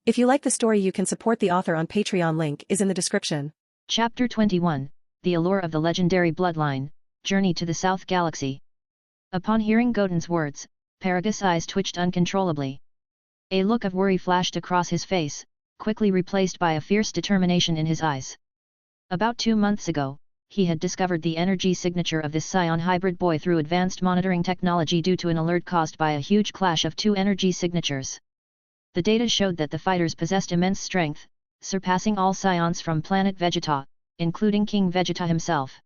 If you like the story, you can support the author on Patreon. Link is in the description. Chapter 21, The Allure of the Legendary Bloodline, Journey to the South Galaxy. Upon hearing Goten's words, Paragus' eyes twitched uncontrollably. A look of worry flashed across his face, quickly replaced by a fierce determination in his eyes. About 2 months ago, he had discovered the energy signature of this Saiyan hybrid boy through advanced monitoring technology due to an alert caused by a huge clash of 2 energy signatures. The data showed that the fighters possessed immense strength, surpassing all Saiyans from planet Vegeta, including King Vegeta himself.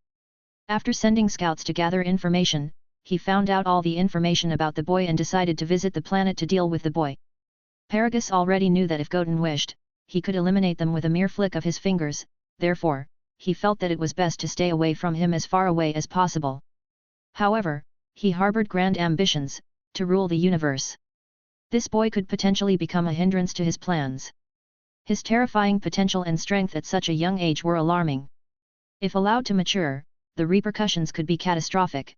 After sending scouts to gather information, he found out all the information about the boy and decided to visit the planet to deal with the boy. Paragus already knew that if Goten wished, he could eliminate them with a mere flick of his fingers, therefore, he felt that it was best to stay away from him as far away as possible. However, he harbored grand ambitions, to rule the universe. This boy could potentially become a hindrance to his plans. His terrifying potential and strength at such a young age were alarming. If allowed to mature, the repercussions could be catastrophic.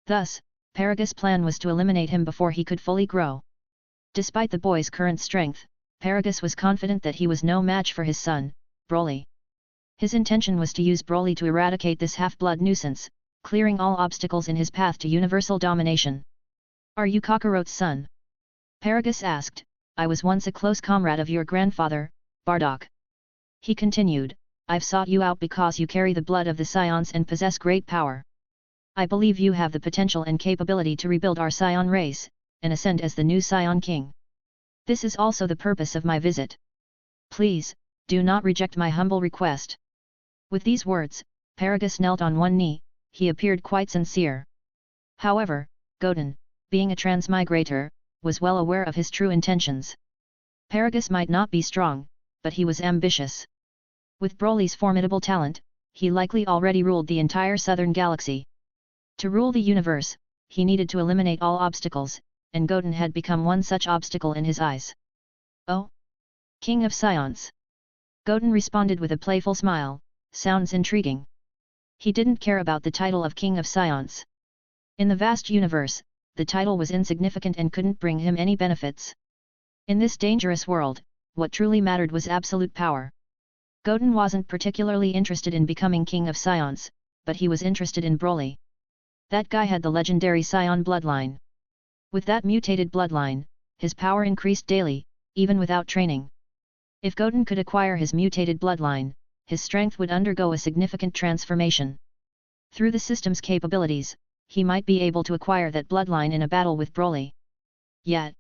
Thus, Paragus' plan was to eliminate him before he could fully grow. Despite the boy's current strength, Paragus was confident that he was no match for his son, Broly. His intention was to use Broly to eradicate this half-blood nuisance, clearing all obstacles in his path to universal domination. "Are you Kakarot's son?" Paragus asked. "I was once a close comrade of your grandfather, Bardock." He continued, "I've sought you out because you carry the blood of the Saiyans and possess great power. I believe you have the potential and capability to rebuild our Saiyan race, and ascend as the new Saiyan King. This is also the purpose of my visit. Please, do not reject my humble request." With these words, Paragus knelt on one knee. He appeared quite sincere. However, Goten, being a transmigrator, was well aware of his true intentions. Paragus might not be strong, but he was ambitious. With Broly's formidable talent, he likely already ruled the entire southern galaxy. To rule the universe, he needed to eliminate all obstacles, and Goten had become one such obstacle in his eyes. "Oh? King of Saiyans." Goten responded with a playful smile. "Sounds intriguing." He didn't care about the title of King of Saiyans. In the vast universe, the title was insignificant and couldn't bring him any benefits. In this dangerous world, what truly mattered was absolute power. Goten wasn't particularly interested in becoming King of Saiyans, but he was interested in Broly. That guy had the legendary Saiyan bloodline. With that mutated bloodline, his power increased daily, even without training. If Goten could acquire his mutated bloodline, his strength would undergo a significant transformation. Through the system's capabilities, he might be able to acquire that bloodline in a battle with Broly. Yet,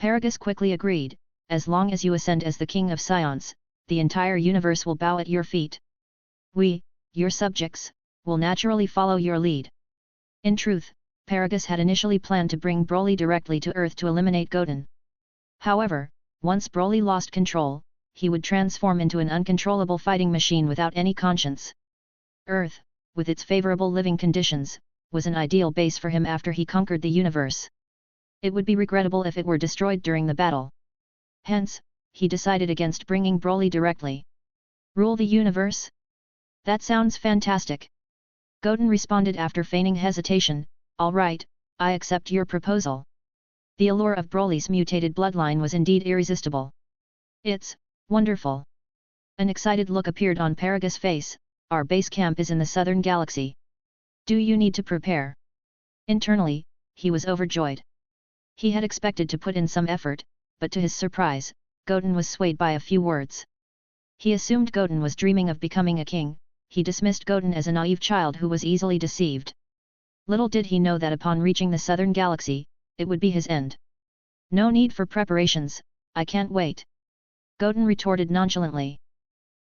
Paragus quickly agreed, "As long as you ascend as the King of Saiyans, the entire universe will bow at your feet. We, your subjects, will naturally follow your lead." In truth, Paragus had initially planned to bring Broly directly to Earth to eliminate Goten. However, once Broly lost control, he would transform into an uncontrollable fighting machine without any conscience. Earth, with its favorable living conditions, was an ideal base for him after he conquered the universe. It would be regrettable if it were destroyed during the battle. Hence, he decided against bringing Broly directly. "Rule the universe? That sounds fantastic." Goten responded after feigning hesitation, "All right, I accept your proposal." The allure of Broly's mutated bloodline was indeed irresistible. "It's wonderful." An excited look appeared on Paragus' face. "Our base camp is in the southern galaxy. Do you need to prepare?" Internally, he was overjoyed. He had expected to put in some effort, but to his surprise, Goten was swayed by a few words. He assumed Goten was dreaming of becoming a king. He dismissed Goten as a naive child who was easily deceived. Little did he know that upon reaching the southern galaxy, it would be his end. "No need for preparations, I can't wait," Goten retorted nonchalantly.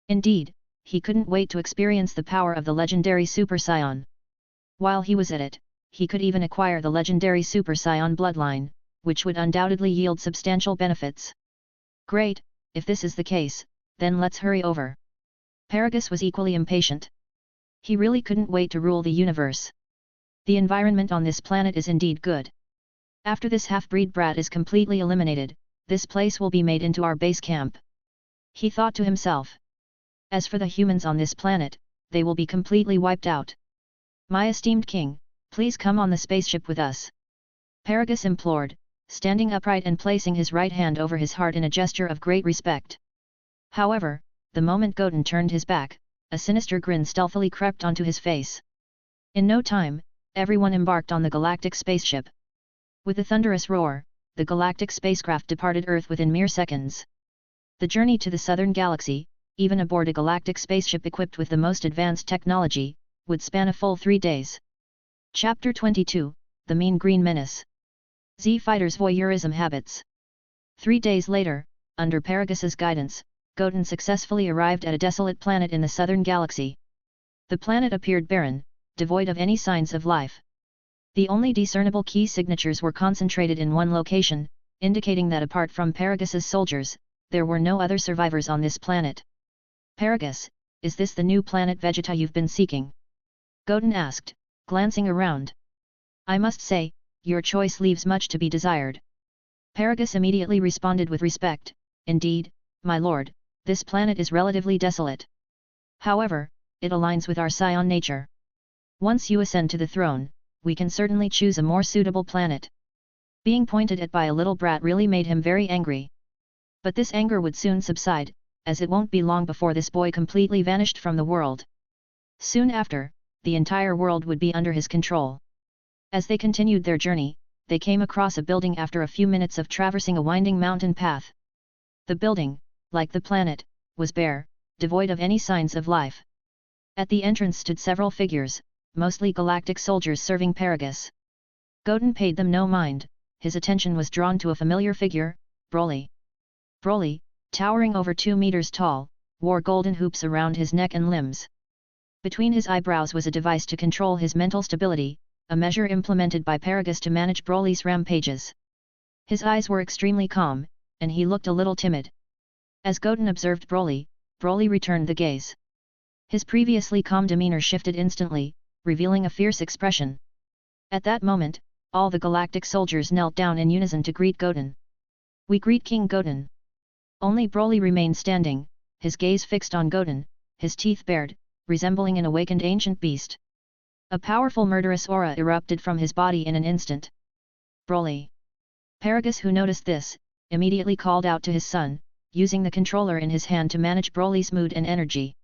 Indeed, he couldn't wait to experience the power of the legendary Super Saiyan. While he was at it, he could even acquire the legendary Super Saiyan bloodline, which would undoubtedly yield substantial benefits. "Great, if this is the case, then let's hurry over." Paragus was equally impatient. He really couldn't wait to rule the universe. The environment on this planet is indeed good. After this half-breed brat is completely eliminated, this place will be made into our base camp. He thought to himself. As for the humans on this planet, they will be completely wiped out. "My esteemed king, please come on the spaceship with us," Paragus implored, standing upright and placing his right hand over his heart in a gesture of great respect. However, the moment Goten turned his back, a sinister grin stealthily crept onto his face. In no time, everyone embarked on the galactic spaceship. With a thunderous roar, the galactic spacecraft departed Earth within mere seconds. The journey to the southern galaxy, even aboard a galactic spaceship equipped with the most advanced technology, would span a full 3 days. Chapter 22, The Mean Green Menace. Z Fighter's voyeurism habits. 3 days later, under Paragus's guidance, Goten successfully arrived at a desolate planet in the southern galaxy. The planet appeared barren, devoid of any signs of life. The only discernible key signatures were concentrated in one location, indicating that apart from Paragus's soldiers, there were no other survivors on this planet. Paragus, is this the new planet Vegeta you've been seeking? Goten asked, glancing around. I must say, your choice leaves much to be desired. Paragus immediately responded with respect, indeed, my lord, this planet is relatively desolate. However, it aligns with our Saiyan nature. Once you ascend to the throne, we can certainly choose a more suitable planet. Being pointed at by a little brat really made him very angry. But this anger would soon subside, as it won't be long before this boy completely vanished from the world. Soon after, the entire world would be under his control. As they continued their journey, they came across a building after a few minutes of traversing a winding mountain path. The building, like the planet, was bare, devoid of any signs of life. At the entrance stood several figures, mostly galactic soldiers serving Paragus. Goten paid them no mind, his attention was drawn to a familiar figure, Broly. Broly, towering over 2 meters tall, wore golden hoops around his neck and limbs. Between his eyebrows was a device to control his mental stability, a measure implemented by Paragus to manage Broly's rampages. His eyes were extremely calm, and he looked a little timid. As Goten observed Broly, Broly returned the gaze. His previously calm demeanor shifted instantly, revealing a fierce expression. At that moment, all the galactic soldiers knelt down in unison to greet Goten. We greet King Goten. Only Broly remained standing, his gaze fixed on Goten, his teeth bared, resembling an awakened ancient beast. A powerful murderous aura erupted from his body in an instant. Broly. Paragus, who noticed this, immediately called out to his son, using the controller in his hand to manage Broly's mood and energy.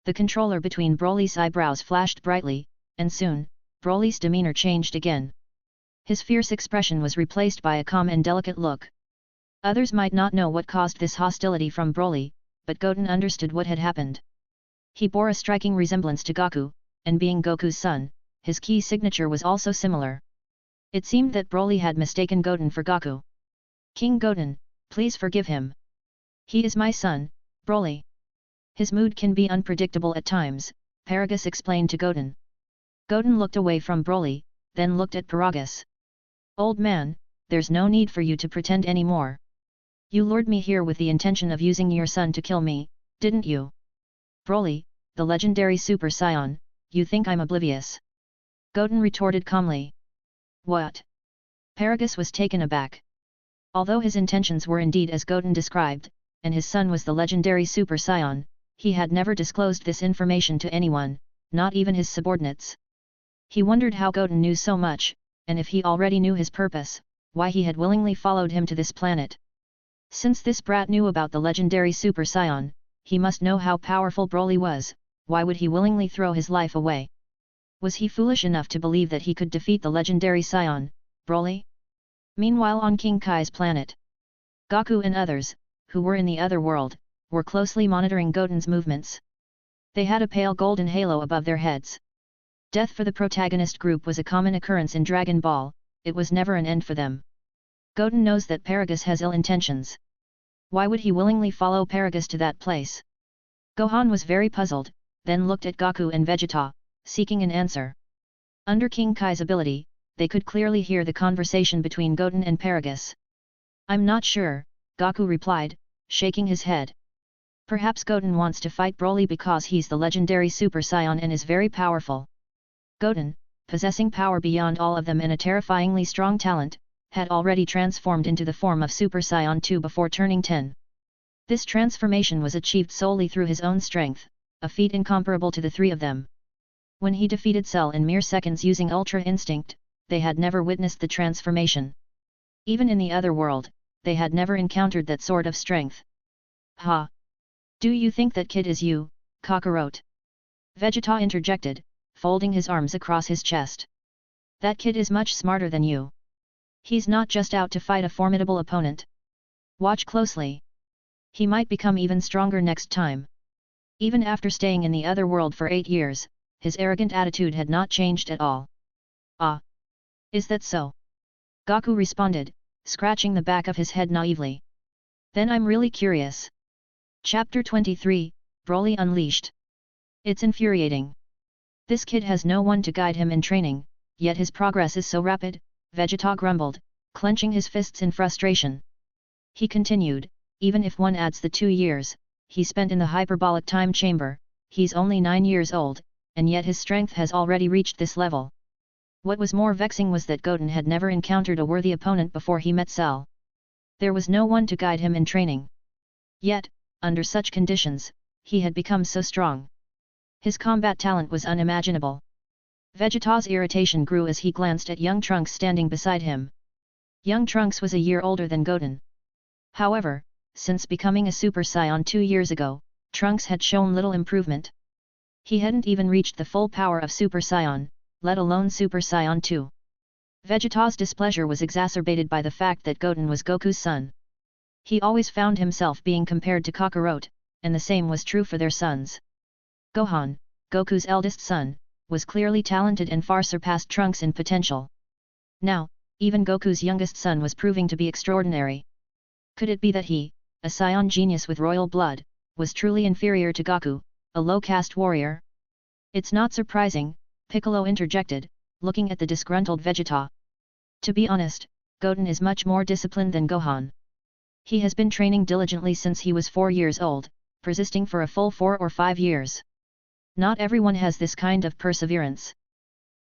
The controller between Broly's eyebrows flashed brightly, and soon, Broly's demeanor changed again. His fierce expression was replaced by a calm and delicate look. Others might not know what caused this hostility from Broly, but Goten understood what had happened. He bore a striking resemblance to Goku, and being Goku's son, his key signature was also similar. It seemed that Broly had mistaken Goten for Goku. King Goten, please forgive him. He is my son, Broly. His mood can be unpredictable at times, Paragus explained to Goten. Goten looked away from Broly, then looked at Paragus. Old man, there's no need for you to pretend anymore. You lured me here with the intention of using your son to kill me, didn't you? Broly, the legendary Super Saiyan, you think I'm oblivious? Goten retorted calmly. What? Paragus was taken aback. Although his intentions were indeed as Goten described, and his son was the legendary Super Saiyan, he had never disclosed this information to anyone, not even his subordinates. He wondered how Goten knew so much, and if he already knew his purpose, why he had willingly followed him to this planet. Since this brat knew about the legendary Super Saiyan, he must know how powerful Broly was, why would he willingly throw his life away? Was he foolish enough to believe that he could defeat the legendary Saiyan, Broly? Meanwhile on King Kai's planet, Goku and others, who were in the Otherworld, were closely monitoring Goten's movements. They had a pale golden halo above their heads. Death for the protagonist group was a common occurrence in Dragon Ball, it was never an end for them. Goten knows that Paragus has ill intentions. Why would he willingly follow Paragus to that place? Gohan was very puzzled, then looked at Goku and Vegeta, seeking an answer. Under King Kai's ability, they could clearly hear the conversation between Goten and Paragus. I'm not sure, Goku replied, shaking his head. Perhaps Goten wants to fight Broly because he's the legendary Super Saiyan and is very powerful. Goten, possessing power beyond all of them and a terrifyingly strong talent, had already transformed into the form of Super Saiyan 2 before turning 10. This transformation was achieved solely through his own strength, a feat incomparable to the three of them. When he defeated Cell in mere seconds using Ultra Instinct, they had never witnessed the transformation. Even in the Otherworld, they had never encountered that sort of strength. Ha! Do you think that kid is you, Kakarot? Vegeta interjected, folding his arms across his chest. That kid is much smarter than you. He's not just out to fight a formidable opponent. Watch closely. He might become even stronger next time. Even after staying in the Otherworld for 8 years, his arrogant attitude had not changed at all. Ah! Is that so? Goku responded, scratching the back of his head naively. Then I'm really curious. Chapter 23, Broly Unleashed. It's infuriating. This kid has no one to guide him in training, yet his progress is so rapid, Vegeta grumbled, clenching his fists in frustration. He continued, even if one adds the 2 years he spent in the hyperbolic time chamber, he's only 9 years old, and yet his strength has already reached this level. What was more vexing was that Goten had never encountered a worthy opponent before he met Cell. There was no one to guide him in training. Yet, under such conditions, he had become so strong. His combat talent was unimaginable. Vegeta's irritation grew as he glanced at young Trunks standing beside him. Young Trunks was a year older than Goten. However, since becoming a Super Saiyan 2 years ago, Trunks had shown little improvement. He hadn't even reached the full power of Super Saiyan, let alone Super Saiyan 2. Vegeta's displeasure was exacerbated by the fact that Goten was Goku's son. He always found himself being compared to Kakarot, and the same was true for their sons. Gohan, Goku's eldest son, was clearly talented and far surpassed Trunks in potential. Now, even Goku's youngest son was proving to be extraordinary. Could it be that he, a Saiyan genius with royal blood, was truly inferior to Goku, a low-caste warrior? It's not surprising, Piccolo interjected, looking at the disgruntled Vegeta. To be honest, Goten is much more disciplined than Gohan. He has been training diligently since he was 4 years old, persisting for a full 4 or 5 years. Not everyone has this kind of perseverance.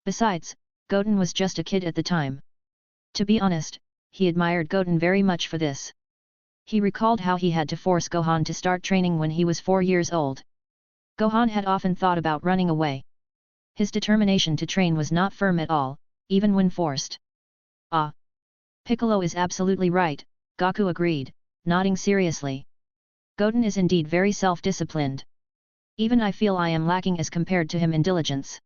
Besides, Goten was just a kid at the time. To be honest, he admired Goten very much for this. He recalled how he had to force Gohan to start training when he was 4 years old. Gohan had often thought about running away. His determination to train was not firm at all, even when forced. Ah! Piccolo is absolutely right, Goku agreed, nodding seriously. Goten is indeed very self-disciplined. Even I feel I am lacking as compared to him in diligence.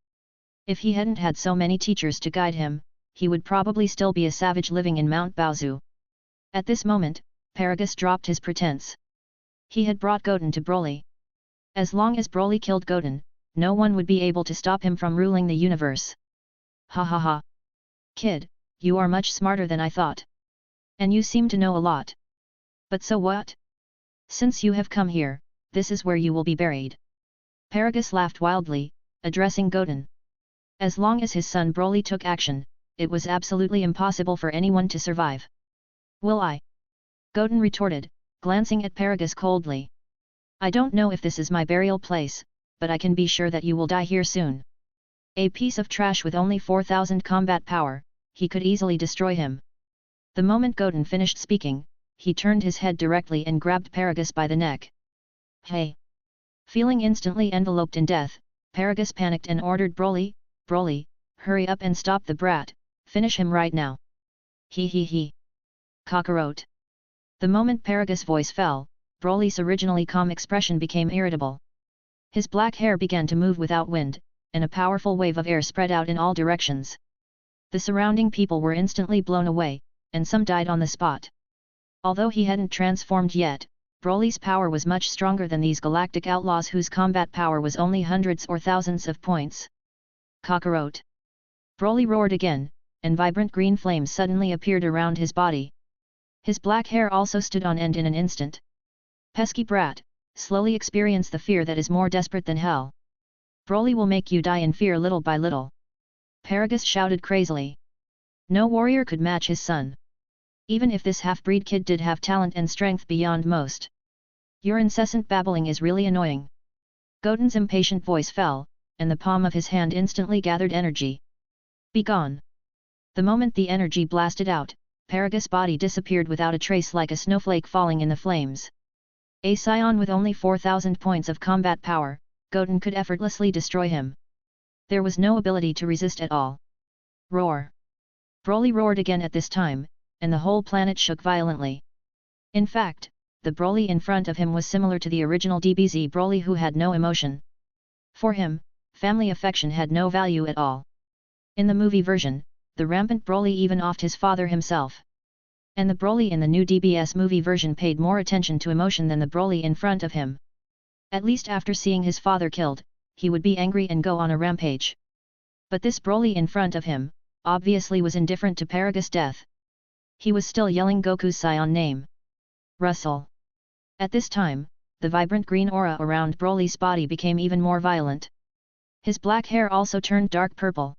If he hadn't had so many teachers to guide him, he would probably still be a savage living in Mount Baozu. At this moment, Paragus dropped his pretense. He had brought Goten to Broly. As long as Broly killed Goten, no one would be able to stop him from ruling the universe. Ha ha ha! Kid, you are much smarter than I thought. And you seem to know a lot. But so what? Since you have come here, this is where you will be buried. Paragus laughed wildly, addressing Goten. As long as his son Broly took action, it was absolutely impossible for anyone to survive. Will I? Goten retorted, glancing at Paragus coldly. I don't know if this is my burial place, but I can be sure that you will die here soon. A piece of trash with only 4,000 combat power, he could easily destroy him. The moment Goten finished speaking, he turned his head directly and grabbed Paragus by the neck. Hey! Feeling instantly enveloped in death, Paragus panicked and ordered Broly, Broly, hurry up and stop the brat, finish him right now. He. Kakarot. The moment Paragus' voice fell, Broly's originally calm expression became irritable. His black hair began to move without wind, and a powerful wave of air spread out in all directions. The surrounding people were instantly blown away, and some died on the spot. Although he hadn't transformed yet, Broly's power was much stronger than these galactic outlaws whose combat power was only hundreds or thousands of points. Kakarot! Broly roared again, and vibrant green flames suddenly appeared around his body. His black hair also stood on end in an instant. Pesky brat, slowly experience the fear that is more desperate than hell. Broly will make you die in fear little by little. Paragus shouted crazily. No warrior could match his son. Even if this half-breed kid did have talent and strength beyond most. Your incessant babbling is really annoying. Goten's impatient voice fell, and the palm of his hand instantly gathered energy. Be gone. The moment the energy blasted out, Paragus' body disappeared without a trace like a snowflake falling in the flames. A Saiyan with only 4,000 points of combat power, Goten could effortlessly destroy him. There was no ability to resist at all. Roar! Broly roared again at this time, and the whole planet shook violently. In fact, the Broly in front of him was similar to the original DBZ Broly who had no emotion. For him, family affection had no value at all. In the movie version, the rampant Broly even offed his father himself. And the Broly in the new DBS movie version paid more attention to emotion than the Broly in front of him. At least after seeing his father killed, he would be angry and go on a rampage. But this Broly in front of him, obviously was indifferent to Paragus' death. He was still yelling Goku's Saiyan name. Russell. At this time, the vibrant green aura around Broly's body became even more violent. His black hair also turned dark purple.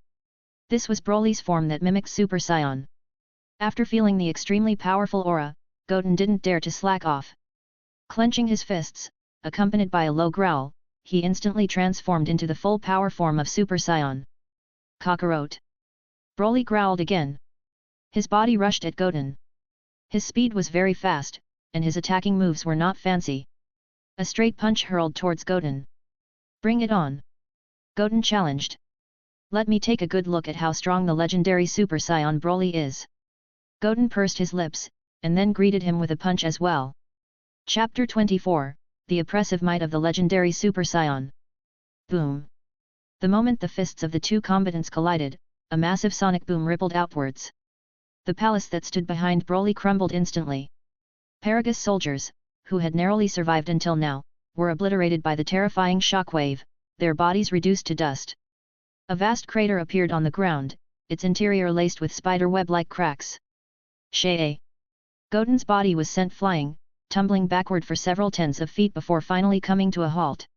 This was Broly's form that mimicked Super Saiyan. After feeling the extremely powerful aura, Goten didn't dare to slack off. Clenching his fists, accompanied by a low growl, he instantly transformed into the full power form of Super Saiyan. Kakarot. Broly growled again. His body rushed at Goten. His speed was very fast, and his attacking moves were not fancy. A straight punch hurled towards Goten. Bring it on! Goten challenged. Let me take a good look at how strong the legendary Super Saiyan Broly is. Goten pursed his lips, and then greeted him with a punch as well. Chapter 24, The Oppressive Might of the Legendary Super Saiyan. Boom! The moment the fists of the two combatants collided, a massive sonic boom rippled outwards. The palace that stood behind Broly crumbled instantly. Paragus soldiers, who had narrowly survived until now, were obliterated by the terrifying shockwave, their bodies reduced to dust. A vast crater appeared on the ground, its interior laced with spider-web-like cracks. Shay! Goten's body was sent flying, tumbling backward for several tens of feet before finally coming to a halt.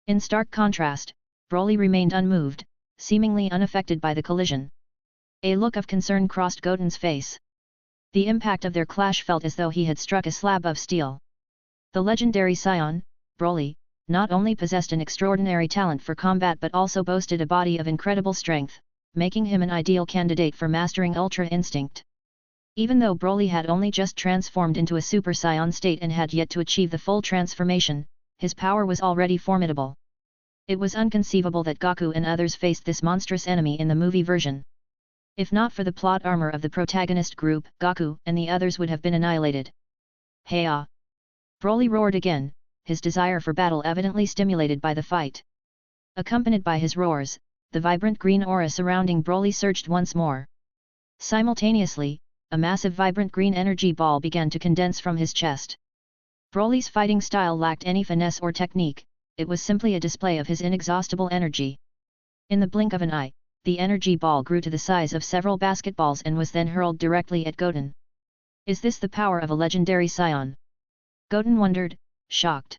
In stark contrast, Broly remained unmoved, seemingly unaffected by the collision. A look of concern crossed Goten's face. The impact of their clash felt as though he had struck a slab of steel. The legendary Saiyan, Broly, not only possessed an extraordinary talent for combat but also boasted a body of incredible strength, making him an ideal candidate for mastering Ultra Instinct. Even though Broly had only just transformed into a Super Saiyan state and had yet to achieve the full transformation, his power was already formidable. It was inconceivable that Goku and others faced this monstrous enemy in the movie version. If not for the plot armor of the protagonist group, Goku and the others would have been annihilated. Hey-ah! Broly roared again, his desire for battle evidently stimulated by the fight. Accompanied by his roars, the vibrant green aura surrounding Broly surged once more. Simultaneously, a massive vibrant green energy ball began to condense from his chest. Broly's fighting style lacked any finesse or technique, it was simply a display of his inexhaustible energy. In the blink of an eye, the energy ball grew to the size of several basketballs and was then hurled directly at Goten. Is this the power of a legendary Saiyan? Goten wondered, shocked.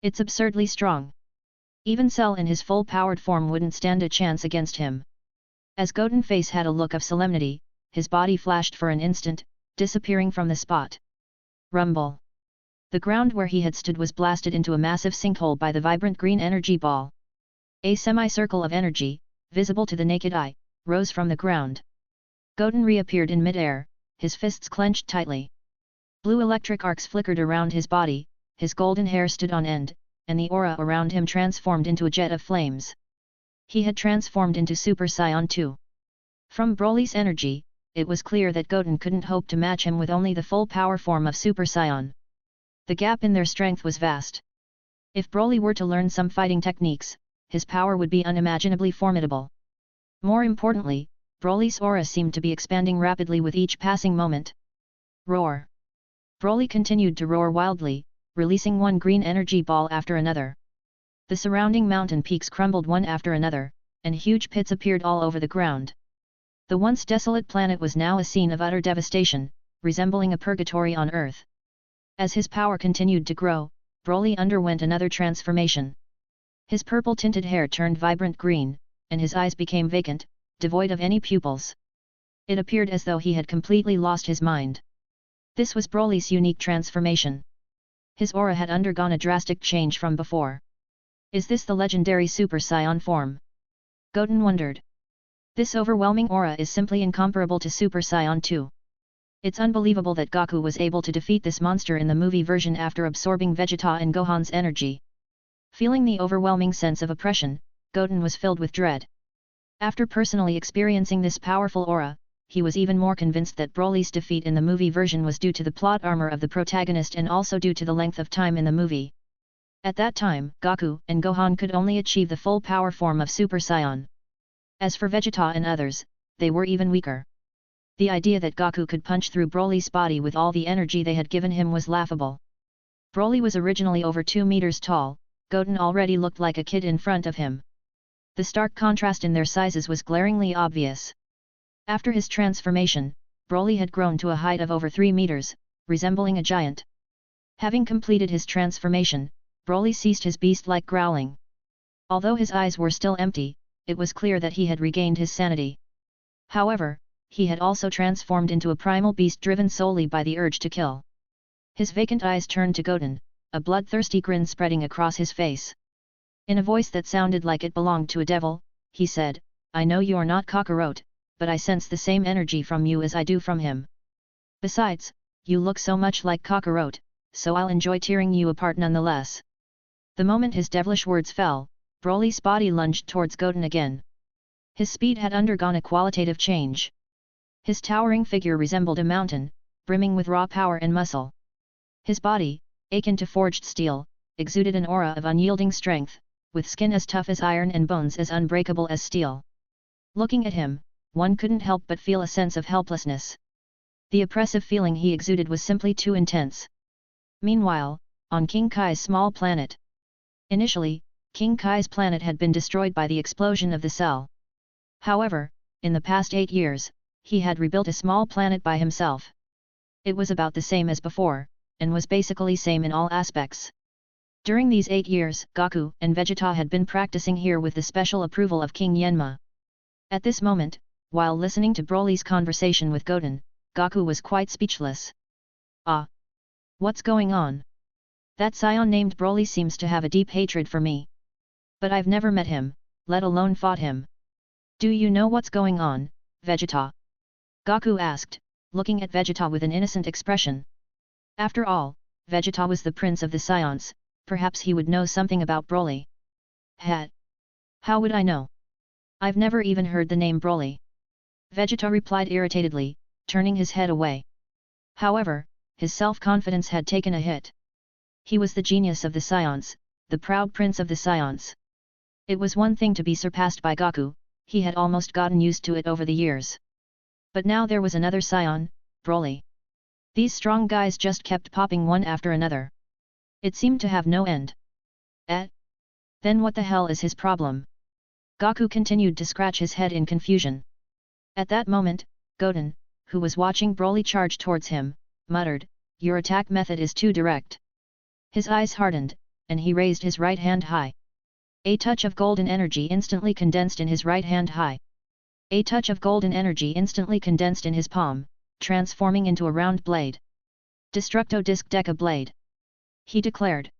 It's absurdly strong. Even Cell in his full-powered form wouldn't stand a chance against him. As Goten's face had a look of solemnity, his body flashed for an instant, disappearing from the spot. Rumble. The ground where he had stood was blasted into a massive sinkhole by the vibrant green energy ball. A semicircle of energy, visible to the naked eye, rose from the ground. Goten reappeared in mid-air, his fists clenched tightly. Blue electric arcs flickered around his body, his golden hair stood on end, and the aura around him transformed into a jet of flames. He had transformed into Super Saiyan 2. From Broly's energy, it was clear that Goten couldn't hope to match him with only the full power form of Super Saiyan. The gap in their strength was vast. If Broly were to learn some fighting techniques, his power would be unimaginably formidable. More importantly, Broly's aura seemed to be expanding rapidly with each passing moment. Roar! Broly continued to roar wildly, releasing one green energy ball after another. The surrounding mountain peaks crumbled one after another, and huge pits appeared all over the ground. The once desolate planet was now a scene of utter devastation, resembling a purgatory on Earth. As his power continued to grow, Broly underwent another transformation. His purple-tinted hair turned vibrant green, and his eyes became vacant, devoid of any pupils. It appeared as though he had completely lost his mind. This was Broly's unique transformation. His aura had undergone a drastic change from before. Is this the legendary Super Saiyan form? Goten wondered. This overwhelming aura is simply incomparable to Super Saiyan 2. It's unbelievable that Goku was able to defeat this monster in the movie version after absorbing Vegeta and Gohan's energy. Feeling the overwhelming sense of oppression, Goten was filled with dread. After personally experiencing this powerful aura, he was even more convinced that Broly's defeat in the movie version was due to the plot armor of the protagonist and also due to the length of time in the movie. At that time, Goku and Gohan could only achieve the full power form of Super Saiyan. As for Vegeta and others, they were even weaker. The idea that Goku could punch through Broly's body with all the energy they had given him was laughable. Broly was originally over 2 meters tall, Goten already looked like a kid in front of him. The stark contrast in their sizes was glaringly obvious. After his transformation, Broly had grown to a height of over 3 meters, resembling a giant. Having completed his transformation, Broly ceased his beast-like growling. Although his eyes were still empty, it was clear that he had regained his sanity. However, he had also transformed into a primal beast driven solely by the urge to kill. His vacant eyes turned to Goten, a bloodthirsty grin spreading across his face. In a voice that sounded like it belonged to a devil, he said, "I know you're not Kakarot, but I sense the same energy from you as I do from him. Besides, you look so much like Kakarot, so I'll enjoy tearing you apart nonetheless." The moment his devilish words fell, Broly's body lunged towards Goten again. His speed had undergone a qualitative change. His towering figure resembled a mountain, brimming with raw power and muscle. His body, akin to forged steel, exuded an aura of unyielding strength, with skin as tough as iron and bones as unbreakable as steel. Looking at him, one couldn't help but feel a sense of helplessness. The oppressive feeling he exuded was simply too intense. Meanwhile, on King Kai's small planet. Initially, King Kai's planet had been destroyed by the explosion of the cell. However, in the past 8 years, he had rebuilt a small planet by himself. It was about the same as before, and was basically same in all aspects. During these 8 years, Goku and Vegeta had been practicing here with the special approval of King Yenma. At this moment, while listening to Broly's conversation with Goten, Goku was quite speechless. "Ah! What's going on? That Saiyan named Broly seems to have a deep hatred for me. But I've never met him, let alone fought him. Do you know what's going on, Vegeta?" Goku asked, looking at Vegeta with an innocent expression. After all, Vegeta was the prince of the Saiyans, perhaps he would know something about Broly. How would I know? I've never even heard the name Broly. Vegeta replied irritatedly, turning his head away. However, his self-confidence had taken a hit. He was the genius of the Saiyans, the proud prince of the Saiyans. It was one thing to be surpassed by Goku, he had almost gotten used to it over the years. But now there was another Saiyan, Broly. These strong guys just kept popping one after another. It seemed to have no end. Then what the hell is his problem? Goku continued to scratch his head in confusion. At that moment, Goten, who was watching Broly charge towards him, muttered, "Your attack method is too direct." His eyes hardened, and he raised his right hand high. A touch of golden energy instantly condensed in his right hand high. A touch of golden energy instantly condensed in his palm, transforming into a round blade. Destructo Disc Deca Blade. He declared.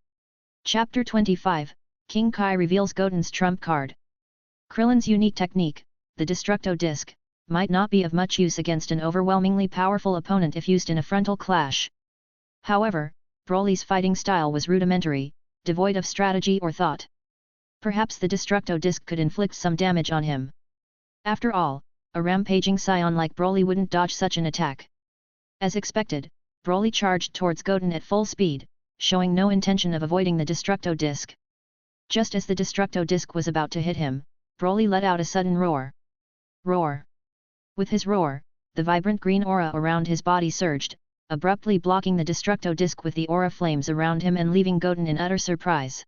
Chapter 25, King Kai reveals Goten's trump card. Krillin's unique technique, the Destructo Disc, might not be of much use against an overwhelmingly powerful opponent if used in a frontal clash. However, Broly's fighting style was rudimentary, devoid of strategy or thought. Perhaps the Destructo Disc could inflict some damage on him. After all, a rampaging Saiyan like Broly wouldn't dodge such an attack. As expected, Broly charged towards Goten at full speed, showing no intention of avoiding the Destructo Disc. Just as the Destructo Disc was about to hit him, Broly let out a sudden roar. Roar! With his roar, the vibrant green aura around his body surged, abruptly blocking the Destructo Disc with the aura flames around him and leaving Goten in utter surprise.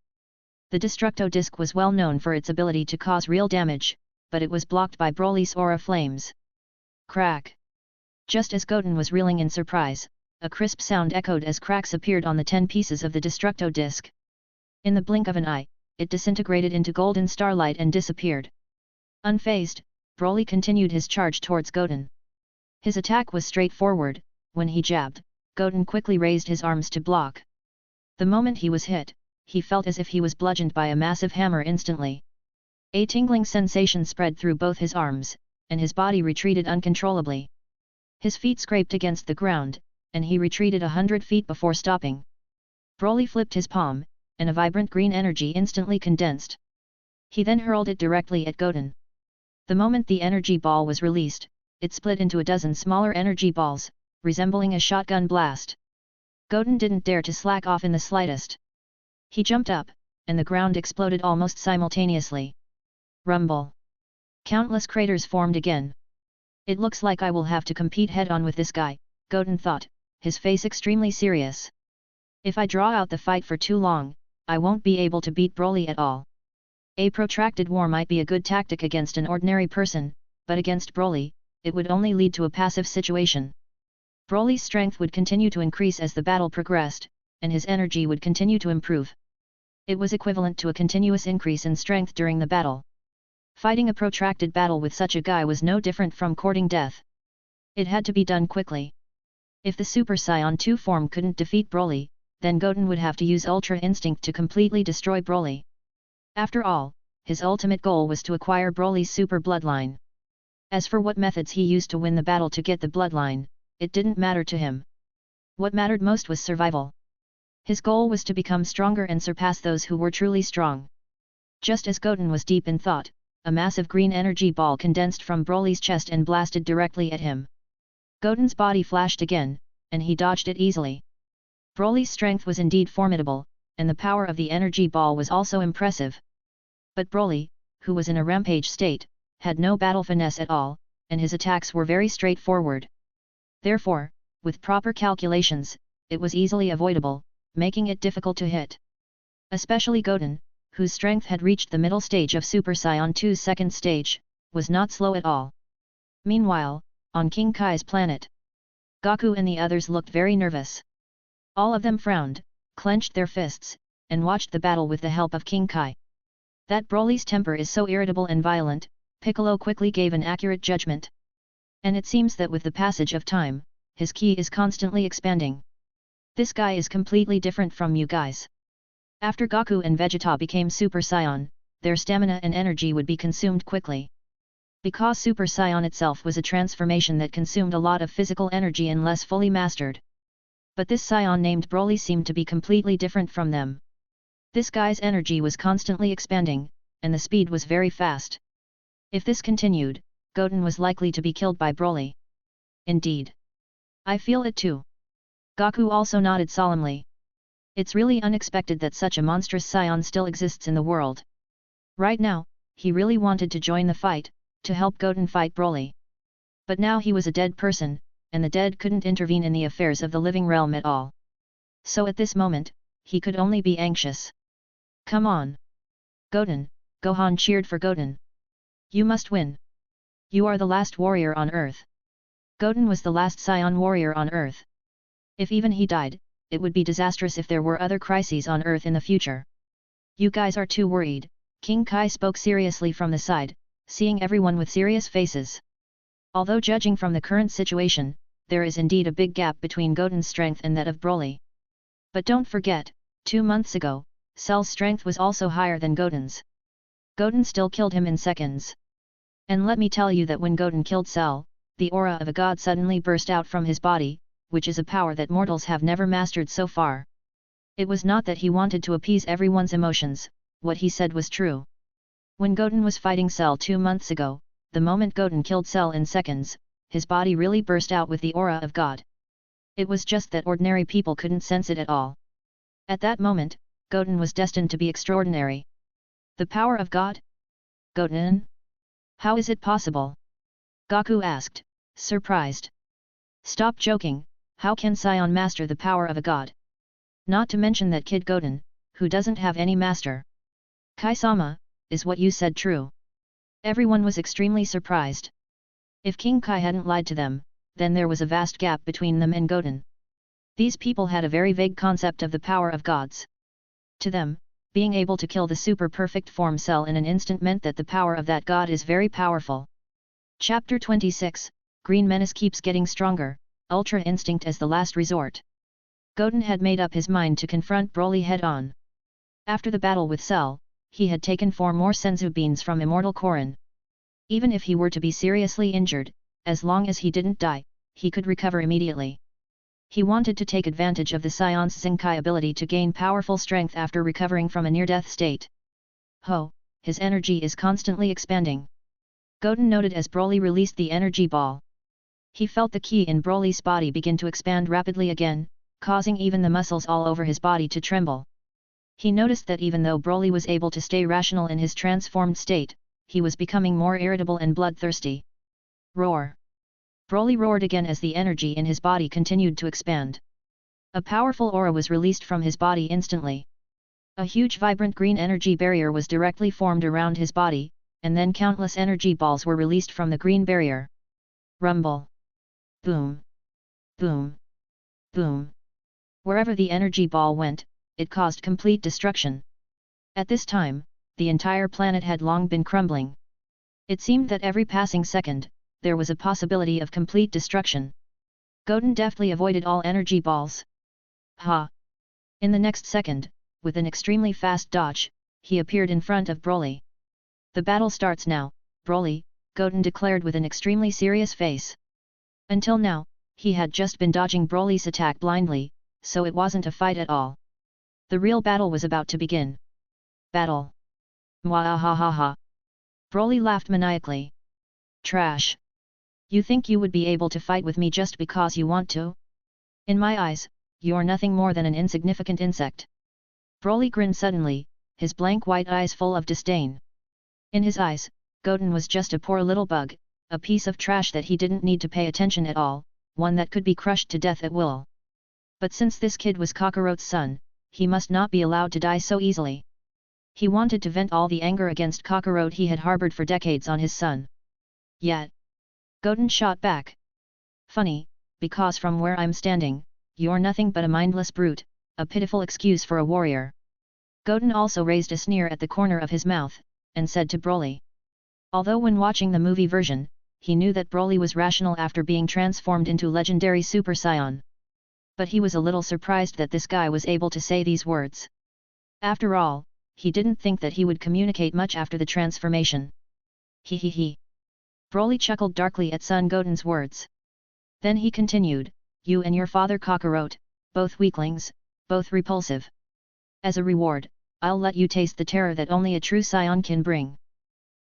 The Destructo Disc was well known for its ability to cause real damage, but it was blocked by Broly's aura flames. Crack! Just as Goten was reeling in surprise, a crisp sound echoed as cracks appeared on the 10 pieces of the Destructo Disc. In the blink of an eye, it disintegrated into golden starlight and disappeared. Unfazed, Broly continued his charge towards Goten. His attack was straightforward. When he jabbed, Goten quickly raised his arms to block. The moment he was hit, he felt as if he was bludgeoned by a massive hammer instantly. A tingling sensation spread through both his arms, and his body retreated uncontrollably. His feet scraped against the ground, and he retreated 100 feet before stopping. Broly flipped his palm, and a vibrant green energy instantly condensed. He then hurled it directly at Goten. The moment the energy ball was released, it split into a dozen smaller energy balls, resembling a shotgun blast. Goten didn't dare to slack off in the slightest. He jumped up, and the ground exploded almost simultaneously. Rumble. Countless craters formed again. It looks like I will have to compete head-on with this guy, Goten thought, his face extremely serious. If I draw out the fight for too long, I won't be able to beat Broly at all. A protracted war might be a good tactic against an ordinary person, but against Broly, it would only lead to a passive situation. Broly's strength would continue to increase as the battle progressed, and his energy would continue to improve. It was equivalent to a continuous increase in strength during the battle. Fighting a protracted battle with such a guy was no different from courting death. It had to be done quickly. If the Super Saiyan 2 form couldn't defeat Broly, then Goten would have to use Ultra Instinct to completely destroy Broly. After all, his ultimate goal was to acquire Broly's super bloodline. As for what methods he used to win the battle to get the bloodline, it didn't matter to him. What mattered most was survival. His goal was to become stronger and surpass those who were truly strong. Just as Goten was deep in thought, a massive green energy ball condensed from Broly's chest and blasted directly at him. Goten's body flashed again, and he dodged it easily. Broly's strength was indeed formidable, and the power of the energy ball was also impressive. But Broly, who was in a rampage state, had no battle finesse at all, and his attacks were very straightforward. Therefore, with proper calculations, it was easily avoidable, making it difficult to hit. Especially Goten, whose strength had reached the middle stage of Super Saiyan 2's second stage, was not slow at all. Meanwhile, on King Kai's planet, Goku and the others looked very nervous. All of them frowned, clenched their fists, and watched the battle with the help of King Kai. That Broly's temper is so irritable and violent, Piccolo quickly gave an accurate judgment. And it seems that with the passage of time, his ki is constantly expanding. This guy is completely different from you guys. After Goku and Vegeta became Super Saiyan, their stamina and energy would be consumed quickly. Because Super Saiyan itself was a transformation that consumed a lot of physical energy unless fully mastered. But this Saiyan named Broly seemed to be completely different from them. This guy's energy was constantly expanding, and the speed was very fast. If this continued, Goten was likely to be killed by Broly. Indeed. I feel it too. Goku also nodded solemnly. It's really unexpected that such a monstrous Saiyan still exists in the world. Right now, he really wanted to join the fight, to help Goten fight Broly. But now he was a dead person, and the dead couldn't intervene in the affairs of the living realm at all. So at this moment, he could only be anxious. Come on! Goten! Gohan cheered for Goten. You must win! You are the last warrior on Earth. Goten was the last Saiyan warrior on Earth. If even he died, it would be disastrous if there were other crises on Earth in the future. You guys are too worried, King Kai spoke seriously from the side, seeing everyone with serious faces. Although judging from the current situation, there is indeed a big gap between Goten's strength and that of Broly. But don't forget, 2 months ago, Cell's strength was also higher than Goten's. Goten still killed him in seconds. And let me tell you that when Goten killed Cell, the aura of a god suddenly burst out from his body, which is a power that mortals have never mastered so far. It was not that he wanted to appease everyone's emotions, what he said was true. When Goten was fighting Cell 2 months ago, the moment Goten killed Cell in seconds, his body really burst out with the aura of God. It was just that ordinary people couldn't sense it at all. At that moment, Goten was destined to be extraordinary. The power of God? Goten? How is it possible? Goku asked, surprised. Stop joking, how can Saiyan master the power of a god? Not to mention that kid Goten, who doesn't have any master. Kai-sama, is what you said true? Everyone was extremely surprised. If King Kai hadn't lied to them, then there was a vast gap between them and Goten. These people had a very vague concept of the power of gods. To them, being able to kill the super perfect form Cell in an instant meant that the power of that god is very powerful. Chapter 26, Green Menace keeps getting stronger, Ultra Instinct as the last resort. Goten had made up his mind to confront Broly head-on. After the battle with Cell, he had taken 4 more Senzu beans from Immortal Korin. Even if he were to be seriously injured, as long as he didn't die, he could recover immediately. He wanted to take advantage of the Saiyan's Zenkai ability to gain powerful strength after recovering from a near-death state. Ho, his energy is constantly expanding. Goten noted as Broly released the energy ball. He felt the ki in Broly's body begin to expand rapidly again, causing even the muscles all over his body to tremble. He noticed that even though Broly was able to stay rational in his transformed state, he was becoming more irritable and bloodthirsty. Roar! Broly roared again as the energy in his body continued to expand. A powerful aura was released from his body instantly. A huge vibrant green energy barrier was directly formed around his body, and then countless energy balls were released from the green barrier. Rumble! Boom! Boom! Boom! Wherever the energy ball went, it caused complete destruction. At this time, the entire planet had long been crumbling. It seemed that every passing second, there was a possibility of complete destruction. Goten deftly avoided all energy balls. Ha! In the next second, with an extremely fast dodge, he appeared in front of Broly. The battle starts now, Broly, Goten declared with an extremely serious face. Until now, he had just been dodging Broly's attack blindly, so it wasn't a fight at all. The real battle was about to begin. Battle! Mwahahaha! Broly laughed maniacally. Trash! You think you would be able to fight with me just because you want to? In my eyes, you're nothing more than an insignificant insect. Broly grinned suddenly, his blank white eyes full of disdain. In his eyes, Goten was just a poor little bug, a piece of trash that he didn't need to pay attention at all, one that could be crushed to death at will. But since this kid was Kakaroto's son, he must not be allowed to die so easily. He wanted to vent all the anger against Kakaroto he had harbored for decades on his son. Yet, Goten shot back. Funny, because from where I'm standing, you're nothing but a mindless brute, a pitiful excuse for a warrior. Goten also raised a sneer at the corner of his mouth, and said to Broly. Although when watching the movie version, he knew that Broly was rational after being transformed into legendary Super Saiyan. But he was a little surprised that this guy was able to say these words. After all, he didn't think that he would communicate much after the transformation. He. Broly chuckled darkly at son Goten's words. Then he continued, you and your father Kakaroto, both weaklings, both repulsive. As a reward, I'll let you taste the terror that only a true Saiyan can bring.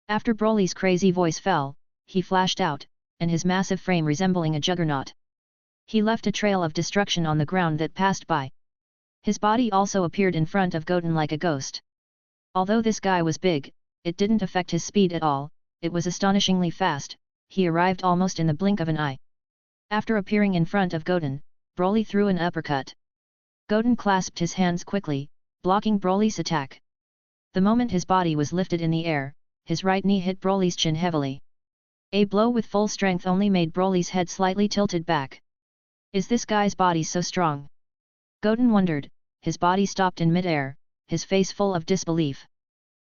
After Broly's crazy voice fell, he flashed out, and his massive frame resembling a juggernaut. He left a trail of destruction on the ground that passed by. His body also appeared in front of Goten like a ghost. Although this guy was big, it didn't affect his speed at all, it was astonishingly fast, he arrived almost in the blink of an eye. After appearing in front of Goten, Broly threw an uppercut. Goten clasped his hands quickly, blocking Broly's attack. The moment his body was lifted in the air, his right knee hit Broly's chin heavily. A blow with full strength only made Broly's head slightly tilted back. Is this guy's body so strong? Goten wondered, his body stopped in mid-air, his face full of disbelief.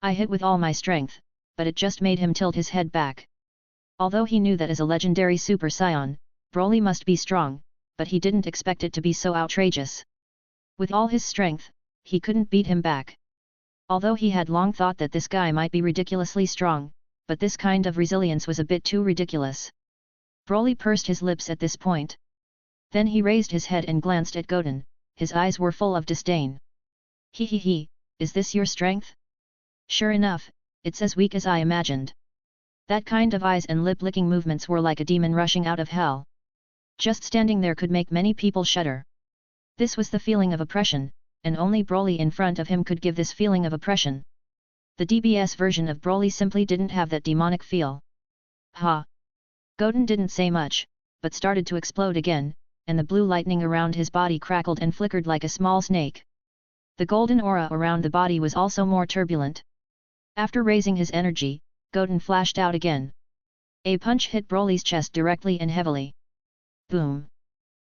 I hit with all my strength, but it just made him tilt his head back. Although he knew that as a legendary Super Saiyan, Broly must be strong, but he didn't expect it to be so outrageous. With all his strength, he couldn't beat him back. Although he had long thought that this guy might be ridiculously strong, but this kind of resilience was a bit too ridiculous. Broly pursed his lips at this point. Then he raised his head and glanced at Goten, his eyes were full of disdain. He, is this your strength? Sure enough, it's as weak as I imagined. That kind of eyes and lip-licking movements were like a demon rushing out of hell. Just standing there could make many people shudder. This was the feeling of oppression, and only Broly in front of him could give this feeling of oppression. The DBS version of Broly simply didn't have that demonic feel. Ha! Goten didn't say much, but started to explode again, and the blue lightning around his body crackled and flickered like a small snake. The golden aura around the body was also more turbulent. After raising his energy, Goten flashed out again. A punch hit Broly's chest directly and heavily. Boom!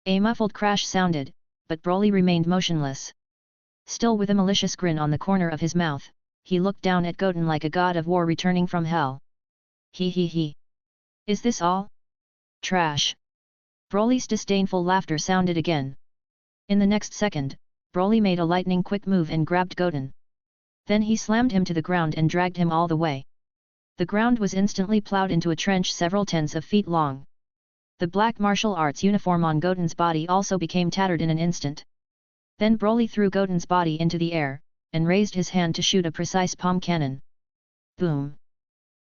A muffled crash sounded, but Broly remained motionless. Still with a malicious grin on the corner of his mouth, he looked down at Goten like a god of war returning from hell. He. Is this all? Trash! Broly's disdainful laughter sounded again. In the next second, Broly made a lightning-quick move and grabbed Goten. Then he slammed him to the ground and dragged him all the way. The ground was instantly plowed into a trench several tens of feet long. The black martial arts uniform on Goten's body also became tattered in an instant. Then Broly threw Goten's body into the air, and raised his hand to shoot a precise palm cannon. Boom!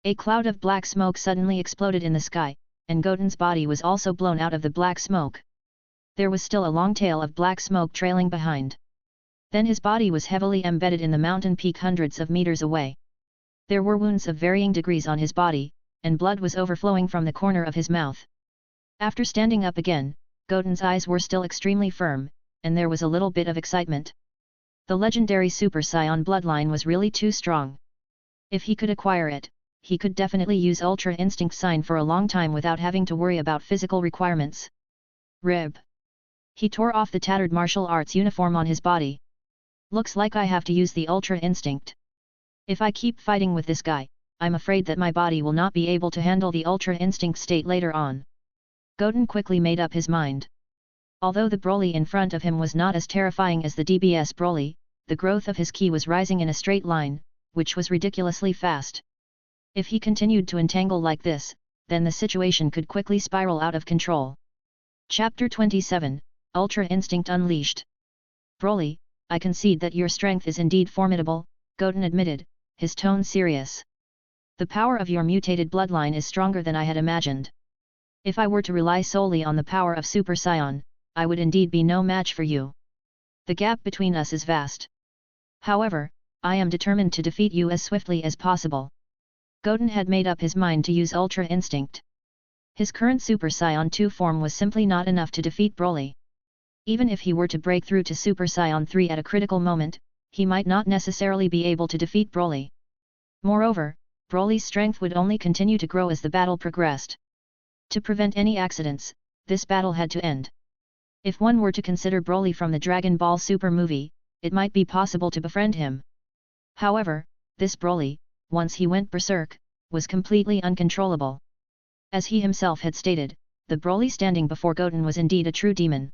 A cloud of black smoke suddenly exploded in the sky, and Goten's body was also blown out of the black smoke. There was still a long tail of black smoke trailing behind. Then his body was heavily embedded in the mountain peak hundreds of meters away. There were wounds of varying degrees on his body, and blood was overflowing from the corner of his mouth. After standing up again, Goten's eyes were still extremely firm, and there was a little bit of excitement. The legendary Super Saiyan bloodline was really too strong. If he could acquire it, he could definitely use Ultra Instinct Sign for a long time without having to worry about physical requirements. Rib. He tore off the tattered martial arts uniform on his body. Looks like I have to use the Ultra Instinct. If I keep fighting with this guy, I'm afraid that my body will not be able to handle the Ultra Instinct state later on. Goten quickly made up his mind. Although the Broly in front of him was not as terrifying as the DBS Broly, the growth of his ki was rising in a straight line, which was ridiculously fast. If he continued to entangle like this, then the situation could quickly spiral out of control. Chapter 27, Ultra Instinct Unleashed. Broly, I concede that your strength is indeed formidable, Goten admitted, his tone serious. The power of your mutated bloodline is stronger than I had imagined. If I were to rely solely on the power of Super Saiyan, I would indeed be no match for you. The gap between us is vast. However, I am determined to defeat you as swiftly as possible. Goten had made up his mind to use Ultra Instinct. His current Super Saiyan 2 form was simply not enough to defeat Broly. Even if he were to break through to Super Saiyan 3 at a critical moment, he might not necessarily be able to defeat Broly. Moreover, Broly's strength would only continue to grow as the battle progressed. To prevent any accidents, this battle had to end. If one were to consider Broly from the Dragon Ball Super movie, it might be possible to befriend him. However, this Broly, once he went berserk, was completely uncontrollable. As he himself had stated, the Broly standing before Goten was indeed a true demon.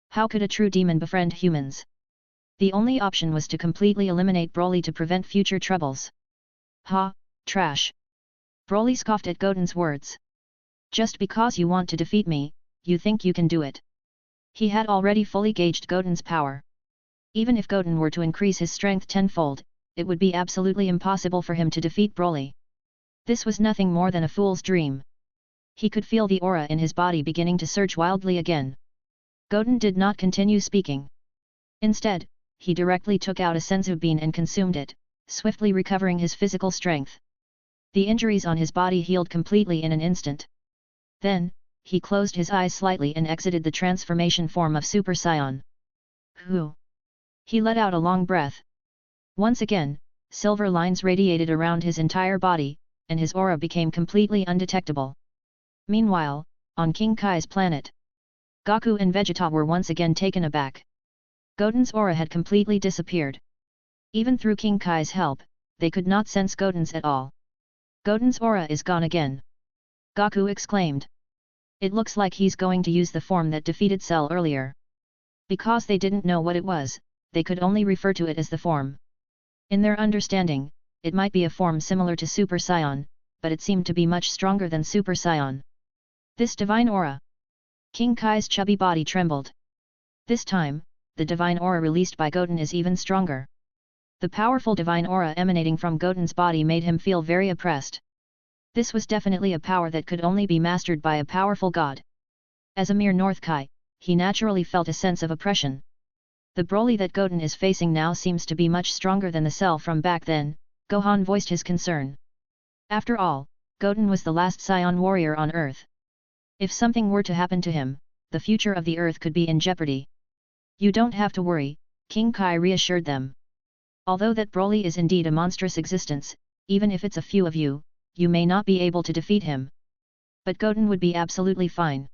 How could a true demon befriend humans? The only option was to completely eliminate Broly to prevent future troubles. Ha, trash! Broly scoffed at Goten's words. Just because you want to defeat me, you think you can do it. He had already fully gauged Goten's power. Even if Goten were to increase his strength tenfold, it would be absolutely impossible for him to defeat Broly. This was nothing more than a fool's dream. He could feel the aura in his body beginning to surge wildly again. Goten did not continue speaking. Instead, he directly took out a senzu bean and consumed it, swiftly recovering his physical strength. The injuries on his body healed completely in an instant. Then, he closed his eyes slightly and exited the transformation form of Super Saiyan. Whew! He let out a long breath. Once again, silver lines radiated around his entire body, and his aura became completely undetectable. Meanwhile, on King Kai's planet, Goku and Vegeta were once again taken aback. Goten's aura had completely disappeared. Even through King Kai's help, they could not sense Goten's at all. Goten's aura is gone again. Goku exclaimed. It looks like he's going to use the form that defeated Cell earlier. Because they didn't know what it was, they could only refer to it as the form. In their understanding, it might be a form similar to Super Saiyan, but it seemed to be much stronger than Super Saiyan. This divine aura! King Kai's chubby body trembled. This time, the divine aura released by Goten is even stronger. The powerful divine aura emanating from Goten's body made him feel very oppressed. This was definitely a power that could only be mastered by a powerful god. As a mere North Kai, he naturally felt a sense of oppression. The Broly that Goten is facing now seems to be much stronger than the Cell from back then, Gohan voiced his concern. After all, Goten was the last Saiyan warrior on Earth. If something were to happen to him, the future of the Earth could be in jeopardy. You don't have to worry, King Kai reassured them. Although that Broly is indeed a monstrous existence, even if it's a few of you, you may not be able to defeat him. But Goten would be absolutely fine.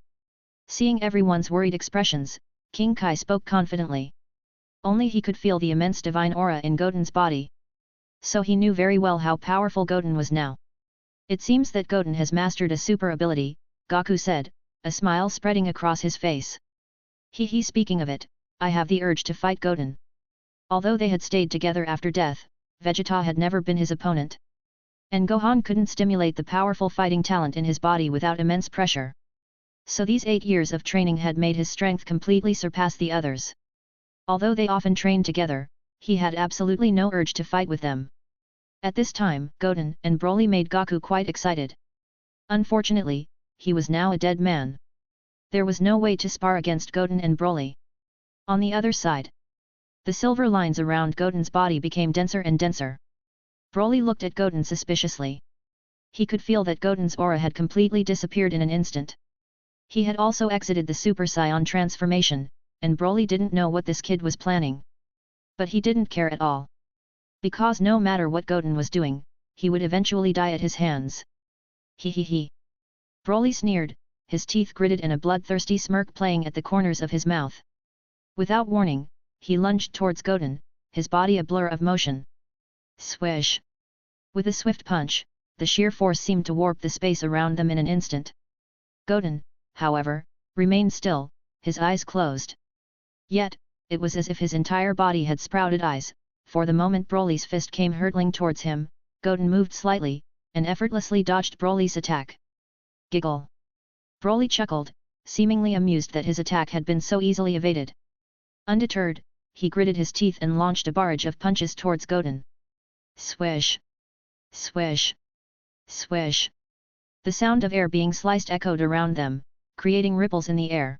Seeing everyone's worried expressions, King Kai spoke confidently. Only he could feel the immense divine aura in Goten's body. So he knew very well how powerful Goten was now. It seems that Goten has mastered a super ability, Goku said, a smile spreading across his face. Speaking of it, I have the urge to fight Goten. Although they had stayed together after death, Vegeta had never been his opponent. And Gohan couldn't stimulate the powerful fighting talent in his body without immense pressure. So these 8 years of training had made his strength completely surpass the others. Although they often trained together, he had absolutely no urge to fight with them. At this time, Goten and Broly made Goku quite excited. Unfortunately, he was now a dead man. There was no way to spar against Goten and Broly. On the other side, the silver lines around Goten's body became denser and denser. Broly looked at Goten suspiciously. He could feel that Goten's aura had completely disappeared in an instant. He had also exited the Super Saiyan transformation, and Broly didn't know what this kid was planning. But he didn't care at all. Because no matter what Goten was doing, he would eventually die at his hands. He. Broly sneered, his teeth gritted in a bloodthirsty smirk playing at the corners of his mouth. Without warning, he lunged towards Goten, his body a blur of motion. Swish! With a swift punch, the sheer force seemed to warp the space around them in an instant. Goten, however, remained still, his eyes closed. Yet, it was as if his entire body had sprouted eyes, for the moment Broly's fist came hurtling towards him, Goten moved slightly, and effortlessly dodged Broly's attack. Giggle! Broly chuckled, seemingly amused that his attack had been so easily evaded. Undeterred, he gritted his teeth and launched a barrage of punches towards Goten. Swish! Swish! Swish! The sound of air being sliced echoed around them, creating ripples in the air.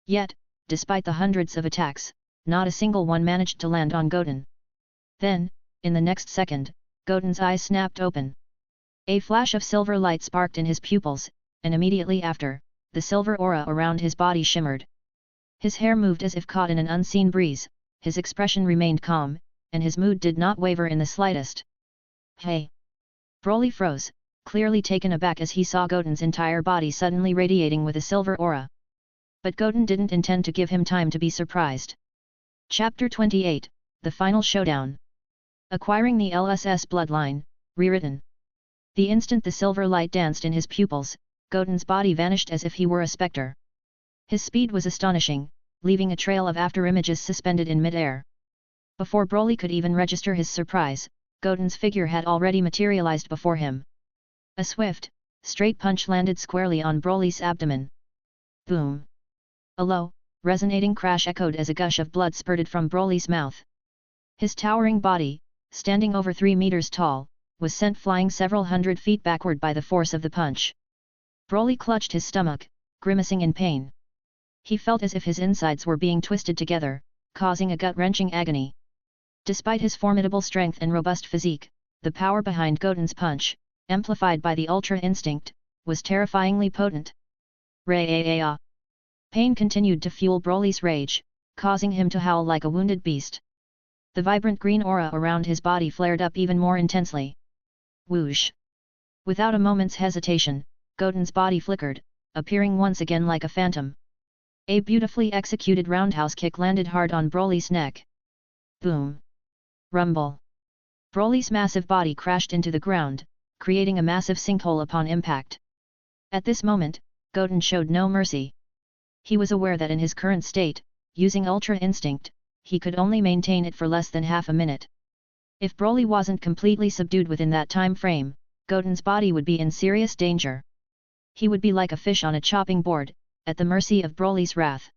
Yet, despite the hundreds of attacks, not a single one managed to land on Goten. Then, in the next second, Goten's eyes snapped open. A flash of silver light sparked in his pupils, and immediately after, the silver aura around his body shimmered. His hair moved as if caught in an unseen breeze, his expression remained calm, and his mood did not waver in the slightest. Hey! Broly froze, clearly taken aback as he saw Goten's entire body suddenly radiating with a silver aura. But Goten didn't intend to give him time to be surprised. Chapter 28, The Final Showdown. Acquiring the LSS Bloodline, rewritten. The instant the silver light danced in his pupils, Goten's body vanished as if he were a spectre. His speed was astonishing, leaving a trail of afterimages suspended in mid-air. Before Broly could even register his surprise, Goten's figure had already materialized before him. A swift, straight punch landed squarely on Broly's abdomen. Boom! A low, resonating crash echoed as a gush of blood spurted from Broly's mouth. His towering body, standing over 3 meters tall, was sent flying several hundred feet backward by the force of the punch. Broly clutched his stomach, grimacing in pain. He felt as if his insides were being twisted together, causing a gut-wrenching agony. Despite his formidable strength and robust physique, the power behind Goten's punch, amplified by the Ultra Instinct, was terrifyingly potent. Ray-ah-ah! Pain continued to fuel Broly's rage, causing him to howl like a wounded beast. The vibrant green aura around his body flared up even more intensely. Whoosh! Without a moment's hesitation, Goten's body flickered, appearing once again like a phantom. A beautifully executed roundhouse kick landed hard on Broly's neck. Boom! Rumble! Broly's massive body crashed into the ground, creating a massive sinkhole upon impact. At this moment, Goten showed no mercy. He was aware that in his current state, using Ultra Instinct, he could only maintain it for less than half a minute. If Broly wasn't completely subdued within that time frame, Goten's body would be in serious danger. He would be like a fish on a chopping board, at the mercy of Broly's wrath.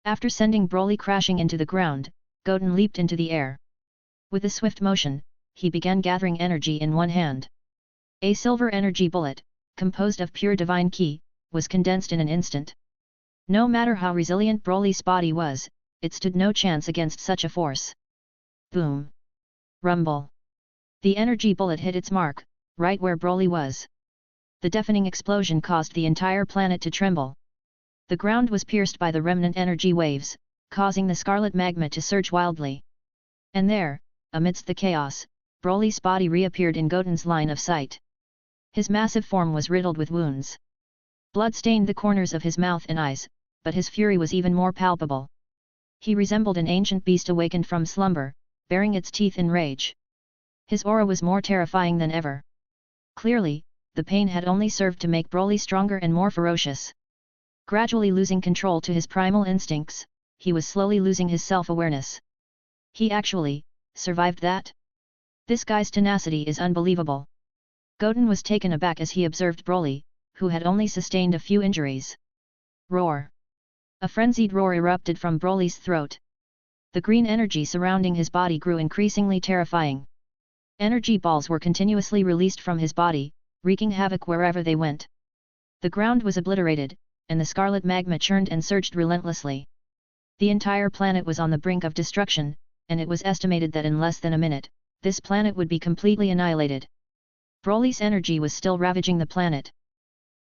After sending Broly crashing into the ground, Goten leaped into the air. With a swift motion, he began gathering energy in one hand. A silver energy bullet, composed of pure divine ki, was condensed in an instant. No matter how resilient Broly's body was, it stood no chance against such a force. Boom! Rumble! The energy bullet hit its mark, right where Broly was. The deafening explosion caused the entire planet to tremble. The ground was pierced by the remnant energy waves, causing the scarlet magma to surge wildly. And there, amidst the chaos, Broly's body reappeared in Goten's line of sight. His massive form was riddled with wounds. Blood stained the corners of his mouth and eyes, but his fury was even more palpable. He resembled an ancient beast awakened from slumber, baring its teeth in rage. His aura was more terrifying than ever. Clearly, the pain had only served to make Broly stronger and more ferocious. Gradually losing control to his primal instincts, he was slowly losing his self-awareness. He actually survived that? This guy's tenacity is unbelievable. Goten was taken aback as he observed Broly, who had only sustained a few injuries. Roar! A frenzied roar erupted from Broly's throat. The green energy surrounding his body grew increasingly terrifying. Energy balls were continuously released from his body, wreaking havoc wherever they went. The ground was obliterated, and the scarlet magma churned and surged relentlessly. The entire planet was on the brink of destruction, and it was estimated that in less than a minute, this planet would be completely annihilated. Broly's energy was still ravaging the planet.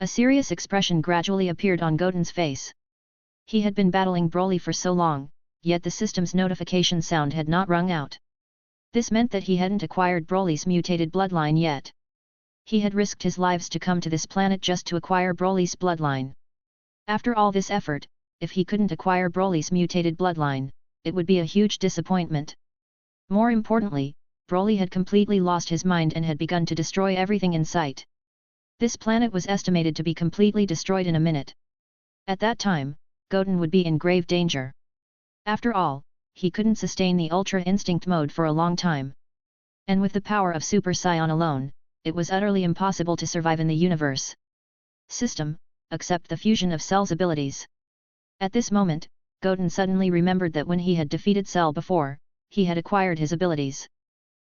A serious expression gradually appeared on Goten's face. He had been battling Broly for so long, yet the system's notification sound had not rung out. This meant that he hadn't acquired Broly's mutated bloodline yet. He had risked his lives to come to this planet just to acquire Broly's bloodline. After all this effort, if he couldn't acquire Broly's mutated bloodline, it would be a huge disappointment. More importantly, Broly had completely lost his mind and had begun to destroy everything in sight. This planet was estimated to be completely destroyed in a minute. At that time, Goten would be in grave danger. After all, he couldn't sustain the Ultra Instinct mode for a long time. And with the power of Super Saiyan alone, it was utterly impossible to survive in the universe. System, accept the fusion of Cell's abilities. At this moment, Goten suddenly remembered that when he had defeated Cell before, he had acquired his abilities.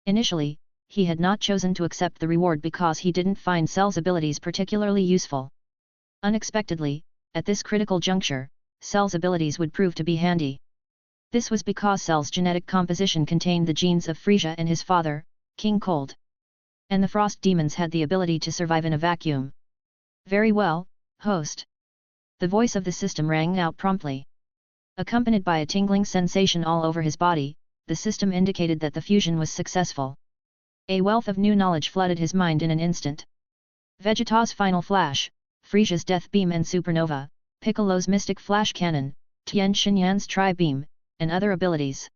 Initially, he had not chosen to accept the reward because he didn't find Cell's abilities particularly useful. Unexpectedly, at this critical juncture, Cell's abilities would prove to be handy. This was because Cell's genetic composition contained the genes of Frieza and his father, King Cold. And the Frost Demons had the ability to survive in a vacuum. Very well, host. The voice of the system rang out promptly. Accompanied by a tingling sensation all over his body, the system indicated that the fusion was successful. A wealth of new knowledge flooded his mind in an instant. Vegeta's Final Flash, Frieza's Death Beam and Supernova, Piccolo's Mystic Flash Cannon, Tien Shinyan's Tri-Beam, and other abilities.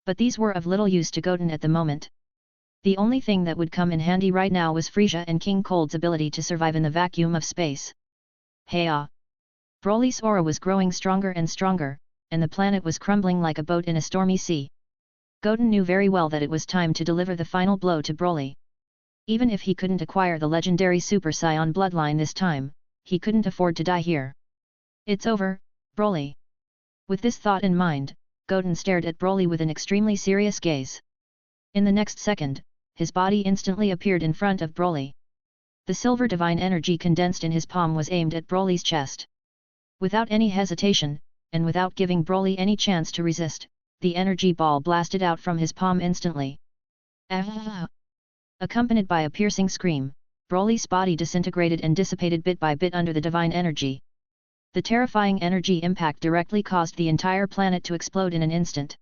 But these were of little use to Goten at the moment. The only thing that would come in handy right now was Frieza and King Cold's ability to survive in the vacuum of space. Hey-ah! Broly's aura was growing stronger and stronger, and the planet was crumbling like a boat in a stormy sea. Goten knew very well that it was time to deliver the final blow to Broly. Even if he couldn't acquire the legendary Super Saiyan bloodline this time, he couldn't afford to die here. It's over, Broly. With this thought in mind, Goten stared at Broly with an extremely serious gaze. In the next second, his body instantly appeared in front of Broly. The silver divine energy condensed in his palm was aimed at Broly's chest. Without any hesitation, and without giving Broly any chance to resist, the energy ball blasted out from his palm instantly. Ah! Accompanied by a piercing scream, Broly's body disintegrated and dissipated bit by bit under the divine energy. The terrifying energy impact directly caused the entire planet to explode in an instant.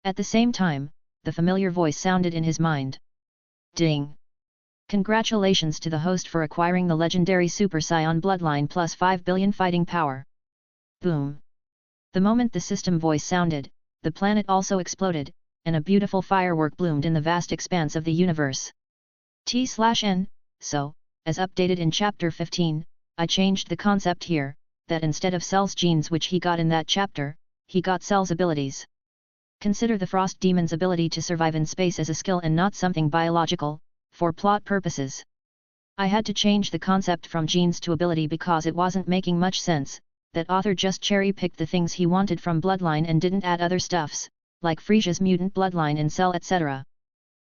At the same time, the familiar voice sounded in his mind. Ding! Congratulations to the host for acquiring the legendary Super Saiyan bloodline plus 5 billion fighting power. Boom! The moment the system voice sounded, the planet also exploded, and a beautiful firework bloomed in the vast expanse of the universe. T/N, so, as updated in Chapter 15, I changed the concept here, that instead of Cell's genes which he got in that chapter, he got Cell's abilities. Consider the Frost Demon's ability to survive in space as a skill and not something biological, for plot purposes. I had to change the concept from genes to ability because it wasn't making much sense, that author just cherry-picked the things he wanted from Bloodline and didn't add other stuffs, like Frieza's mutant bloodline and Cell etc.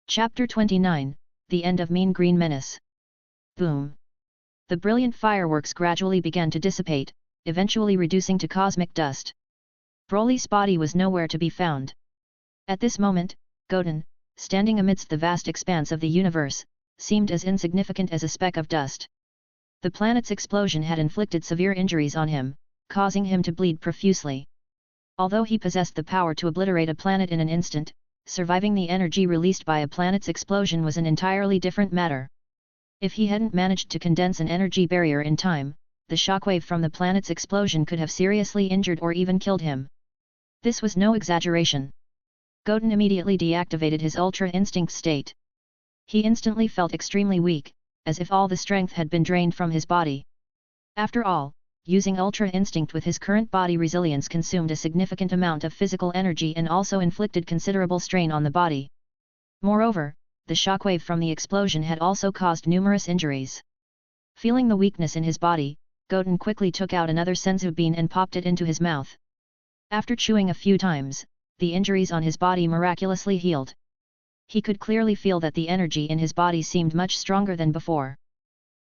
Chapter 29, The End of Mean Green Menace. Boom! The brilliant fireworks gradually began to dissipate, eventually reducing to cosmic dust. Broly's body was nowhere to be found. At this moment, Goten, standing amidst the vast expanse of the universe, seemed as insignificant as a speck of dust. The planet's explosion had inflicted severe injuries on him, causing him to bleed profusely. Although he possessed the power to obliterate a planet in an instant, surviving the energy released by a planet's explosion was an entirely different matter. If he hadn't managed to condense an energy barrier in time, the shockwave from the planet's explosion could have seriously injured or even killed him. This was no exaggeration. Goten immediately deactivated his Ultra Instinct state. He instantly felt extremely weak, as if all the strength had been drained from his body. After all, using Ultra Instinct with his current body resilience consumed a significant amount of physical energy and also inflicted considerable strain on the body. Moreover, the shockwave from the explosion had also caused numerous injuries. Feeling the weakness in his body, Goten quickly took out another senzu bean and popped it into his mouth. After chewing a few times, the injuries on his body miraculously healed. He could clearly feel that the energy in his body seemed much stronger than before.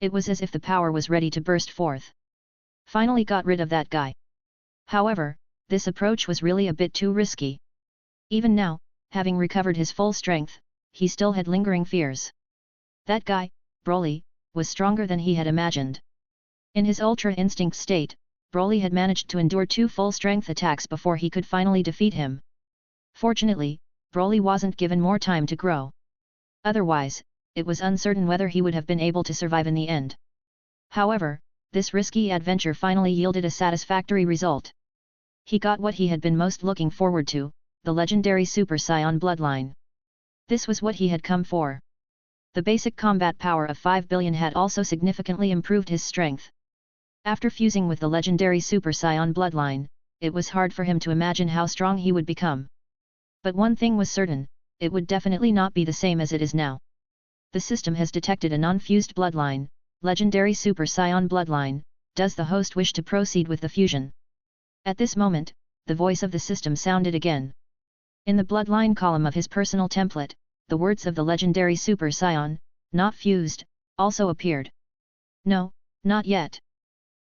It was as if the power was ready to burst forth. Finally got rid of that guy. However, this approach was really a bit too risky. Even now, having recovered his full strength, he still had lingering fears. That guy, Broly, was stronger than he had imagined. In his Ultra Instinct state, Broly had managed to endure 2 full-strength attacks before he could finally defeat him. Fortunately, Broly wasn't given more time to grow. Otherwise, it was uncertain whether he would have been able to survive in the end. However, this risky adventure finally yielded a satisfactory result. He got what he had been most looking forward to, the legendary Super Saiyan bloodline. This was what he had come for. The basic combat power of 5 billion had also significantly improved his strength. After fusing with the legendary Super Saiyan bloodline, it was hard for him to imagine how strong he would become. But one thing was certain, it would definitely not be the same as it is now. The system has detected a non-fused bloodline, legendary Super Saiyan bloodline. Does the host wish to proceed with the fusion? At this moment, the voice of the system sounded again. In the bloodline column of his personal template, the words of the legendary Super Saiyan, not fused, also appeared. No, not yet.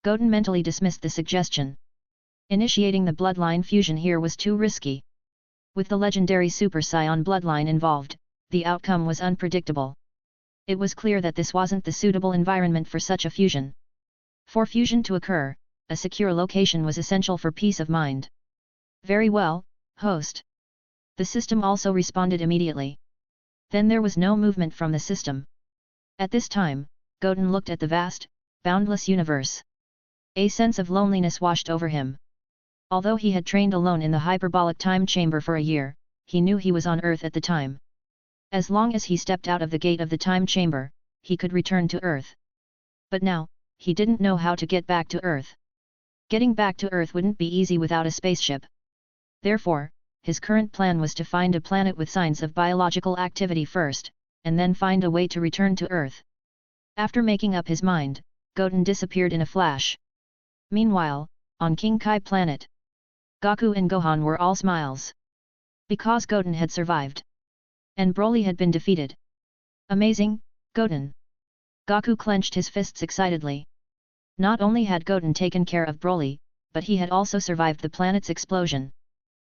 Goten mentally dismissed the suggestion. Initiating the bloodline fusion here was too risky. With the legendary Super Saiyan bloodline involved, the outcome was unpredictable. It was clear that this wasn't the suitable environment for such a fusion. For fusion to occur, a secure location was essential for peace of mind. Very well, host. The system also responded immediately. Then there was no movement from the system. At this time, Goten looked at the vast, boundless universe. A sense of loneliness washed over him. Although he had trained alone in the hyperbolic time chamber for a year, he knew he was on Earth at the time. As long as he stepped out of the gate of the time chamber, he could return to Earth. But now, he didn't know how to get back to Earth. Getting back to Earth wouldn't be easy without a spaceship. Therefore, his current plan was to find a planet with signs of biological activity first, and then find a way to return to Earth. After making up his mind, Goten disappeared in a flash. Meanwhile, on King Kai planet, Goku and Gohan were all smiles. Because Goten had survived. And Broly had been defeated. Amazing, Goten! Goku clenched his fists excitedly. Not only had Goten taken care of Broly, but he had also survived the planet's explosion.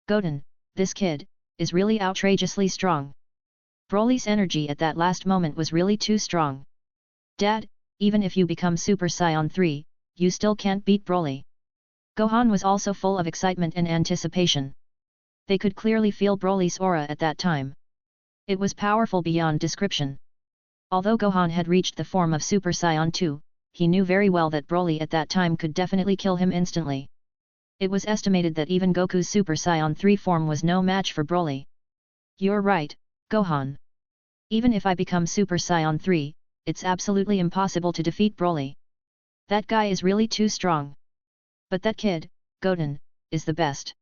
Goten, this kid, is really outrageously strong. Broly's energy at that last moment was really too strong. Dad, even if you become Super Saiyan 3, you still can't beat Broly. Gohan was also full of excitement and anticipation. They could clearly feel Broly's aura at that time. It was powerful beyond description. Although Gohan had reached the form of Super Saiyan 2, he knew very well that Broly at that time could definitely kill him instantly. It was estimated that even Goku's Super Saiyan 3 form was no match for Broly. You're right, Gohan. Even if I become Super Saiyan 3, it's absolutely impossible to defeat Broly. That guy is really too strong. But that kid, Goten, is the best.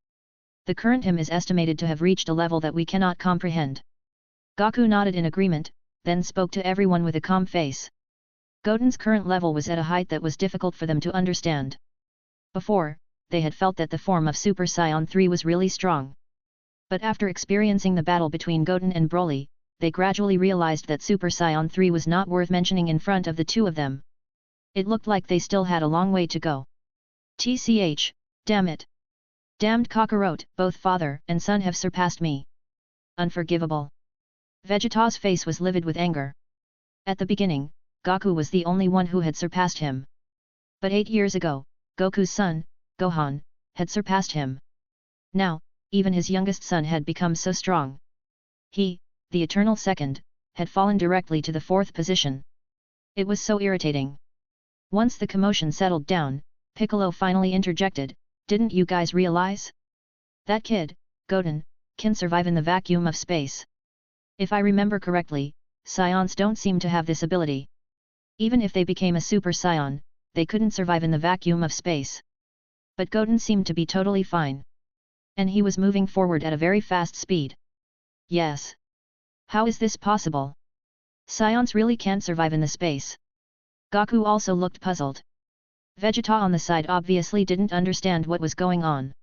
The current him is estimated to have reached a level that we cannot comprehend. Goku nodded in agreement, then spoke to everyone with a calm face. Goten's current level was at a height that was difficult for them to understand. Before, they had felt that the form of Super Saiyan 3 was really strong. But after experiencing the battle between Goten and Broly, they gradually realized that Super Saiyan 3 was not worth mentioning in front of the two of them. It looked like they still had a long way to go. TCH, damn it! Damned cockroach, both father and son have surpassed me. Unforgivable. Vegeta's face was livid with anger. At the beginning, Goku was the only one who had surpassed him. But 8 years ago, Goku's son, Gohan, had surpassed him. Now, even his youngest son had become so strong. He, the eternal second, had fallen directly to the 4th position. It was so irritating. Once the commotion settled down, Piccolo finally interjected, "Didn't you guys realize? That kid, Goten, can survive in the vacuum of space. If I remember correctly, Saiyans don't seem to have this ability. Even if they became a Super Saiyan, they couldn't survive in the vacuum of space. But Goten seemed to be totally fine. And he was moving forward at a very fast speed. Yes. How is this possible? Saiyans really can't survive in the space." Goku also looked puzzled. Vegeta on the side obviously didn't understand what was going on.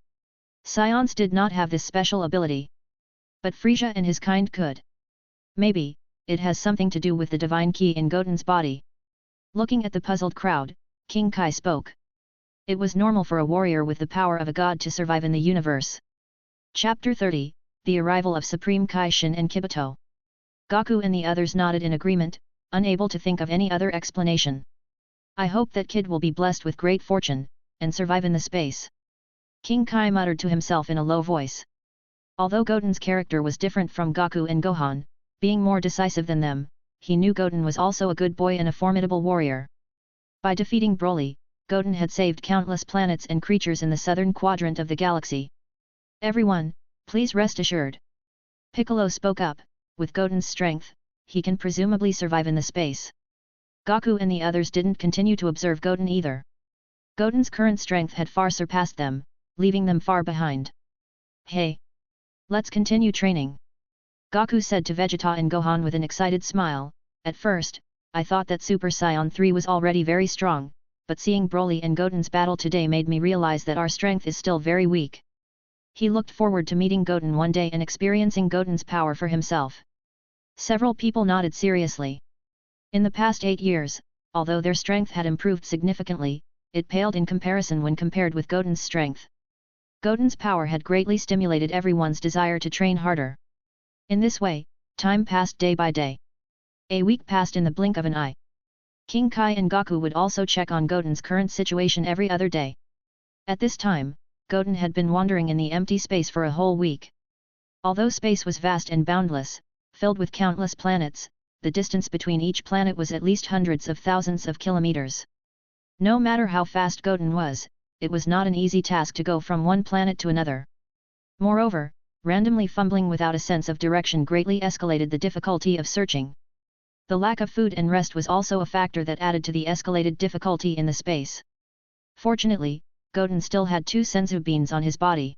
Saiyans did not have this special ability. But Frieza and his kind could. Maybe, it has something to do with the divine ki in Goten's body. Looking at the puzzled crowd, King Kai spoke. It was normal for a warrior with the power of a god to survive in the universe. Chapter 30, The Arrival of Supreme Kai, Shin and Kibito. Goku and the others nodded in agreement, unable to think of any other explanation. I hope that kid will be blessed with great fortune, and survive in the space. King Kai muttered to himself in a low voice. Although Goten's character was different from Goku and Gohan, being more decisive than them, he knew Goten was also a good boy and a formidable warrior. By defeating Broly, Goten had saved countless planets and creatures in the southern quadrant of the galaxy. Everyone, please rest assured. Piccolo spoke up, with Goten's strength, he can presumably survive in the space. Goku and the others didn't continue to observe Goten either. Goten's current strength had far surpassed them, leaving them far behind. Hey! Let's continue training. Goku said to Vegeta and Gohan with an excited smile. At first, I thought that Super Saiyan 3 was already very strong, but seeing Broly and Goten's battle today made me realize that our strength is still very weak. He looked forward to meeting Goten one day and experiencing Goten's power for himself. Several people nodded seriously. In the past 8 years, although their strength had improved significantly, it paled in comparison when compared with Goten's strength. Goten's power had greatly stimulated everyone's desire to train harder. In this way, time passed day by day. A week passed in the blink of an eye. King Kai and Goku would also check on Goten's current situation every other day. At this time, Goten had been wandering in the empty space for a whole week. Although space was vast and boundless, filled with countless planets, the distance between each planet was at least hundreds of thousands of kilometers. No matter how fast Goten was, it was not an easy task to go from one planet to another. Moreover, randomly fumbling without a sense of direction greatly escalated the difficulty of searching. The lack of food and rest was also a factor that added to the escalated difficulty in the space. Fortunately, Goten still had 2 senzu beans on his body.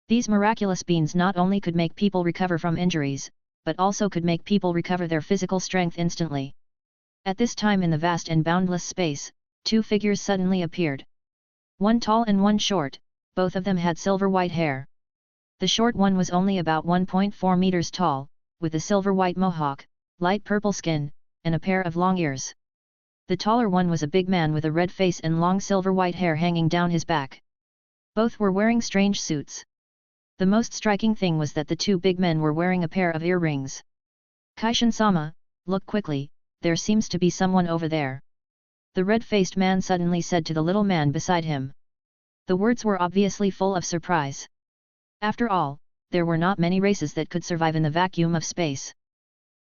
These miraculous beans not only could make people recover from injuries, but also could make people recover their physical strength instantly. At this time in the vast and boundless space, 2 figures suddenly appeared. One tall and one short, both of them had silver-white hair. The short one was only about 1.4 meters tall, with a silver-white mohawk, light purple skin, and a pair of long ears. The taller one was a big man with a red face and long silver-white hair hanging down his back. Both were wearing strange suits. The most striking thing was that the 2 big men were wearing a pair of earrings. Kaishin-sama, look quickly, there seems to be someone over there. The red-faced man suddenly said to the little man beside him. The words were obviously full of surprise. After all, there were not many races that could survive in the vacuum of space.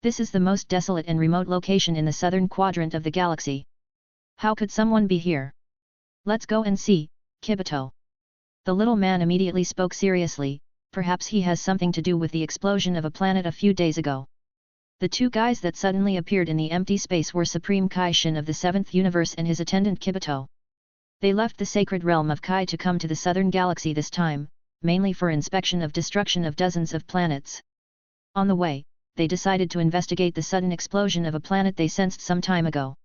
This is the most desolate and remote location in the southern quadrant of the galaxy. How could someone be here? Let's go and see, Kibito. The little man immediately spoke seriously, perhaps he has something to do with the explosion of a planet a few days ago. The 2 guys that suddenly appeared in the empty space were Supreme Kai Shin of the 7th universe and his attendant Kibito. They left the sacred realm of Kai to come to the southern galaxy this time, mainly for inspection of destruction of dozens of planets. On the way, they decided to investigate the sudden explosion of a planet they sensed some time ago.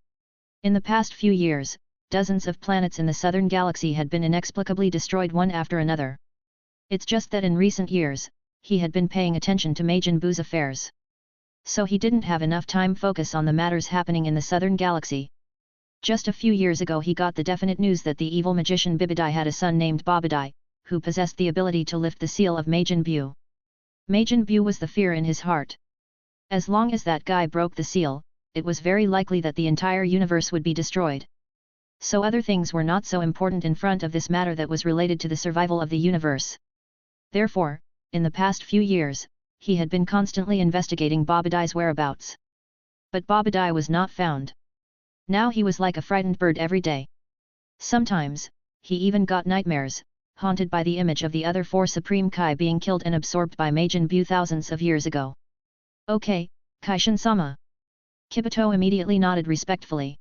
In the past few years, dozens of planets in the southern galaxy had been inexplicably destroyed one after another. It's just that in recent years, he had been paying attention to Magan Bu's affairs. So he didn't have enough time focus on the matters happening in the southern galaxy. Just a few years ago he got the definite news that the evil magician Bibidai had a son named Babidai, who possessed the ability to lift the seal of Magan Bu. Magan Bu was the fear in his heart. As long as that guy broke the seal, it was very likely that the entire universe would be destroyed. So other things were not so important in front of this matter that was related to the survival of the universe. Therefore, in the past few years, he had been constantly investigating Babidai's whereabouts. But Babidai was not found. Now he was like a frightened bird every day. Sometimes, he even got nightmares, haunted by the image of the other 4 Supreme Kai being killed and absorbed by Magan Bu thousands of years ago. Okay, Kaishin-sama. Kibito immediately nodded respectfully.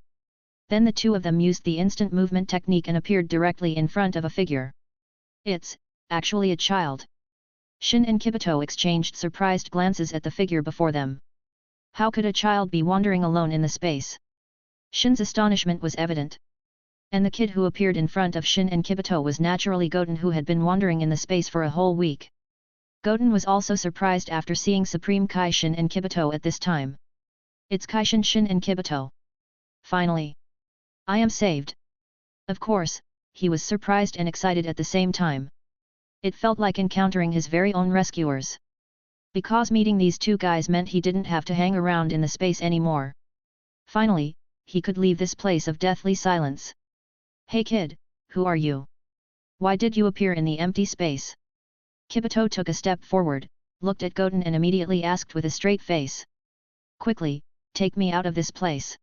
Then the 2 of them used the instant movement technique and appeared directly in front of a figure. It's actually a child. Shin and Kibito exchanged surprised glances at the figure before them. How could a child be wandering alone in the space? Shin's astonishment was evident. And the kid who appeared in front of Shin and Kibito was naturally Goten, who had been wandering in the space for a whole week. Goten was also surprised after seeing Supreme Kai Shin and Kibito at this time. It's Kai Shin and Kibito. Finally. I am saved. Of course, he was surprised and excited at the same time. It felt like encountering his very own rescuers. Because meeting these two guys meant he didn't have to hang around in the space anymore. Finally, he could leave this place of deathly silence. Hey kid, who are you? Why did you appear in the empty space? Kibito took a step forward, looked at Goten and immediately asked with a straight face. Quickly, take me out of this place.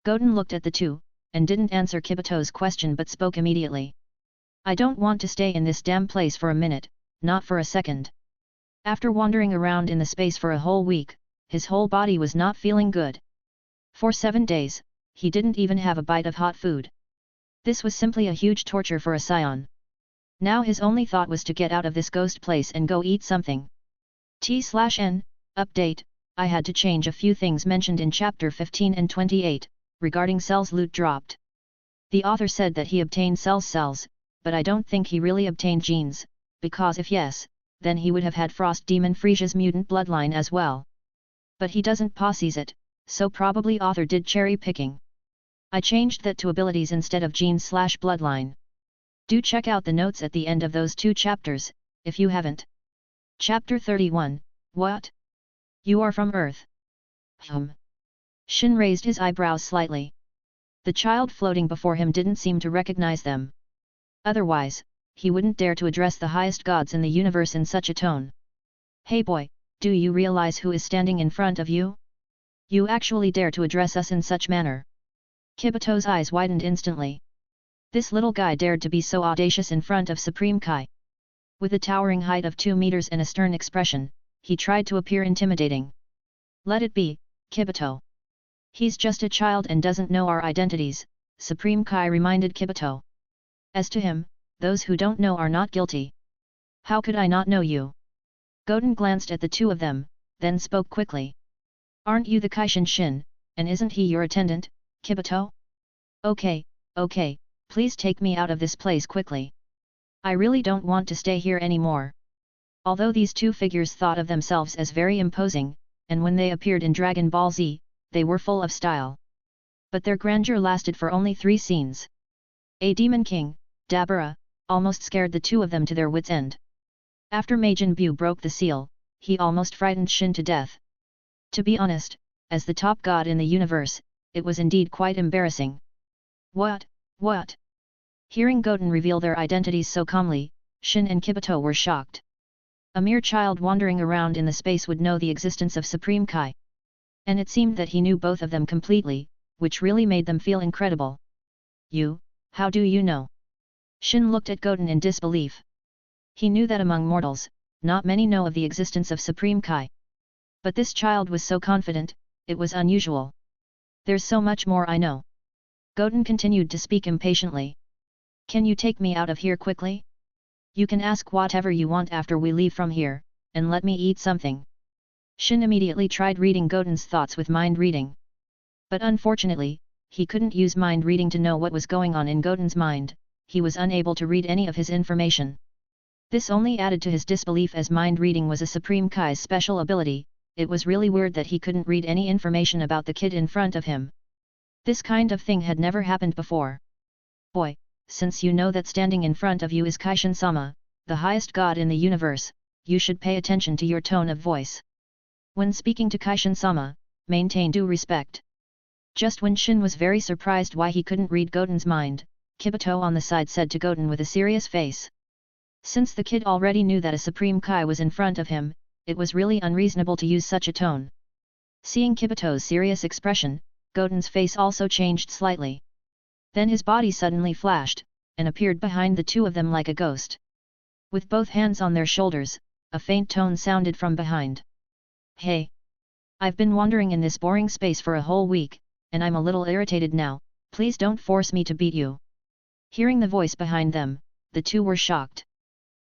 Goten looked at the two, and didn't answer Kibito's question but spoke immediately. I don't want to stay in this damn place for a minute, not for a second. After wandering around in the space for a whole week, his whole body was not feeling good. For 7 days, he didn't even have a bite of hot food. This was simply a huge torture for a Saiyan. Now his only thought was to get out of this ghost place and go eat something. T/N, update, I had to change a few things mentioned in chapter 15 and 28, regarding Cell's loot dropped. The author said that he obtained Cell's cells, but I don't think he really obtained genes, because if yes, then he would have had Frost Demon Frisia's mutant bloodline as well. But he doesn't possess it, so probably author did cherry picking. I changed that to abilities instead of genes/bloodline. Do check out the notes at the end of those 2 chapters, if you haven't. Chapter 31, What? You are from Earth. Shin raised his eyebrows slightly. The child floating before him didn't seem to recognize them. Otherwise, he wouldn't dare to address the highest gods in the universe in such a tone. Hey boy, do you realize who is standing in front of you? You actually dare to address us in such manner. Kibito's eyes widened instantly. This little guy dared to be so audacious in front of Supreme Kai. With a towering height of 2 meters and a stern expression, he tried to appear intimidating. Let it be, Kibito. He's just a child and doesn't know our identities, Supreme Kai reminded Kibito. As to him, those who don't know are not guilty. How could I not know you? Goten glanced at the two of them, then spoke quickly. Aren't you the Kaishin Shin, and isn't he your attendant, Kibito? Okay, please take me out of this place quickly. I really don't want to stay here anymore. Although these two figures thought of themselves as very imposing, and when they appeared in Dragon Ball Z, they were full of style. But their grandeur lasted for only 3 scenes. A Demon King, Dabura, almost scared the two of them to their wits' end. After Magan Bu broke the seal, he almost frightened Shin to death. To be honest, as the top god in the universe, it was indeed quite embarrassing. What? Hearing Goten reveal their identities so calmly, Shin and Kibito were shocked. A mere child wandering around in the space would know the existence of Supreme Kai. And it seemed that he knew both of them completely, which really made them feel incredible. You, how do you know? Shin looked at Goten in disbelief. He knew that among mortals, not many know of the existence of Supreme Kai. But this child was so confident, it was unusual. There's so much more I know. Goten continued to speak impatiently. Can you take me out of here quickly? You can ask whatever you want after we leave from here, and let me eat something. Shin immediately tried reading Goten's thoughts with mind reading. But unfortunately, he couldn't use mind reading to know what was going on in Goten's mind, he was unable to read any of his information. This only added to his disbelief as mind reading was a Supreme Kai's special ability. It was really weird that he couldn't read any information about the kid in front of him. This kind of thing had never happened before. Boy, since you know that standing in front of you is Kaishin-sama, the highest god in the universe, you should pay attention to your tone of voice. When speaking to Kaishin-sama, maintain due respect. Just when Shin was very surprised why he couldn't read Goten's mind, Kibito on the side said to Goten with a serious face. Since the kid already knew that a Supreme Kai was in front of him, it was really unreasonable to use such a tone. Seeing Kibito's serious expression, Goten's face also changed slightly. Then his body suddenly flashed, and appeared behind the two of them like a ghost. With both hands on their shoulders, a faint tone sounded from behind. Hey! I've been wandering in this boring space for a whole week, and I'm a little irritated now, please don't force me to beat you. Hearing the voice behind them, the two were shocked.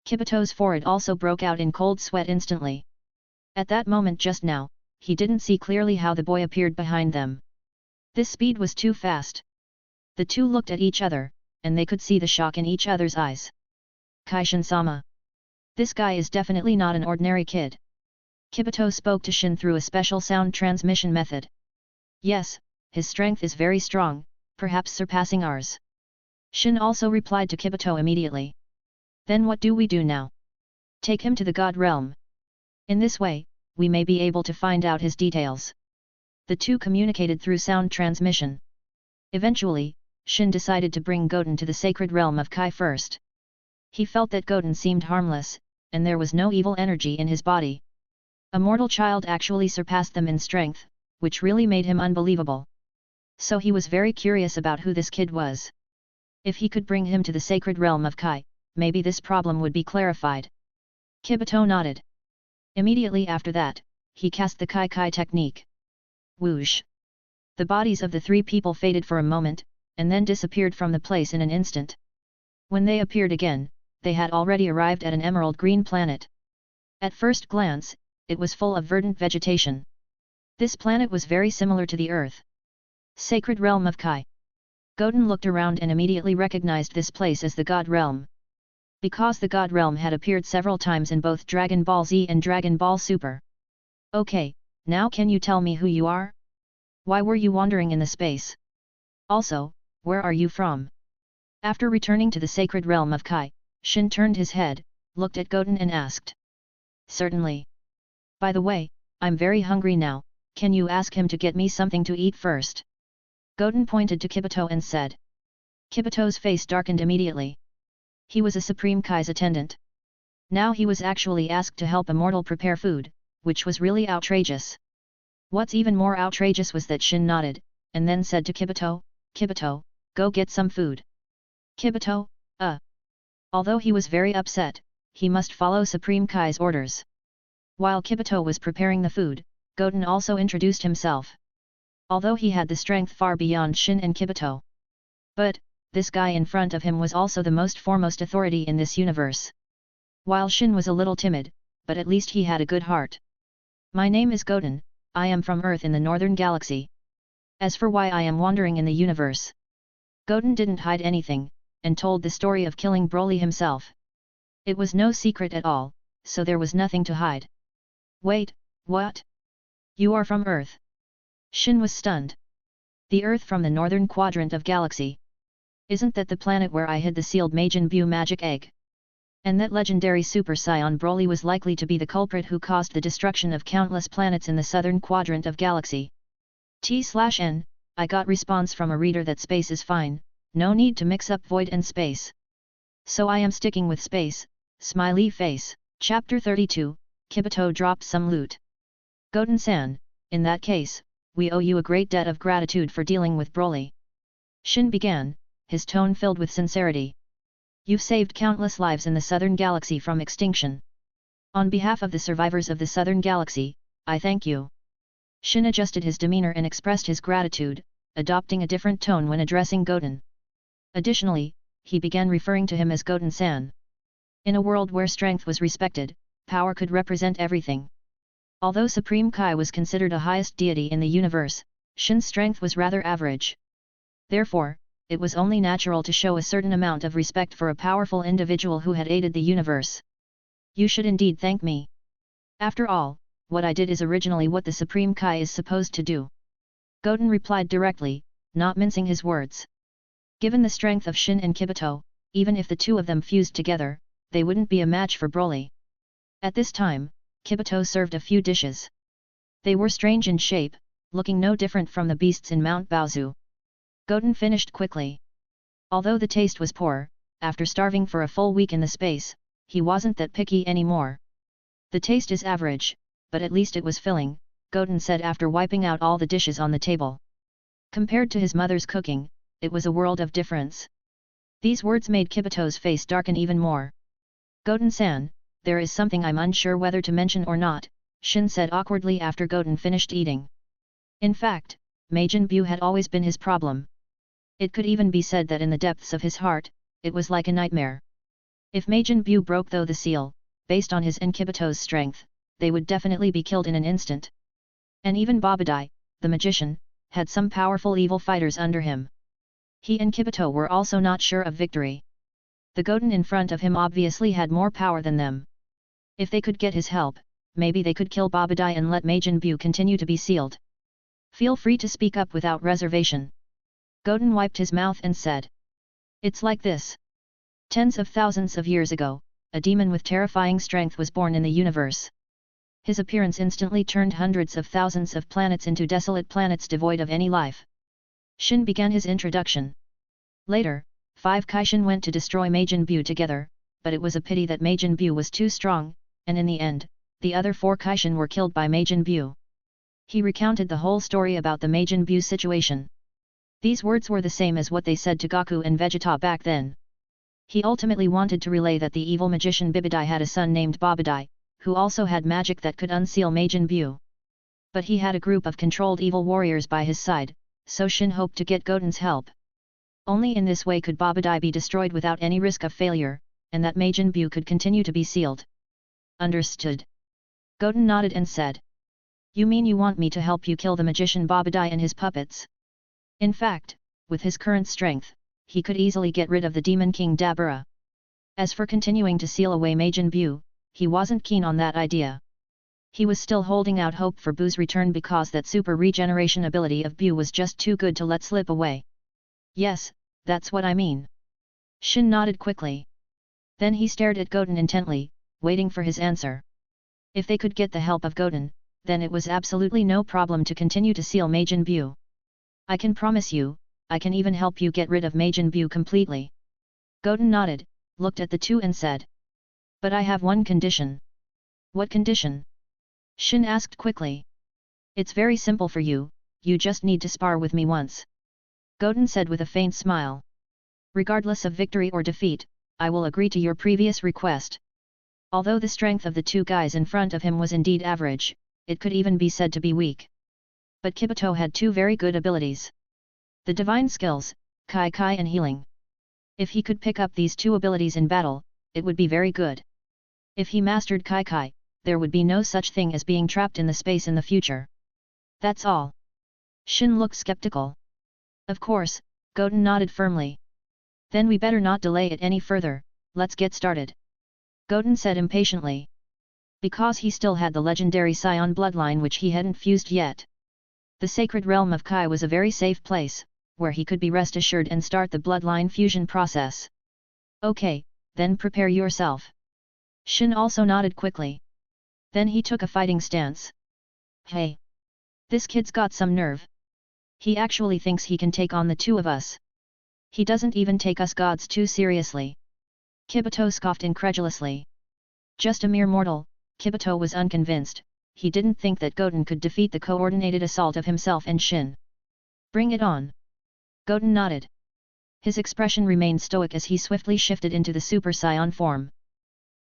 Kibito's forehead also broke out in cold sweat instantly. At that moment just now, he didn't see clearly how the boy appeared behind them. This speed was too fast. The two looked at each other, and they could see the shock in each other's eyes. Kaishin-sama. This guy is definitely not an ordinary kid. Kibito spoke to Shin through a special sound transmission method. Yes, his strength is very strong, perhaps surpassing ours. Shin also replied to Kibito immediately. Then what do we do now? Take him to the God realm. In this way, we may be able to find out his details. The two communicated through sound transmission. Eventually, Shin decided to bring Goten to the sacred realm of Kai first. He felt that Goten seemed harmless, and there was no evil energy in his body. A mortal child actually surpassed them in strength, which really made him unbelievable. So he was very curious about who this kid was. If he could bring him to the sacred realm of Kai, maybe this problem would be clarified. Kibito nodded. Immediately after that, he cast the Kai technique. Whoosh! The bodies of the three people faded for a moment, and then disappeared from the place in an instant. When they appeared again, they had already arrived at an emerald green planet. At first glance, it was full of verdant vegetation. This planet was very similar to the Earth. Sacred Realm of Kai. Goten looked around and immediately recognized this place as the God Realm. Because the God Realm had appeared several times in both Dragon Ball Z and Dragon Ball Super. Okay, now can you tell me who you are? Why were you wandering in the space? Also, where are you from? After returning to the sacred realm of Kai, Shin turned his head, looked at Goten and asked. Certainly. By the way, I'm very hungry now, can you ask him to get me something to eat first? Goten pointed to Kibito and said. Kibito's face darkened immediately. He was a Supreme Kai's attendant. Now he was actually asked to help a mortal prepare food, which was really outrageous. What's even more outrageous was that Shin nodded, and then said to Kibito, Kibito, go get some food. Kibito, Although he was very upset, he must follow Supreme Kai's orders. While Kibito was preparing the food, Goten also introduced himself. Although he had the strength far beyond Shin and Kibito. But, this guy in front of him was also the most foremost authority in this universe. While Shin was a little timid, but at least he had a good heart. My name is Goten, I am from Earth in the Northern Galaxy. As for why I am wandering in the universe. Goten didn't hide anything, and told the story of killing Broly himself. It was no secret at all, so there was nothing to hide. Wait, what? You are from Earth? Shin was stunned. The Earth from the northern quadrant of galaxy. Isn't that the planet where I hid the sealed Magan Bu magic egg? And that legendary Super Saiyan Broly was likely to be the culprit who caused the destruction of countless planets in the southern quadrant of galaxy. T/N, I got response from a reader that space is fine, no need to mix up void and space. So I am sticking with space, smiley face. Chapter 32, Kibito dropped some loot. Goten-san, in that case, we owe you a great debt of gratitude for dealing with Broly. Shin began, his tone filled with sincerity. You've saved countless lives in the Southern Galaxy from extinction. On behalf of the survivors of the Southern Galaxy, I thank you. Shin adjusted his demeanor and expressed his gratitude, adopting a different tone when addressing Goten. Additionally, he began referring to him as Goten-san. In a world where strength was respected, power could represent everything. Although Supreme Kai was considered a highest deity in the universe, Shin's strength was rather average. Therefore, it was only natural to show a certain amount of respect for a powerful individual who had aided the universe. You should indeed thank me. After all, what I did is originally what the Supreme Kai is supposed to do. Goten replied directly, not mincing his words. Given the strength of Shin and Kibito, even if the two of them fused together, they wouldn't be a match for Broly. At this time, Kibito served a few dishes. They were strange in shape, looking no different from the beasts in Mount Baozu. Goten finished quickly. Although the taste was poor, after starving for a full week in the space, he wasn't that picky anymore. The taste is average, but at least it was filling, Goten said after wiping out all the dishes on the table. Compared to his mother's cooking, it was a world of difference. These words made Kibito's face darken even more. Goten-san, there is something I'm unsure whether to mention or not, Shin said awkwardly after Goten finished eating. In fact, Magan Bu had always been his problem. It could even be said that in the depths of his heart, it was like a nightmare. If Magan Bu broke though the seal, based on his and Kibito's strength, they would definitely be killed in an instant. And even Babadai, the magician, had some powerful evil fighters under him. He and Kibito were also not sure of victory. The Goten in front of him obviously had more power than them. If they could get his help, maybe they could kill Babadai and let Magan Bu continue to be sealed. Feel free to speak up without reservation. Goten wiped his mouth and said. It's like this. Tens of thousands of years ago, a demon with terrifying strength was born in the universe. His appearance instantly turned hundreds of thousands of planets into desolate planets devoid of any life. Shin began his introduction. Later, 5 Kaishin went to destroy Magan Bu together, but it was a pity that Magan Bu was too strong, and in the end, the other 4 Kaishin were killed by Magan Bu. He recounted the whole story about the Magan Bu situation. These words were the same as what they said to Goku and Vegeta back then. He ultimately wanted to relay that the evil magician Bibidai had a son named Babidai, who also had magic that could unseal Magan Bu. But he had a group of controlled evil warriors by his side, so Shin hoped to get Goten's help. Only in this way could Babidai be destroyed without any risk of failure, and that Magan Bu could continue to be sealed. Understood. Goten nodded and said. You mean you want me to help you kill the magician Babidai and his puppets? In fact, with his current strength, he could easily get rid of the Demon King Dabura. As for continuing to seal away Magan Bu, he wasn't keen on that idea. He was still holding out hope for Bu's return because that super regeneration ability of Bu was just too good to let slip away. Yes, that's what I mean. Shin nodded quickly. Then he stared at Goten intently, waiting for his answer. If they could get the help of Goten, then it was absolutely no problem to continue to seal Magan Bu. I can promise you, I can even help you get rid of Magan Bu completely. Goten nodded, looked at the two and said. But I have one condition. What condition? Shin asked quickly. It's very simple for you, you just need to spar with me once. Goten said with a faint smile. Regardless of victory or defeat, I will agree to your previous request. Although the strength of the 2 guys in front of him was indeed average, it could even be said to be weak. But Kibito had 2 very good abilities. The divine skills, Kai Kai and healing. If he could pick up these 2 abilities in battle, it would be very good. If he mastered Kai Kai, there would be no such thing as being trapped in the space in the future. That's all. Shin looked skeptical. Of course, Goten nodded firmly. Then we better not delay it any further, let's get started. Goten said impatiently. Because he still had the legendary Saiyan bloodline which he hadn't fused yet. The sacred realm of Kai was a very safe place, where he could be rest assured and start the bloodline fusion process. Okay, then prepare yourself. Shin also nodded quickly. Then he took a fighting stance. Hey! This kid's got some nerve. He actually thinks he can take on the 2 of us. He doesn't even take us gods too seriously. Kibito scoffed incredulously. Just a mere mortal, Kibito was unconvinced, he didn't think that Goten could defeat the coordinated assault of himself and Shin. Bring it on. Goten nodded. His expression remained stoic as he swiftly shifted into the Super Saiyan form.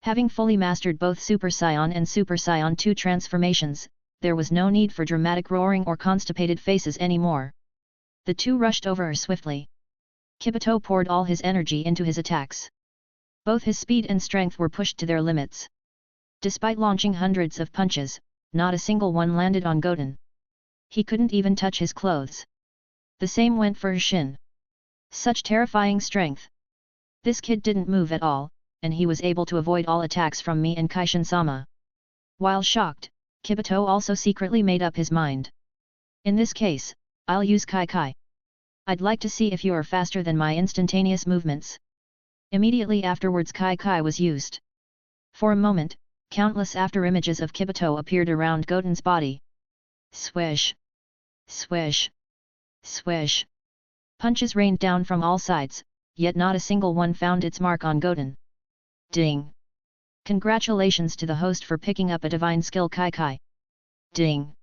Having fully mastered both Super Saiyan and Super Saiyan 2 transformations, there was no need for dramatic roaring or constipated faces anymore. The 2 rushed over swiftly. Kibito poured all his energy into his attacks. Both his speed and strength were pushed to their limits. Despite launching hundreds of punches, not a single one landed on Goten. He couldn't even touch his clothes. The same went for Shin. Such terrifying strength. This kid didn't move at all, and he was able to avoid all attacks from me and Kaishin-sama. While shocked, Kibito also secretly made up his mind. In this case, I'll use Kai Kai. I'd like to see if you're faster than my instantaneous movements. Immediately afterwards Kai Kai was used. For a moment, countless after-images of Kibito appeared around Goten's body. Swish! Swish! Swish! Punches rained down from all sides, yet not a single one found its mark on Goten. Ding! Congratulations to the host for picking up a divine skill Kai Kai. Ding!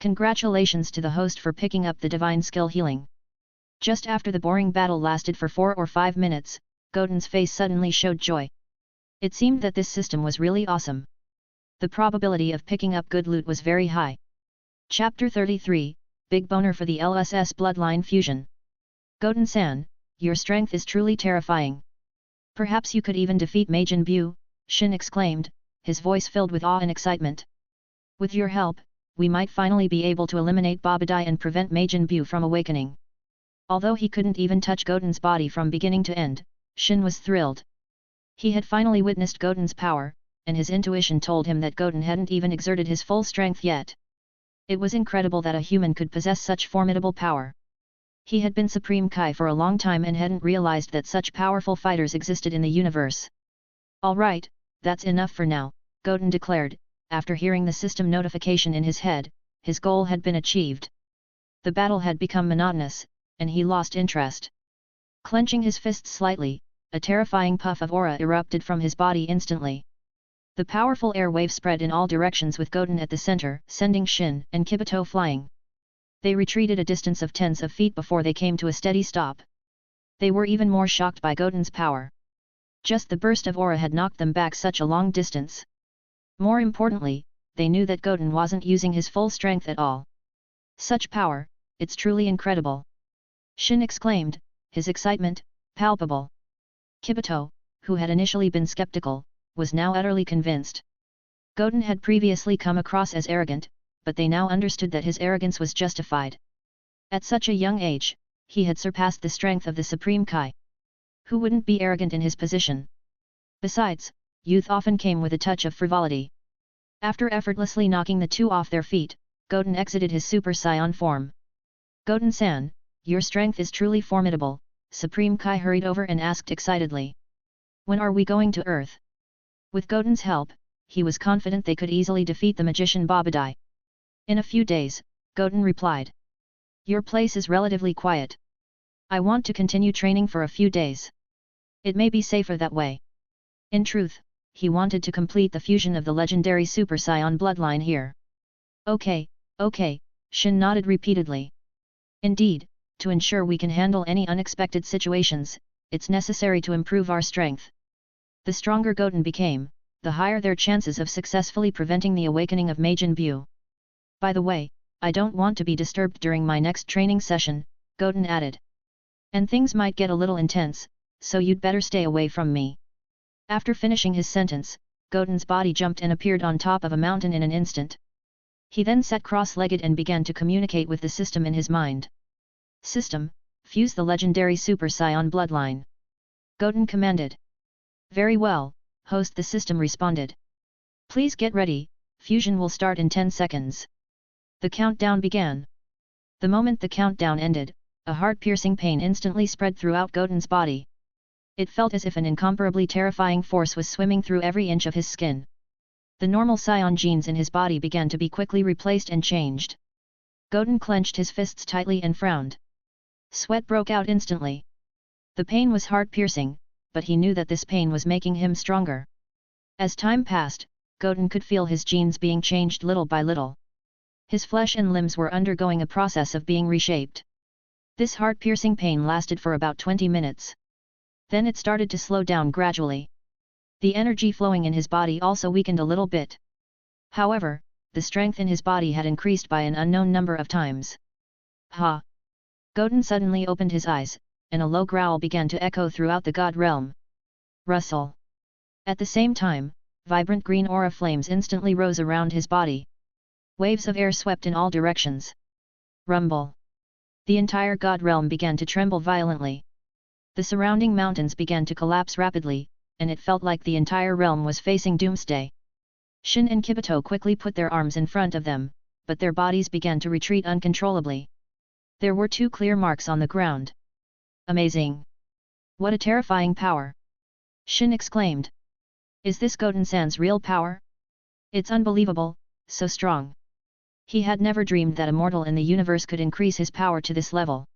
Congratulations to the host for picking up the divine skill healing. Just after the boring battle lasted for 4 or 5 minutes, Goten's face suddenly showed joy. It seemed that this system was really awesome. The probability of picking up good loot was very high. Chapter 33, Big Boner for the LSS Bloodline Fusion. Goten-san, your strength is truly terrifying. Perhaps you could even defeat Magan Bu, Shin exclaimed, his voice filled with awe and excitement. With your help, we might finally be able to eliminate Babidai and prevent Magan Bu from awakening. Although he couldn't even touch Goten's body from beginning to end, Shin was thrilled. He had finally witnessed Goten's power, and his intuition told him that Goten hadn't even exerted his full strength yet. It was incredible that a human could possess such formidable power. He had been Supreme Kai for a long time and hadn't realized that such powerful fighters existed in the universe. Alright, that's enough for now, Goten declared. After hearing the system notification in his head, his goal had been achieved. The battle had become monotonous, and he lost interest. Clenching his fists slightly, a terrifying puff of aura erupted from his body instantly. The powerful air wave spread in all directions with Goten at the center, sending Shin and Kibito flying. They retreated a distance of tens of feet before they came to a steady stop. They were even more shocked by Goten's power. Just the burst of aura had knocked them back such a long distance. More importantly, they knew that Goten wasn't using his full strength at all. Such power, it's truly incredible! Shin exclaimed, his excitement palpable. Kibito, who had initially been skeptical, was now utterly convinced. Goten had previously come across as arrogant, but they now understood that his arrogance was justified. At such a young age, he had surpassed the strength of the Supreme Kai. Who wouldn't be arrogant in his position? Besides, youth often came with a touch of frivolity. After effortlessly knocking the two off their feet, Goten exited his Super Saiyan form. Goten-san, your strength is truly formidable, Supreme Kai hurried over and asked excitedly. When are we going to Earth? With Goten's help, he was confident they could easily defeat the magician Babadai. In a few days, Goten replied. Your place is relatively quiet. I want to continue training for a few days. It may be safer that way. In truth, he wanted to complete the fusion of the legendary Super Saiyan bloodline here. Okay, Shin nodded repeatedly. Indeed, to ensure we can handle any unexpected situations, it's necessary to improve our strength. The stronger Goten became, the higher their chances of successfully preventing the awakening of Magan Bu. By the way, I don't want to be disturbed during my next training session, Goten added. And things might get a little intense, so you'd better stay away from me. After finishing his sentence, Goten's body jumped and appeared on top of a mountain in an instant. He then sat cross-legged and began to communicate with the system in his mind. System, fuse the legendary Super Saiyan bloodline. Goten commanded. Very well, host, the system responded. Please get ready, fusion will start in 10 seconds. The countdown began. The moment the countdown ended, a heart-piercing pain instantly spread throughout Goten's body. It felt as if an incomparably terrifying force was swimming through every inch of his skin. The normal Saiyan genes in his body began to be quickly replaced and changed. Goten clenched his fists tightly and frowned. Sweat broke out instantly. The pain was heart-piercing, but he knew that this pain was making him stronger. As time passed, Goten could feel his genes being changed little by little. His flesh and limbs were undergoing a process of being reshaped. This heart-piercing pain lasted for about 20 minutes. Then it started to slow down gradually. The energy flowing in his body also weakened a little bit. However, the strength in his body had increased by an unknown number of times. Ha! Goten suddenly opened his eyes, and a low growl began to echo throughout the god realm. Rustle! At the same time, vibrant green aura flames instantly rose around his body. Waves of air swept in all directions. Rumble! The entire god realm began to tremble violently. The surrounding mountains began to collapse rapidly, and it felt like the entire realm was facing doomsday. Shin and Kibito quickly put their arms in front of them, but their bodies began to retreat uncontrollably. There were 2 clear marks on the ground. Amazing! What a terrifying power! Shin exclaimed. Is this Goten-san's real power? It's unbelievable, so strong. He had never dreamed that a mortal in the universe could increase his power to this level.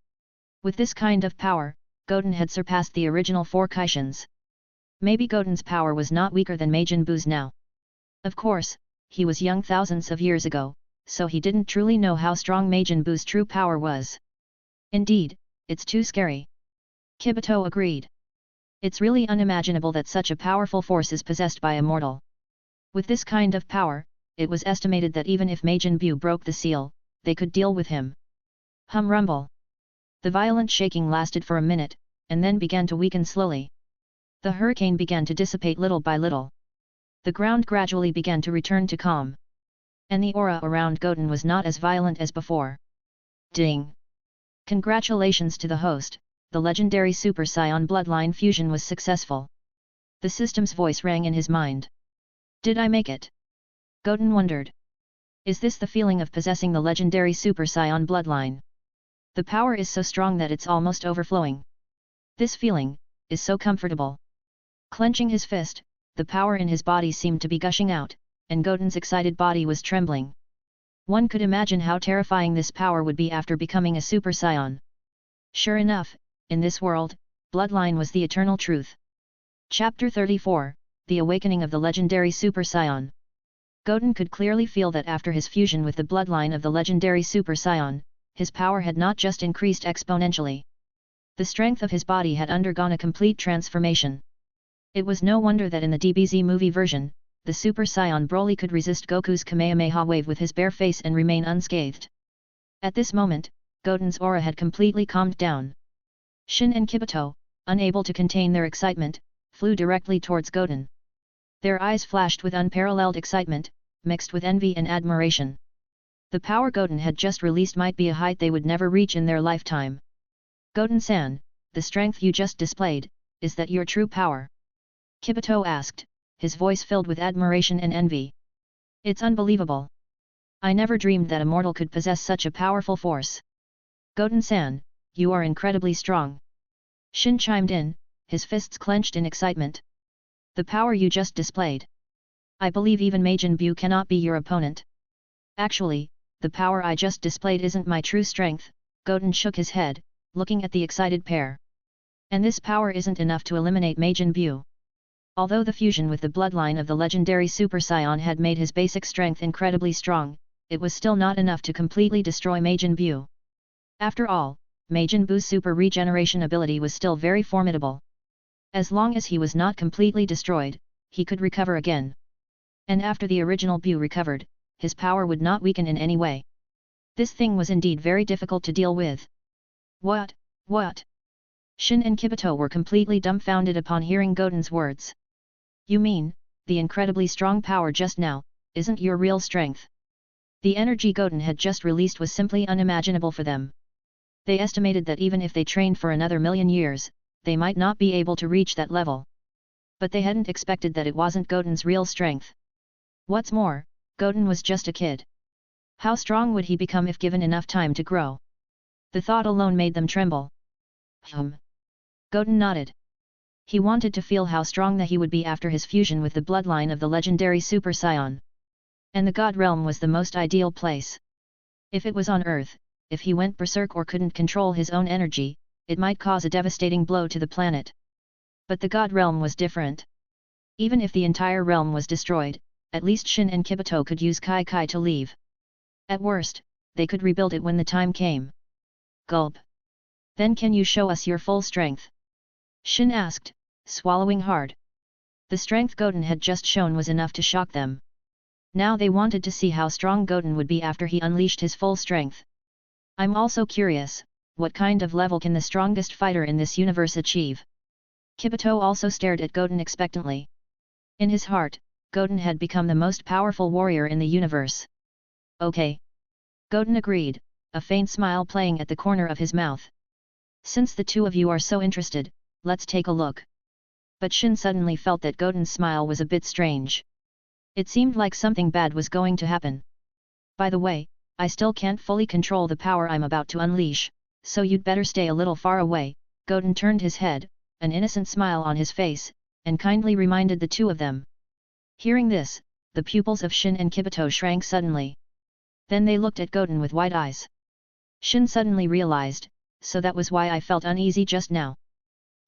With this kind of power, Goten had surpassed the original 4 Kaishins. Maybe Goten's power was not weaker than Magan Bu's now. Of course, he was young thousands of years ago, so he didn't truly know how strong Magan Bu's true power was. Indeed, it's too scary. Kibito agreed. It's really unimaginable that such a powerful force is possessed by a mortal. With this kind of power, it was estimated that even if Magan Bu broke the seal, they could deal with him. Hum rumble! The violent shaking lasted for a minute, and then began to weaken slowly. The hurricane began to dissipate little by little. The ground gradually began to return to calm. And the aura around Goten was not as violent as before. Ding! Congratulations to the host, the legendary Super Saiyan bloodline fusion was successful. The system's voice rang in his mind. Did I make it? Goten wondered. Is this the feeling of possessing the legendary Super Saiyan bloodline? The power is so strong that it's almost overflowing. This feeling is so comfortable. Clenching his fist, the power in his body seemed to be gushing out, and Goten's excited body was trembling. One could imagine how terrifying this power would be after becoming a Super Saiyan. Sure enough, in this world, Bloodline was the eternal truth. Chapter 34, The Awakening of the Legendary Super Saiyan. Goten could clearly feel that after his fusion with the bloodline of the legendary Super Saiyan, his power had not just increased exponentially. The strength of his body had undergone a complete transformation. It was no wonder that in the DBZ movie version, the Super Saiyan Broly could resist Goku's Kamehameha wave with his bare face and remain unscathed. At this moment, Goten's aura had completely calmed down. Shin and Kibito, unable to contain their excitement, flew directly towards Goten. Their eyes flashed with unparalleled excitement, mixed with envy and admiration. The power Goten had just released might be a height they would never reach in their lifetime. Goten-san, the strength you just displayed, is that your true power? Kibito asked, his voice filled with admiration and envy. It's unbelievable. I never dreamed that a mortal could possess such a powerful force. Goten-san, you are incredibly strong. Shin chimed in, his fists clenched in excitement. The power you just displayed. I believe even Magan Bu cannot be your opponent. Actually, the power I just displayed isn't my true strength, Goten shook his head, looking at the excited pair. And this power isn't enough to eliminate Magan Bu. Although the fusion with the bloodline of the legendary Super Saiyan had made his basic strength incredibly strong, it was still not enough to completely destroy Magan Bu. After all, Magan Bu's super regeneration ability was still very formidable. As long as he was not completely destroyed, he could recover again. And after the original Bu recovered, his power would not weaken in any way. This thing was indeed very difficult to deal with. What? Shin and Kibito were completely dumbfounded upon hearing Goten's words. You mean, the incredibly strong power just now, isn't your real strength? The energy Goten had just released was simply unimaginable for them. They estimated that even if they trained for another 1,000,000 years, they might not be able to reach that level. But they hadn't expected that it wasn't Goten's real strength. What's more, Goten was just a kid. How strong would he become if given enough time to grow? The thought alone made them tremble. Goten nodded. He wanted to feel how strong that he would be after his fusion with the bloodline of the legendary Super Saiyan. And the God Realm was the most ideal place. If it was on Earth, if he went berserk or couldn't control his own energy, it might cause a devastating blow to the planet. But the God Realm was different. Even if the entire realm was destroyed, at least Shin and Kibito could use Kai to leave. At worst, they could rebuild it when the time came. Gulp. Then can you show us your full strength? Shin asked, swallowing hard. The strength Goten had just shown was enough to shock them. Now they wanted to see how strong Goten would be after he unleashed his full strength. I'm also curious, what kind of level can the strongest fighter in this universe achieve? Kibito also stared at Goten expectantly. In his heart, Goten had become the most powerful warrior in the universe. Okay. Goten agreed, a faint smile playing at the corner of his mouth. Since the two of you are so interested, let's take a look. But Shin suddenly felt that Goten's smile was a bit strange. It seemed like something bad was going to happen. By the way, I still can't fully control the power I'm about to unleash, so you'd better stay a little far away. Goten turned his head, an innocent smile on his face, and kindly reminded the two of them. Hearing this, the pupils of Shin and Kibito shrank suddenly. Then they looked at Goten with wide eyes. Shin suddenly realized, so that was why I felt uneasy just now.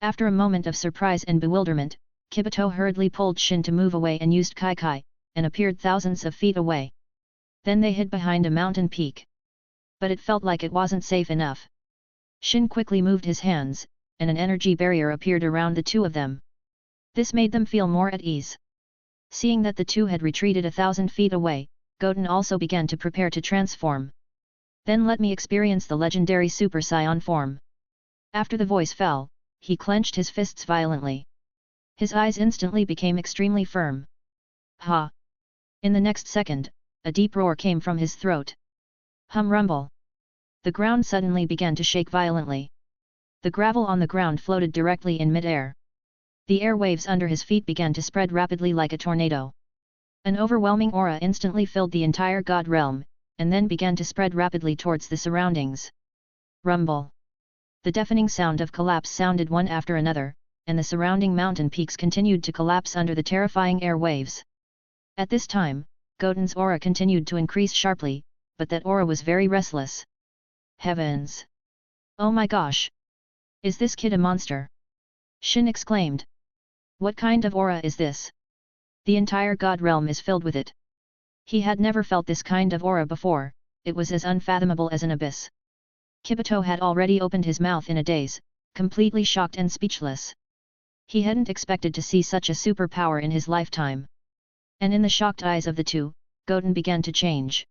After a moment of surprise and bewilderment, Kibito hurriedly pulled Shin to move away and used Kai, and appeared thousands of feet away. Then they hid behind a mountain peak. But it felt like it wasn't safe enough. Shin quickly moved his hands, and an energy barrier appeared around the two of them. This made them feel more at ease. Seeing that the two had retreated 1,000 feet away, Goten also began to prepare to transform. Then let me experience the legendary Super Saiyan form. After the voice fell, he clenched his fists violently. His eyes instantly became extremely firm. Ha! In the next second, a deep roar came from his throat. Hum rumble. The ground suddenly began to shake violently. The gravel on the ground floated directly in mid-air. The air waves under his feet began to spread rapidly like a tornado. An overwhelming aura instantly filled the entire God Realm, and then began to spread rapidly towards the surroundings. Rumble. The deafening sound of collapse sounded one after another, and the surrounding mountain peaks continued to collapse under the terrifying air waves. At this time, Goten's aura continued to increase sharply, but that aura was very restless. Heavens! Oh my gosh! Is this kid a monster? Shin exclaimed. What kind of aura is this? The entire god realm is filled with it. He had never felt this kind of aura before, it was as unfathomable as an abyss. Kibito had already opened his mouth in a daze, completely shocked and speechless. He hadn't expected to see such a superpower in his lifetime. And in the shocked eyes of the two, Goten began to change.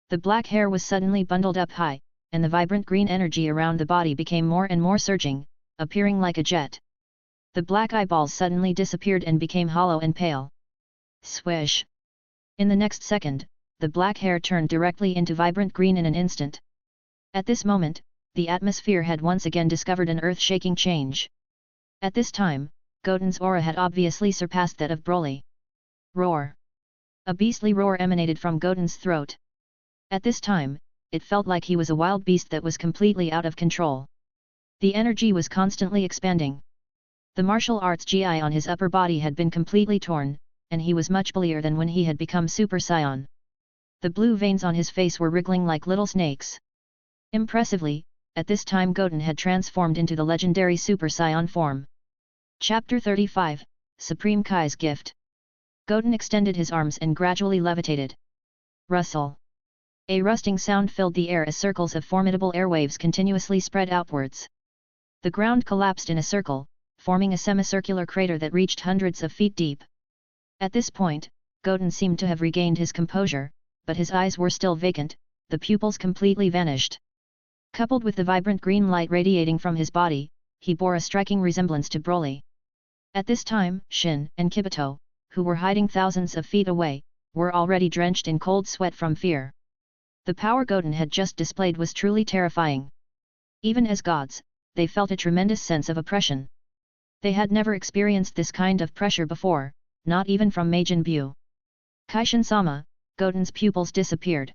The black hair was suddenly bundled up high, and the vibrant green energy around the body became more and more surging, appearing like a jet. The black eyeballs suddenly disappeared and became hollow and pale. Swish! In the next second, the black hair turned directly into vibrant green in an instant. At this moment, the atmosphere had once again discovered an earth-shaking change. At this time, Goten's aura had obviously surpassed that of Broly. Roar! A beastly roar emanated from Goten's throat. At this time, it felt like he was a wild beast that was completely out of control. The energy was constantly expanding. The martial arts gi on his upper body had been completely torn, and he was much bullier than when he had become Super Saiyan. The blue veins on his face were wriggling like little snakes. Impressively, at this time Goten had transformed into the legendary Super Saiyan form. Chapter 35, Supreme Kai's Gift. Goten extended his arms and gradually levitated. Rustle. A rusting sound filled the air as circles of formidable airwaves continuously spread outwards. The ground collapsed in a circle, forming a semicircular crater that reached hundreds of feet deep. At this point, Goten seemed to have regained his composure, but his eyes were still vacant, the pupils completely vanished. Coupled with the vibrant green light radiating from his body, he bore a striking resemblance to Broly. At this time, Shin and Kibito, who were hiding thousands of feet away, were already drenched in cold sweat from fear. The power Goten had just displayed was truly terrifying. Even as gods, they felt a tremendous sense of oppression. They had never experienced this kind of pressure before, not even from Magan Bu. Kaishin-sama, Goten's pupils disappeared.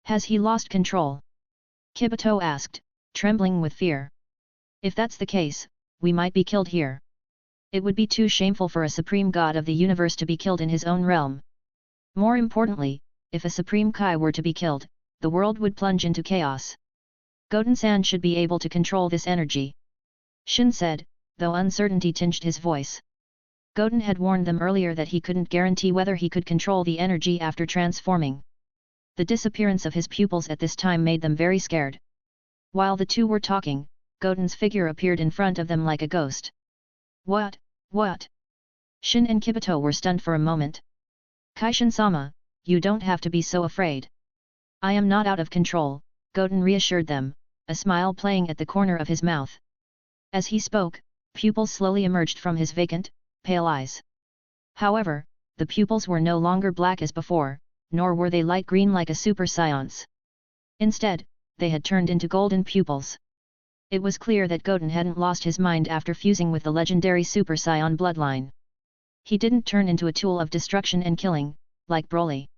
Has he lost control? Kibito asked, trembling with fear. If that's the case, we might be killed here. It would be too shameful for a supreme god of the universe to be killed in his own realm. More importantly, if a supreme Kai were to be killed, the world would plunge into chaos. Goten-san should be able to control this energy. Shin said, though uncertainty tinged his voice. Goten had warned them earlier that he couldn't guarantee whether he could control the energy after transforming. The disappearance of his pupils at this time made them very scared. While the two were talking, Goten's figure appeared in front of them like a ghost. What? What? Shin and Kibito were stunned for a moment. Kaishin-sama, you don't have to be so afraid. I am not out of control, Goten reassured them, a smile playing at the corner of his mouth. As he spoke, pupils slowly emerged from his vacant, pale eyes. However, the pupils were no longer black as before, nor were they light green like a Super Saiyan's. Instead, they had turned into golden pupils. It was clear that Goten hadn't lost his mind after fusing with the legendary Super Saiyan bloodline. He didn't turn into a tool of destruction and killing, like Broly.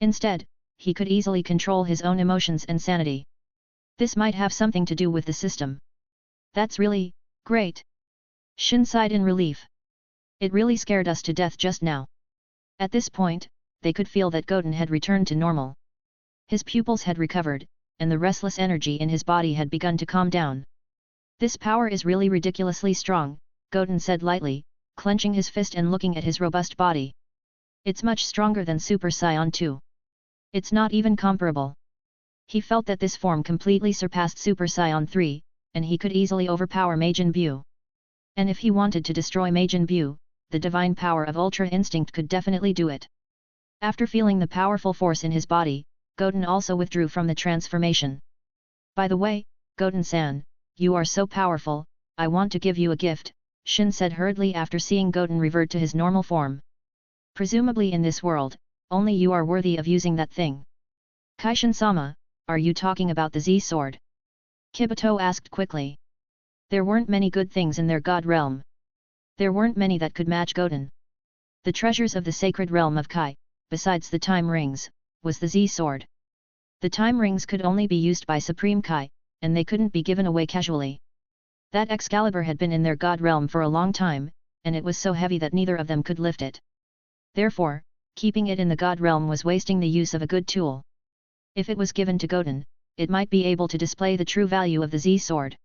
Instead, he could easily control his own emotions and sanity. This might have something to do with the system. That's really great. Shin sighed in relief. It really scared us to death just now. At this point, they could feel that Goten had returned to normal. His pupils had recovered, and the restless energy in his body had begun to calm down. This power is really ridiculously strong, Goten said lightly, clenching his fist and looking at his robust body. It's much stronger than Super Saiyan 2. It's not even comparable. He felt that this form completely surpassed Super Saiyan 3, and he could easily overpower Magan Bu. And if he wanted to destroy Magan Bu, the divine power of Ultra Instinct could definitely do it. After feeling the powerful force in his body, Goten also withdrew from the transformation. By the way, Goten-san, you are so powerful, I want to give you a gift, Shin said hurriedly after seeing Goten revert to his normal form. Presumably in this world, only you are worthy of using that thing. Kaishin-sama, are you talking about the Z-sword? Kibito asked quickly. There weren't many good things in their god realm. There weren't many that could match Goten. The treasures of the sacred realm of Kai, besides the time rings, was the Z-sword. The time rings could only be used by Supreme Kai, and they couldn't be given away casually. That Excalibur had been in their god realm for a long time, and it was so heavy that neither of them could lift it. Therefore, keeping it in the god realm was wasting the use of a good tool. If it was given to Goten, it might be able to display the true value of the Z-sword.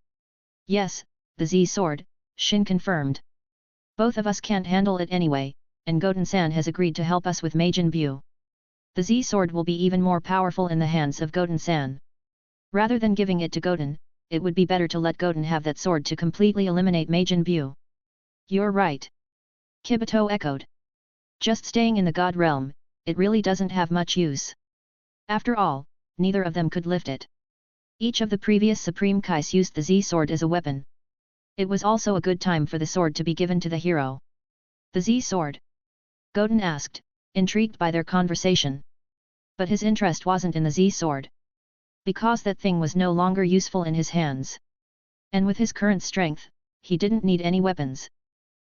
Yes, the Z-sword, Shin confirmed. Both of us can't handle it anyway, and Goten-san has agreed to help us with Magan Bu. The Z-sword will be even more powerful in the hands of Goten-san. Rather than giving it to Goten, it would be better to let Goten have that sword to completely eliminate Magan Bu. You're right. Kibito echoed. Just staying in the god realm, it really doesn't have much use. After all, neither of them could lift it. Each of the previous Supreme Kais used the Z-sword as a weapon. It was also a good time for the sword to be given to the hero. The Z-sword? Goten asked, intrigued by their conversation. But his interest wasn't in the Z-sword. Because that thing was no longer useful in his hands. And with his current strength, he didn't need any weapons.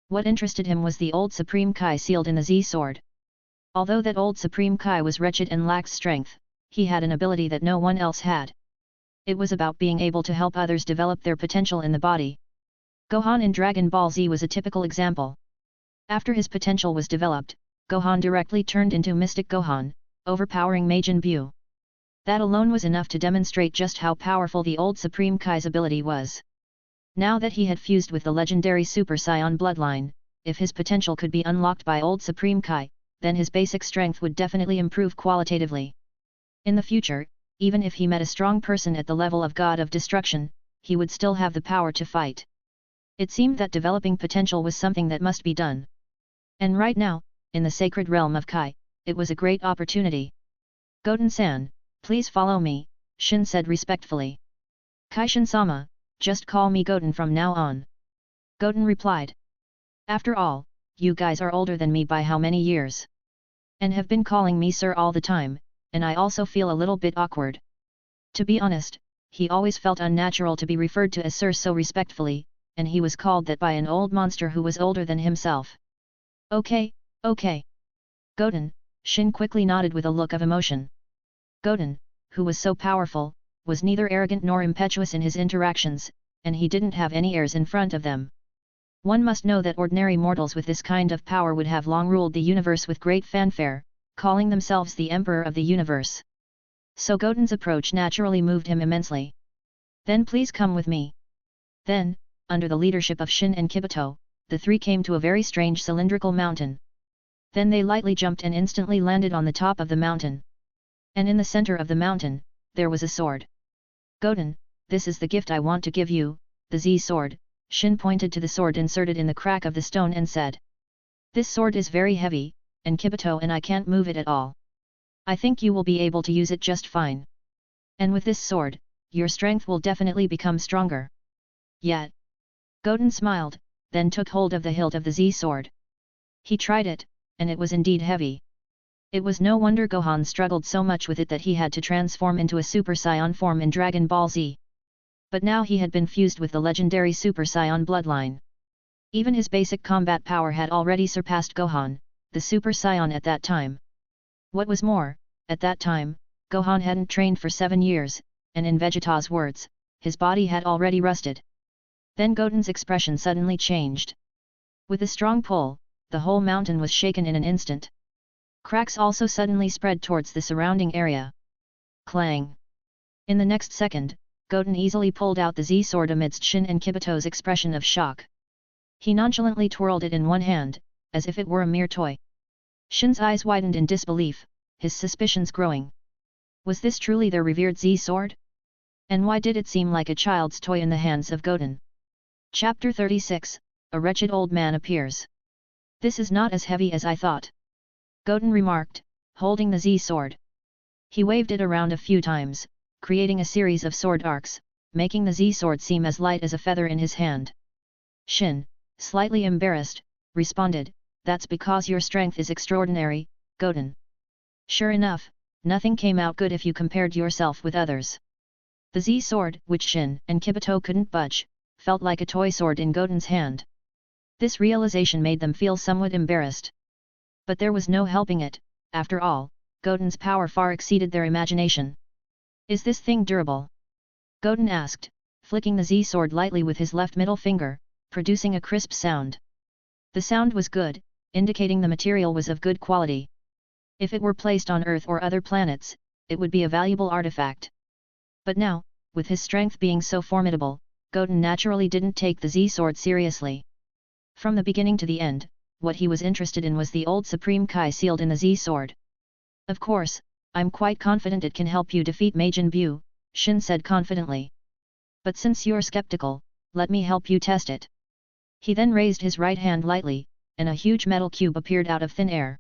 What interested him was the old Supreme Kai sealed in the Z-sword. Although that old Supreme Kai was wretched and lacked strength, he had an ability that no one else had. It was about being able to help others develop their potential in the body. Gohan in Dragon Ball Z was a typical example. After his potential was developed, Gohan directly turned into Mystic Gohan, overpowering Magan Bu. That alone was enough to demonstrate just how powerful the old Supreme Kai's ability was. Now that he had fused with the legendary Super Saiyan bloodline, if his potential could be unlocked by old Supreme Kai, then his basic strength would definitely improve qualitatively. In the future, even if he met a strong person at the level of God of Destruction, he would still have the power to fight. It seemed that developing potential was something that must be done. And right now, in the sacred realm of Kai, it was a great opportunity. Goten-san, please follow me, Shin said respectfully. Kaishin-sama, just call me Goten from now on. Goten replied. After all, you guys are older than me by how many years? And have been calling me sir all the time, and I also feel a little bit awkward. To be honest, he always felt unnatural to be referred to as sir so respectfully, and he was called that by an old monster who was older than himself. Okay, okay. Goten, Shin quickly nodded with a look of emotion. Goten, who was so powerful, was neither arrogant nor impetuous in his interactions, and he didn't have any airs in front of them. One must know that ordinary mortals with this kind of power would have long ruled the universe with great fanfare, calling themselves the Emperor of the Universe. So Goten's approach naturally moved him immensely. Then please come with me. Then, under the leadership of Shin and Kibito, the three came to a very strange cylindrical mountain. Then they lightly jumped and instantly landed on the top of the mountain. And in the center of the mountain, there was a sword. Goten, this is the gift I want to give you, the Z-sword. Shin pointed to the sword inserted in the crack of the stone and said. This sword is very heavy, and Kibito and I can't move it at all. I think you will be able to use it just fine. And with this sword, your strength will definitely become stronger. Yet. Goten smiled, then took hold of the hilt of the Z-sword. He tried it, and it was indeed heavy. It was no wonder Gohan struggled so much with it that he had to transform into a Super Saiyan form in Dragon Ball Z. But now he had been fused with the legendary Super Saiyan bloodline. Even his basic combat power had already surpassed Gohan, the Super Saiyan at that time. What was more, at that time, Gohan hadn't trained for 7 years, and in Vegeta's words, his body had already rusted. Then Goten's expression suddenly changed. With a strong pull, the whole mountain was shaken in an instant. Cracks also suddenly spread towards the surrounding area. Clang! In the next second, Goten easily pulled out the Z-sword amidst Shin and Kibito's expression of shock. He nonchalantly twirled it in one hand, as if it were a mere toy. Shin's eyes widened in disbelief, his suspicions growing. Was this truly their revered Z-sword? And why did it seem like a child's toy in the hands of Goten? Chapter 36, A Wretched Old Man Appears. This is not as heavy as I thought. Goten remarked, holding the Z-sword. He waved it around a few times, creating a series of sword arcs, making the Z-sword seem as light as a feather in his hand. Shin, slightly embarrassed, responded, that's because your strength is extraordinary, Goten. Sure enough, nothing came out good if you compared yourself with others. The Z-sword, which Shin and Kibito couldn't budge, felt like a toy sword in Goten's hand. This realization made them feel somewhat embarrassed. But there was no helping it, after all, Goten's power far exceeded their imagination. Is this thing durable? Goten asked, flicking the Z-sword lightly with his left middle finger, producing a crisp sound. The sound was good, indicating the material was of good quality. If it were placed on Earth or other planets, it would be a valuable artifact. But now, with his strength being so formidable, Goten naturally didn't take the Z-sword seriously. From the beginning to the end, what he was interested in was the old Supreme Kai sealed in the Z-sword. Of course, I'm quite confident it can help you defeat Magan Bu, Shin said confidently. But since you're skeptical, let me help you test it. He then raised his right hand lightly, and a huge metal cube appeared out of thin air.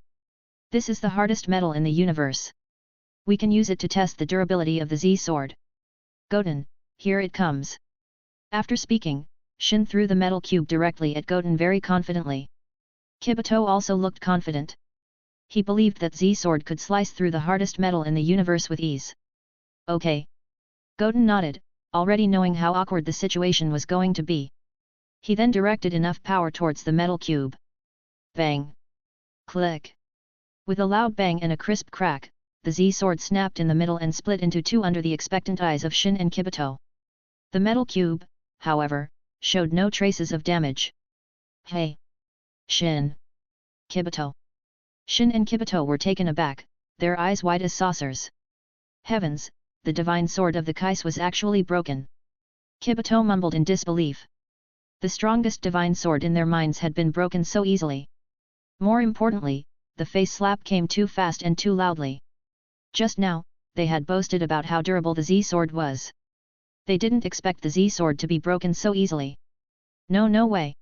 This is the hardest metal in the universe. We can use it to test the durability of the Z-sword. Goten, here it comes. After speaking, Shin threw the metal cube directly at Goten very confidently. Kibito also looked confident. He believed that Z-sword could slice through the hardest metal in the universe with ease. Okay. Goten nodded, already knowing how awkward the situation was going to be. He then directed enough power towards the metal cube. Bang! Click! With a loud bang and a crisp crack, the Z-sword snapped in the middle and split into two under the expectant eyes of Shin and Kibito. The metal cube, however, showed no traces of damage. Hey! Shin! Kibito! Shin and Kibito were taken aback, their eyes wide as saucers. Heavens, the divine sword of the Kais was actually broken. Kibito mumbled in disbelief. The strongest divine sword in their minds had been broken so easily. More importantly, the face slap came too fast and too loudly. Just now, they had boasted about how durable the Z-sword was. They didn't expect the Z-sword to be broken so easily. No way.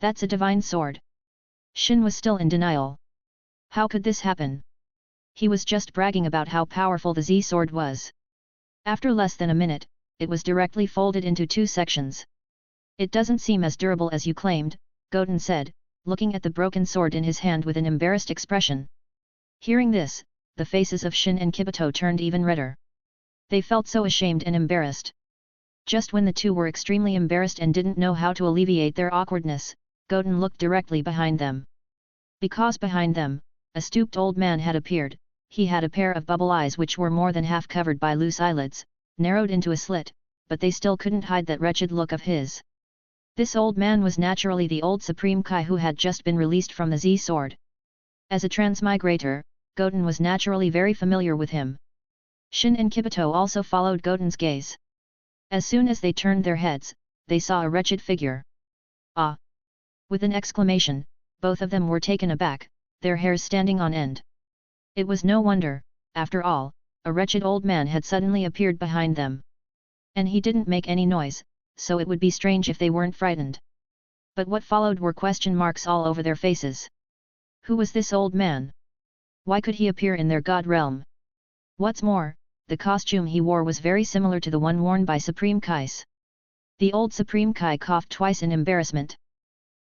That's a divine sword. Shin was still in denial. How could this happen? He was just bragging about how powerful the Z-sword was. After less than a minute, it was directly folded into two sections. It doesn't seem as durable as you claimed, Goten said, looking at the broken sword in his hand with an embarrassed expression. Hearing this, the faces of Shin and Kibito turned even redder. They felt so ashamed and embarrassed. Just when the two were extremely embarrassed and didn't know how to alleviate their awkwardness, Goten looked directly behind them. Because behind them, a stooped old man had appeared. He had a pair of bubble eyes which were more than half covered by loose eyelids, narrowed into a slit, but they still couldn't hide that wretched look of his. This old man was naturally the old Supreme Kai who had just been released from the Z-sword. As a transmigrator, Goten was naturally very familiar with him. Shin and Kibito also followed Goten's gaze. As soon as they turned their heads, they saw a wretched figure. Ah! With an exclamation, both of them were taken aback, their hairs standing on end. It was no wonder, after all, a wretched old man had suddenly appeared behind them. And he didn't make any noise, so it would be strange if they weren't frightened. But what followed were question marks all over their faces. Who was this old man? Why could he appear in their god realm? What's more, the costume he wore was very similar to the one worn by Supreme Kais. The old Supreme Kai coughed twice in embarrassment.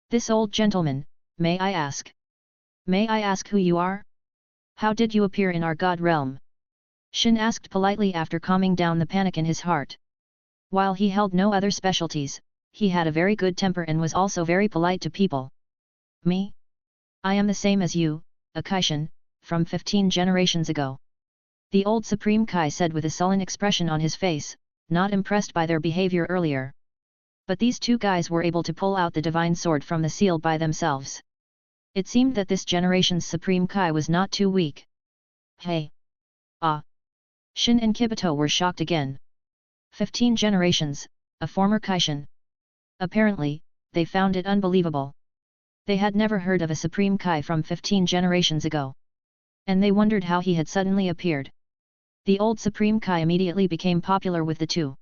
This old gentleman, may I ask? May I ask who you are? How did you appear in our god realm? Shin asked politely after calming down the panic in his heart. While he held no other specialties, he had a very good temper and was also very polite to people. Me? I am the same as you, a Kaishin, from 15 generations ago. The old Supreme Kai said with a sullen expression on his face, not impressed by their behavior earlier. But these two guys were able to pull out the divine sword from the seal by themselves. It seemed that this generation's Supreme Kai was not too weak. Hey! Ah! Shin and Kibito were shocked again. 15 generations, a former Kaishin. Apparently, they found it unbelievable. They had never heard of a Supreme Kai from 15 generations ago. And they wondered how he had suddenly appeared. The old Supreme Kai immediately became popular with the two.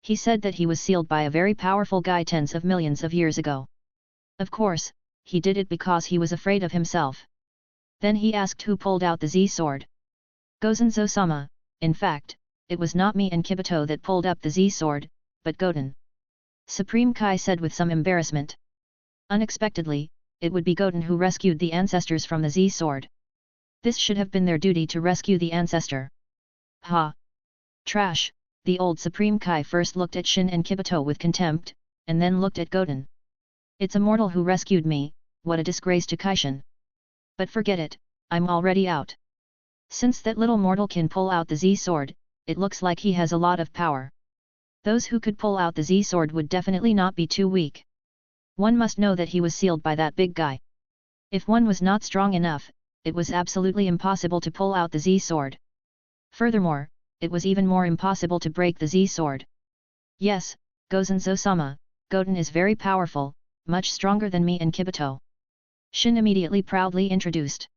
He said that he was sealed by a very powerful guy tens of millions of years ago. Of course, he did it because he was afraid of himself. Then he asked who pulled out the Z-sword. Gozenzo-sama, in fact, it was not me and Kibito that pulled up the Z-sword, but Goten. Supreme Kai said with some embarrassment. Unexpectedly, it would be Goten who rescued the ancestors from the Z-sword. This should have been their duty to rescue the ancestor. Ha! Trash! The old Supreme Kai first looked at Shin and Kibito with contempt, and then looked at Goten. It's a mortal who rescued me, what a disgrace to Kaishin. But forget it, I'm already out. Since that little mortal can pull out the Z-sword, it looks like he has a lot of power. Those who could pull out the Z-sword would definitely not be too weak. One must know that he was sealed by that big guy. If one was not strong enough, it was absolutely impossible to pull out the Z-sword. Furthermore, it was even more impossible to break the Z-sword. Yes, Gozen-zo-sama, Goten is very powerful, much stronger than me and Kibito. Shin immediately proudly introduced.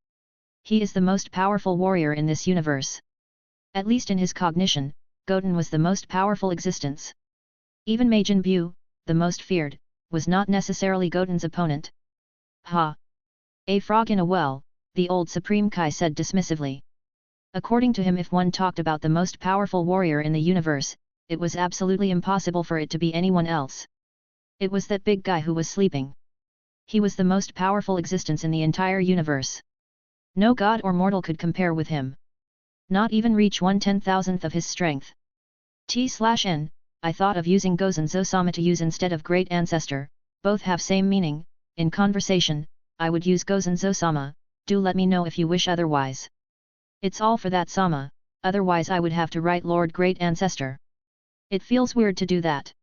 He is the most powerful warrior in this universe. At least in his cognition, Goten was the most powerful existence. Even Magan Bu, the most feared, was not necessarily Goten's opponent. Ha! A frog in a well, the old Supreme Kai said dismissively. According to him, if one talked about the most powerful warrior in the universe, it was absolutely impossible for it to be anyone else. It was that big guy who was sleeping. He was the most powerful existence in the entire universe. No god or mortal could compare with him. Not even reach 1/10,000th of his strength. T/N, I thought of using Gozen-zo-sama to use instead of Great Ancestor, both have same meaning. In conversation, I would use Gozen-zo-sama, do let me know if you wish otherwise. It's all for that sama, otherwise I would have to write Lord Great Ancestor. It feels weird to do that.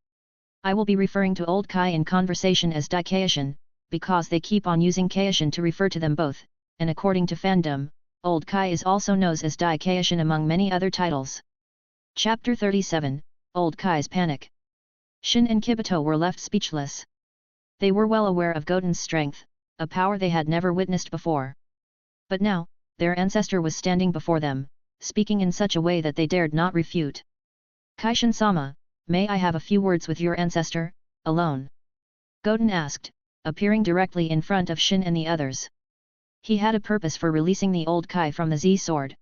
I will be referring to old Kai in conversation as Daikaishin, because they keep on using Kaishin to refer to them both, and according to fandom, old Kai is also known as Daikaishin among many other titles. Chapter 37, Old Kai's Panic. Shin and Kibito were left speechless. They were well aware of Goten's strength, a power they had never witnessed before. But now, their ancestor was standing before them, speaking in such a way that they dared not refute. Kaishin-sama, may I have a few words with your ancestor, alone? Goten asked, appearing directly in front of Shin and the others. He had a purpose for releasing the old Kai from the Z-sword.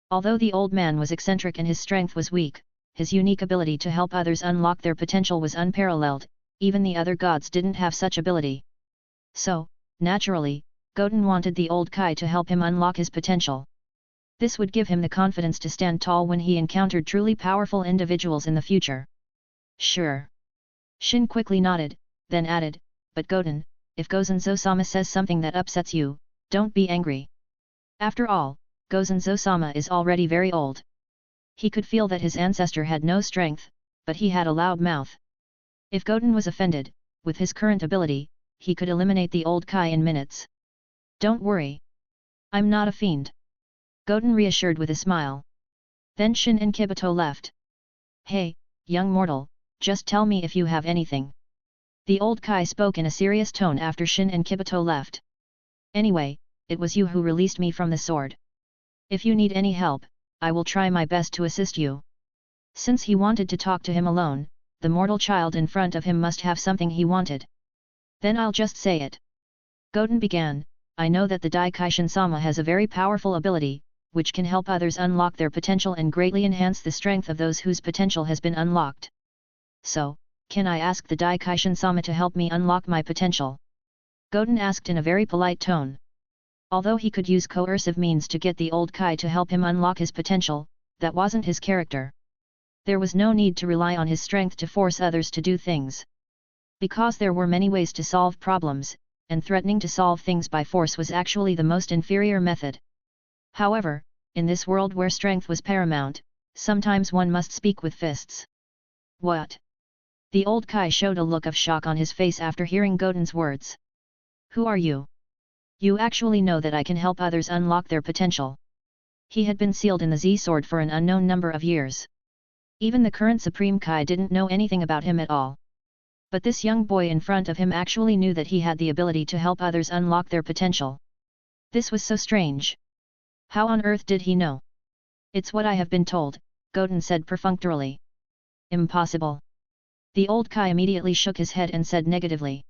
Although the old man was eccentric and his strength was weak, his unique ability to help others unlock their potential was unparalleled, even the other gods didn't have such ability. So, naturally, Goten wanted the old Kai to help him unlock his potential. This would give him the confidence to stand tall when he encountered truly powerful individuals in the future. Sure. Shin quickly nodded, then added, but Goten, if Gozen-zo-sama says something that upsets you, don't be angry. After all, Gozen-zo-sama is already very old. He could feel that his ancestor had no strength, but he had a loud mouth. If Goten was offended, with his current ability, he could eliminate the old Kai in minutes. Don't worry. I'm not a fiend. Goten reassured with a smile. Then Shin and Kibito left. Hey, young mortal, just tell me if you have anything. The old Kai spoke in a serious tone after Shin and Kibito left. Anyway, it was you who released me from the sword. If you need any help, I will try my best to assist you. Since he wanted to talk to him alone, the mortal child in front of him must have something he wanted. Then I'll just say it. Goten began, I know that the Daikaishin-sama has a very powerful ability, which can help others unlock their potential and greatly enhance the strength of those whose potential has been unlocked. So, can I ask the Daikaishin-sama to help me unlock my potential? Goten asked in a very polite tone. Although he could use coercive means to get the old Kai to help him unlock his potential, that wasn't his character. There was no need to rely on his strength to force others to do things. Because there were many ways to solve problems, and threatening to solve things by force was actually the most inferior method. However, in this world where strength was paramount, sometimes one must speak with fists. What? The old Kai showed a look of shock on his face after hearing Goten's words. Who are you? You actually know that I can help others unlock their potential. He had been sealed in the Z-sword for an unknown number of years. Even the current Supreme Kai didn't know anything about him at all. But this young boy in front of him actually knew that he had the ability to help others unlock their potential. This was so strange. How on earth did he know? It's what I have been told, Goten said perfunctorily. Impossible. The old Kai immediately shook his head and said negatively.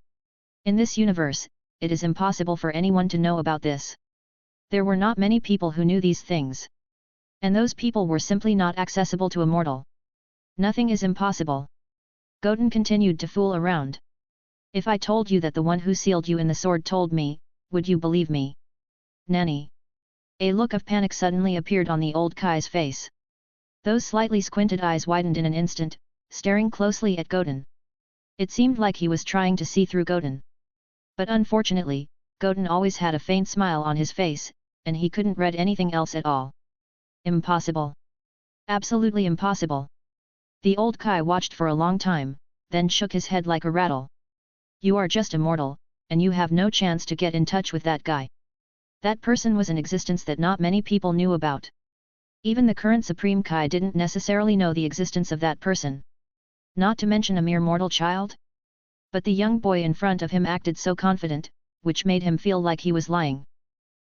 In this universe, it is impossible for anyone to know about this. There were not many people who knew these things. And those people were simply not accessible to a mortal. Nothing is impossible. Goten continued to fool around. If I told you that the one who sealed you in the sword told me, would you believe me? Nanny. A look of panic suddenly appeared on the old Kai's face. Those slightly squinted eyes widened in an instant, staring closely at Goten. It seemed like he was trying to see through Goten. But unfortunately, Goten always had a faint smile on his face, and he couldn't read anything else at all. Impossible. Absolutely impossible. The old Kai watched for a long time, then shook his head like a rattle. You are just a mortal, and you have no chance to get in touch with that guy. That person was an existence that not many people knew about. Even the current Supreme Kai didn't necessarily know the existence of that person. Not to mention a mere mortal child? But the young boy in front of him acted so confident, which made him feel like he was lying.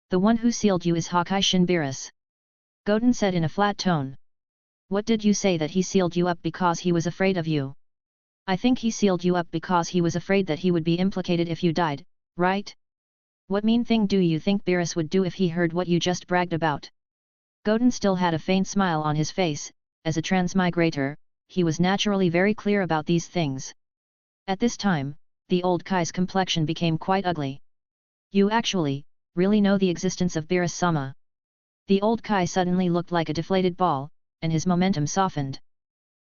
The one who sealed you is Hawkeye Shin Beerus. Goten said in a flat tone. What did you say that he sealed you up because he was afraid of you? I think he sealed you up because he was afraid that he would be implicated if you died, right? What mean thing do you think Beerus would do if he heard what you just bragged about? Goten still had a faint smile on his face. As a transmigrator, he was naturally very clear about these things. At this time, the old Kai's complexion became quite ugly. You actually, really know the existence of Beerus-sama. The old Kai suddenly looked like a deflated ball, and his momentum softened.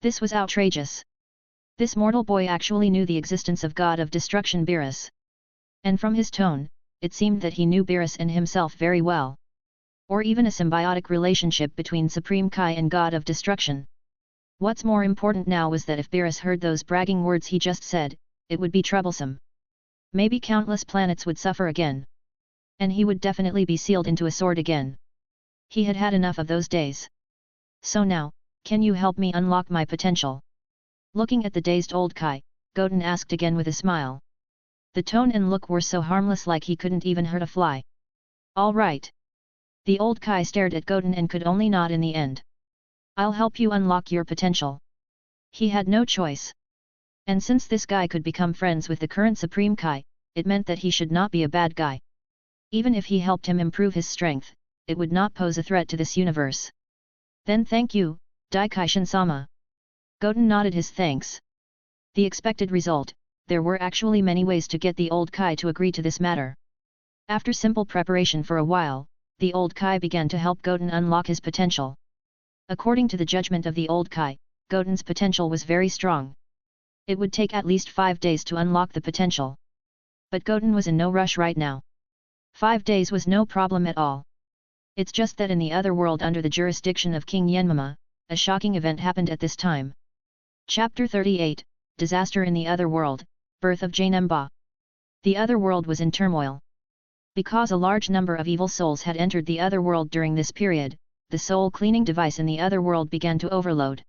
This was outrageous. This mortal boy actually knew the existence of God of Destruction Beerus. And from his tone, it seemed that he knew Beerus and himself very well. Or even a symbiotic relationship between Supreme Kai and God of Destruction. What's more important now was that if Beerus heard those bragging words he just said, it would be troublesome. Maybe countless planets would suffer again. And he would definitely be sealed into a sword again. He had had enough of those days. So now, can you help me unlock my potential? Looking at the dazed old Kai, Goten asked again with a smile. The tone and look were so harmless like he couldn't even hurt a fly. All right. The old Kai stared at Goten and could only nod in the end. I'll help you unlock your potential. He had no choice. And since this guy could become friends with the current Supreme Kai, it meant that he should not be a bad guy. Even if he helped him improve his strength, it would not pose a threat to this universe. Then thank you, Daikaishin-sama. Goten nodded his thanks. The expected result, there were actually many ways to get the old Kai to agree to this matter. After simple preparation for a while, the old Kai began to help Goten unlock his potential. According to the judgment of the old Kai, Goten's potential was very strong. It would take at least 5 days to unlock the potential. But Goten was in no rush right now. 5 days was no problem at all. It's just that in the other world under the jurisdiction of King Yenmama, a shocking event happened at this time. Chapter 38, Disaster in the Otherworld, Birth of Janemba. The Otherworld was in turmoil. Because a large number of evil souls had entered the Otherworld during this period, the soul cleaning device in the Otherworld began to overload.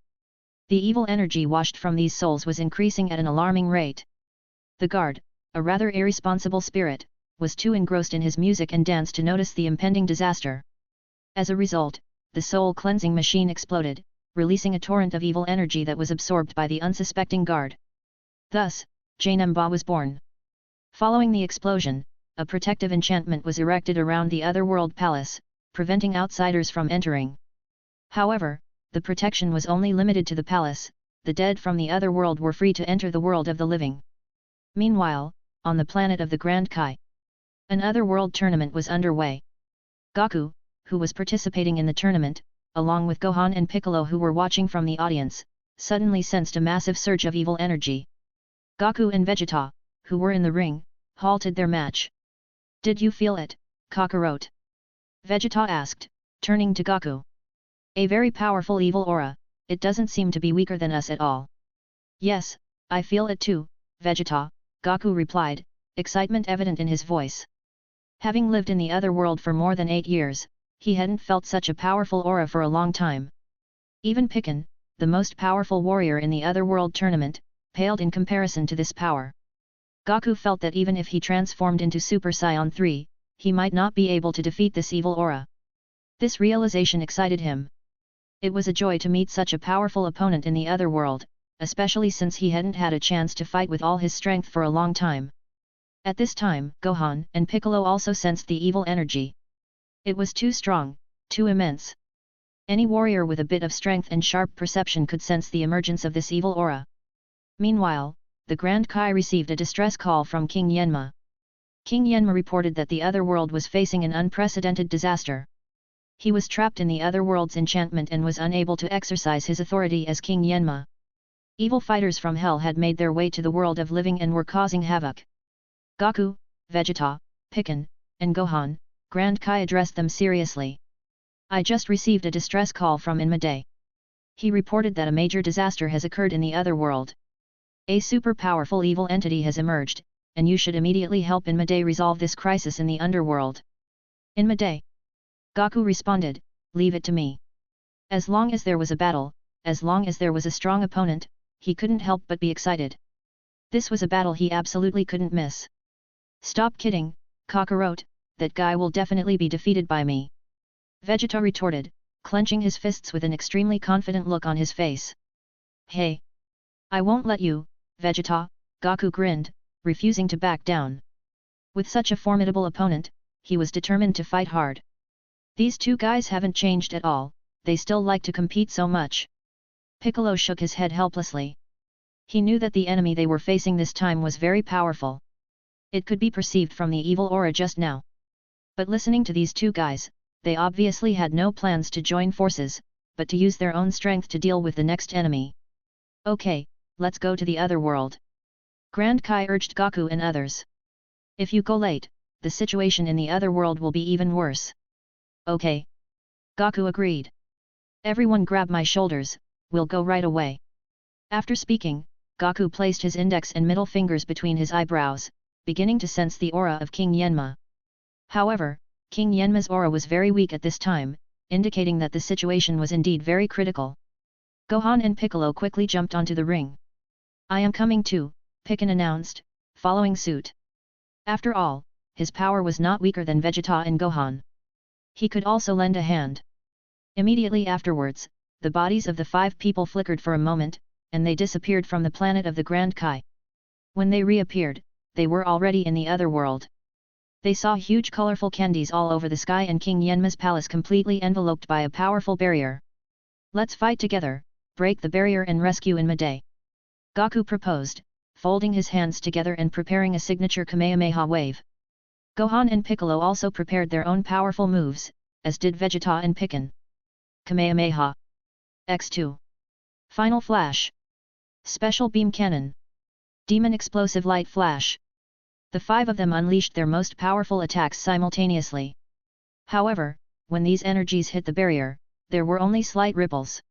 The evil energy washed from these souls was increasing at an alarming rate. The guard, a rather irresponsible spirit, was too engrossed in his music and dance to notice the impending disaster. As a result, the soul cleansing machine exploded, releasing a torrent of evil energy that was absorbed by the unsuspecting guard. Thus, Janemba was born. Following the explosion, a protective enchantment was erected around the Otherworld Palace, preventing outsiders from entering. However, the protection was only limited to the palace. The dead from the Otherworld were free to enter the world of the living. Meanwhile, on the planet of the Grand Kai, an Otherworld tournament was underway. Goku, who was participating in the tournament, along with Gohan and Piccolo who were watching from the audience, suddenly sensed a massive surge of evil energy. Goku and Vegeta, who were in the ring, halted their match. Did you feel it, Kakarot? Vegeta asked, turning to Goku. A very powerful evil aura, it doesn't seem to be weaker than us at all. Yes, I feel it too, Vegeta, Goku replied, excitement evident in his voice. Having lived in the Otherworld for more than 8 years, he hadn't felt such a powerful aura for a long time. Even Piccin, the most powerful warrior in the Otherworld tournament, paled in comparison to this power. Goku felt that even if he transformed into Super Saiyan 3, he might not be able to defeat this evil aura. This realization excited him. It was a joy to meet such a powerful opponent in the Otherworld, especially since he hadn't had a chance to fight with all his strength for a long time. At this time, Gohan and Piccolo also sensed the evil energy. It was too strong, too immense. Any warrior with a bit of strength and sharp perception could sense the emergence of this evil aura. Meanwhile, the Grand Kai received a distress call from King Yenma. King Yenma reported that the Otherworld was facing an unprecedented disaster. He was trapped in the Otherworld's enchantment and was unable to exercise his authority as King Yenma. Evil fighters from Hell had made their way to the world of living and were causing havoc. Goku, Vegeta, Piccin, and Gohan, Grand Kai addressed them seriously. I just received a distress call from Inmade. He reported that a major disaster has occurred in the Otherworld. A super powerful evil entity has emerged, and you should immediately help in Midday resolve this crisis in the underworld. In Midday, Goku responded, leave it to me. As long as there was a battle, as long as there was a strong opponent, he couldn't help but be excited. This was a battle he absolutely couldn't miss. Stop kidding, Kakarot, that guy will definitely be defeated by me. Vegeta retorted, clenching his fists with an extremely confident look on his face. Hey! I won't let you, Vegeta, Goku grinned, refusing to back down. With such a formidable opponent, he was determined to fight hard. These two guys haven't changed at all, they still like to compete so much. Piccolo shook his head helplessly. He knew that the enemy they were facing this time was very powerful. It could be perceived from the evil aura just now. But listening to these two guys, they obviously had no plans to join forces, but to use their own strength to deal with the next enemy. Okay, let's go to the Otherworld. Grand Kai urged Goku and others. If you go late, the situation in the Otherworld will be even worse. Okay. Goku agreed. Everyone grab my shoulders, we'll go right away. After speaking, Goku placed his index and middle fingers between his eyebrows, beginning to sense the aura of King Yenma. However, King Yenma's aura was very weak at this time, indicating that the situation was indeed very critical. Gohan and Piccolo quickly jumped onto the ring. I am coming too, Piccin announced, following suit. After all, his power was not weaker than Vegeta and Gohan. He could also lend a hand. Immediately afterwards, the bodies of the 5 people flickered for a moment, and they disappeared from the planet of the Grand Kai. When they reappeared, they were already in the Otherworld. They saw huge colorful candies all over the sky and King Yenma's palace completely enveloped by a powerful barrier. Let's fight together, break the barrier and rescue in Midday. Goku proposed, folding his hands together and preparing a signature Kamehameha wave. Gohan and Piccolo also prepared their own powerful moves, as did Vegeta and Piccin. Kamehameha. X2. Final Flash. Special Beam Cannon. Demon Explosive Light Flash. The 5 of them unleashed their most powerful attacks simultaneously. However, when these energies hit the barrier, there were only slight ripples.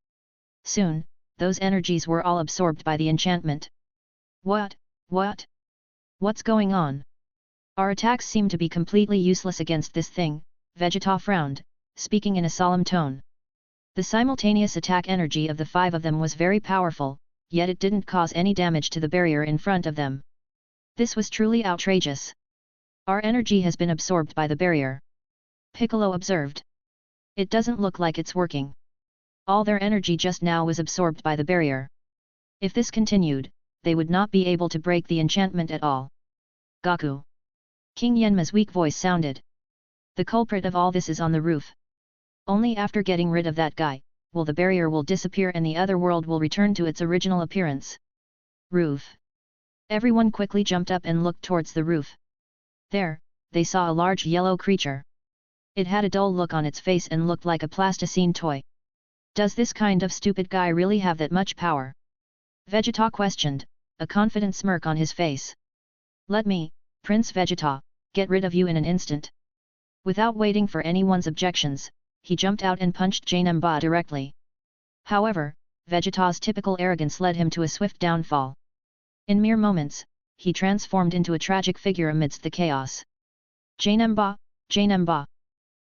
Soon, those energies were all absorbed by the enchantment. What? What's going on? Our attacks seem to be completely useless against this thing, Vegeta frowned, speaking in a solemn tone. The simultaneous attack energy of the 5 of them was very powerful, yet it didn't cause any damage to the barrier in front of them. This was truly outrageous. Our energy has been absorbed by the barrier. Piccolo observed. It doesn't look like it's working. All their energy just now was absorbed by the barrier. If this continued, they would not be able to break the enchantment at all. Goku. King Yenma's weak voice sounded. The culprit of all this is on the roof. Only after getting rid of that guy, the barrier will disappear and the Otherworld will return to its original appearance. Roof. Everyone quickly jumped up and looked towards the roof. There, they saw a large yellow creature. It had a dull look on its face and looked like a plasticine toy. Does this kind of stupid guy really have that much power? Vegeta questioned, a confident smirk on his face. Let me, Prince Vegeta, get rid of you in an instant. Without waiting for anyone's objections, he jumped out and punched Janemba directly. However, Vegeta's typical arrogance led him to a swift downfall. In mere moments, he transformed into a tragic figure amidst the chaos. Janemba, Janemba!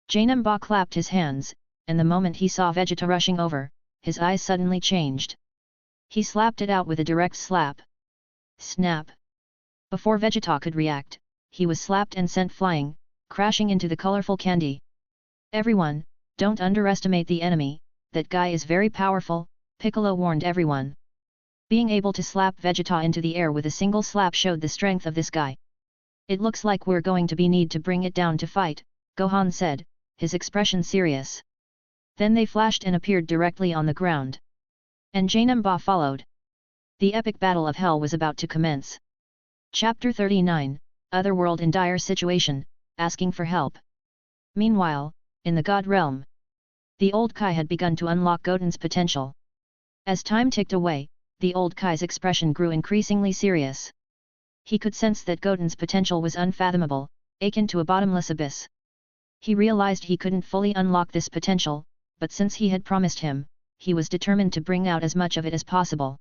Janemba clapped his hands, and the moment he saw Vegeta rushing over, his eyes suddenly changed. He slapped it out with a direct slap. Snap! Before Vegeta could react, he was slapped and sent flying, crashing into the colorful candy. Everyone, don't underestimate the enemy, that guy is very powerful, Piccolo warned everyone. Being able to slap Vegeta into the air with a single slap showed the strength of this guy. It looks like we're going to need to bring it down to fight, Gohan said, his expression serious. Then they flashed and appeared directly on the ground. And Janemba followed. The epic battle of hell was about to commence. Chapter 39, Otherworld in dire situation, asking for help. Meanwhile, in the God realm, the old Kai had begun to unlock Goten's potential. As time ticked away, the old Kai's expression grew increasingly serious. He could sense that Goten's potential was unfathomable, akin to a bottomless abyss. He realized he couldn't fully unlock this potential, but since he had promised him, he was determined to bring out as much of it as possible.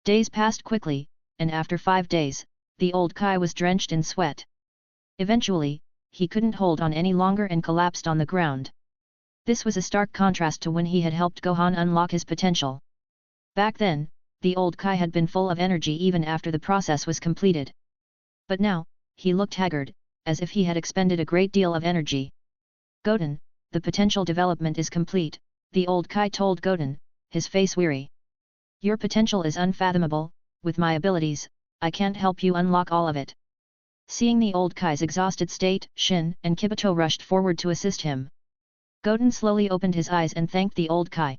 Days passed quickly, and after 5 days, the old Kai was drenched in sweat. Eventually, he couldn't hold on any longer and collapsed on the ground. This was a stark contrast to when he had helped Gohan unlock his potential. Back then, the old Kai had been full of energy even after the process was completed. But now, he looked haggard, as if he had expended a great deal of energy. Goten, the potential development is complete, the old Kai told Goten, his face weary. Your potential is unfathomable, with my abilities, I can't help you unlock all of it. Seeing the old Kai's exhausted state, Shin and Kibito rushed forward to assist him. Goten slowly opened his eyes and thanked the old Kai.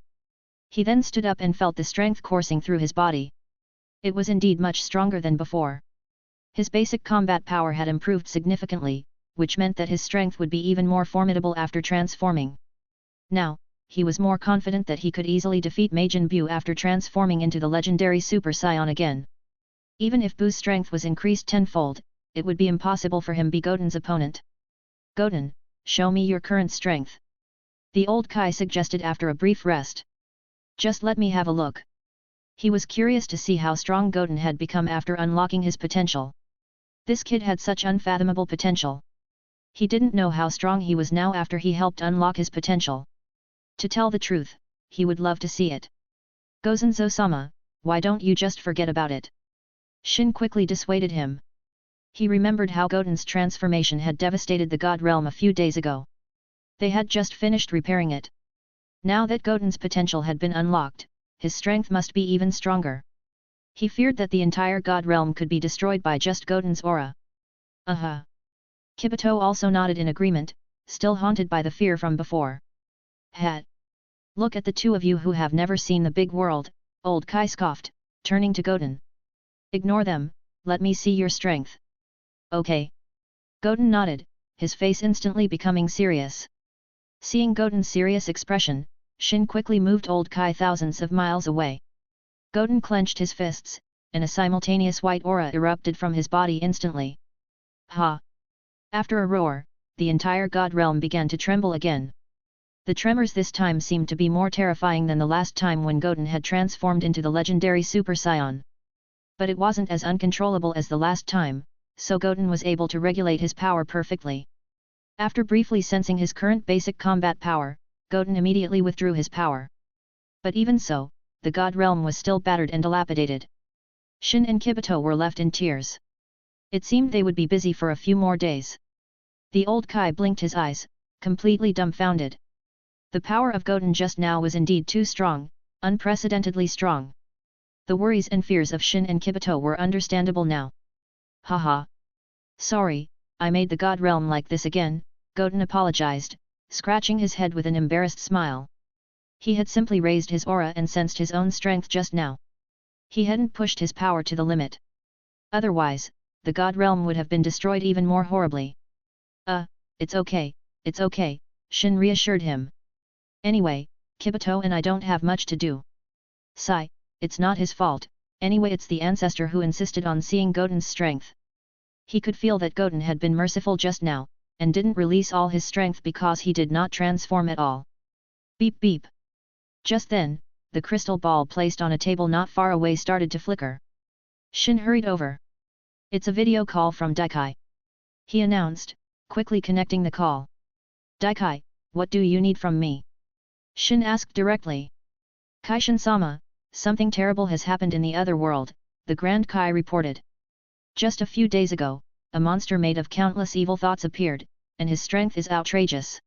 He then stood up and felt the strength coursing through his body. It was indeed much stronger than before. His basic combat power had improved significantly, which meant that his strength would be even more formidable after transforming. Now, he was more confident that he could easily defeat Magan Bu after transforming into the legendary Super Saiyan again. Even if Bu's strength was increased tenfold, it would be impossible for him to be Goten's opponent. Goten, show me your current strength. The old Kai suggested after a brief rest. Just let me have a look. He was curious to see how strong Goten had become after unlocking his potential. This kid had such unfathomable potential. He didn't know how strong he was now after he helped unlock his potential. To tell the truth, he would love to see it. Gozenzo-sama, why don't you just forget about it? Shin quickly dissuaded him. He remembered how Goten's transformation had devastated the God Realm a few days ago. They had just finished repairing it. Now that Goten's potential had been unlocked, his strength must be even stronger. He feared that the entire God Realm could be destroyed by just Goten's aura. Kibito also nodded in agreement, still haunted by the fear from before. Look at the two of you who have never seen the big world, old Kai scoffed, turning to Goten. Ignore them, let me see your strength. Okay. Goten nodded, his face instantly becoming serious. Seeing Goten's serious expression, Shin quickly moved old Kai thousands of miles away. Goten clenched his fists, and a simultaneous white aura erupted from his body instantly. Ha! After a roar, the entire God Realm began to tremble again. The tremors this time seemed to be more terrifying than the last time when Goten had transformed into the legendary Super Saiyan. But it wasn't as uncontrollable as the last time, so Goten was able to regulate his power perfectly. After briefly sensing his current basic combat power, Goten immediately withdrew his power. But even so, the God Realm was still battered and dilapidated. Shin and Kibito were left in tears. It seemed they would be busy for a few more days. The old Kai blinked his eyes, completely dumbfounded. The power of Goten just now was indeed too strong, unprecedentedly strong. The worries and fears of Shin and Kibito were understandable now. Haha. Sorry, I made the God Realm like this again, Goten apologized, scratching his head with an embarrassed smile. He had simply raised his aura and sensed his own strength just now. He hadn't pushed his power to the limit. Otherwise, the God Realm would have been destroyed even more horribly. It's okay, Shin reassured him. Anyway, Kibito and I don't have much to do. Sigh, it's not his fault, anyway it's the ancestor who insisted on seeing Goten's strength. He could feel that Goten had been merciful just now, and didn't release all his strength because he did not transform at all. Beep beep. Just then, the crystal ball placed on a table not far away started to flicker. Shin hurried over. It's a video call from Daikai, he announced, quickly connecting the call. Daikai, what do you need from me? Shin asked directly. Kaishin-sama, something terrible has happened in the Otherworld, the Grand Kai reported. Just a few days ago, a monster made of countless evil thoughts appeared, and his strength is outrageous.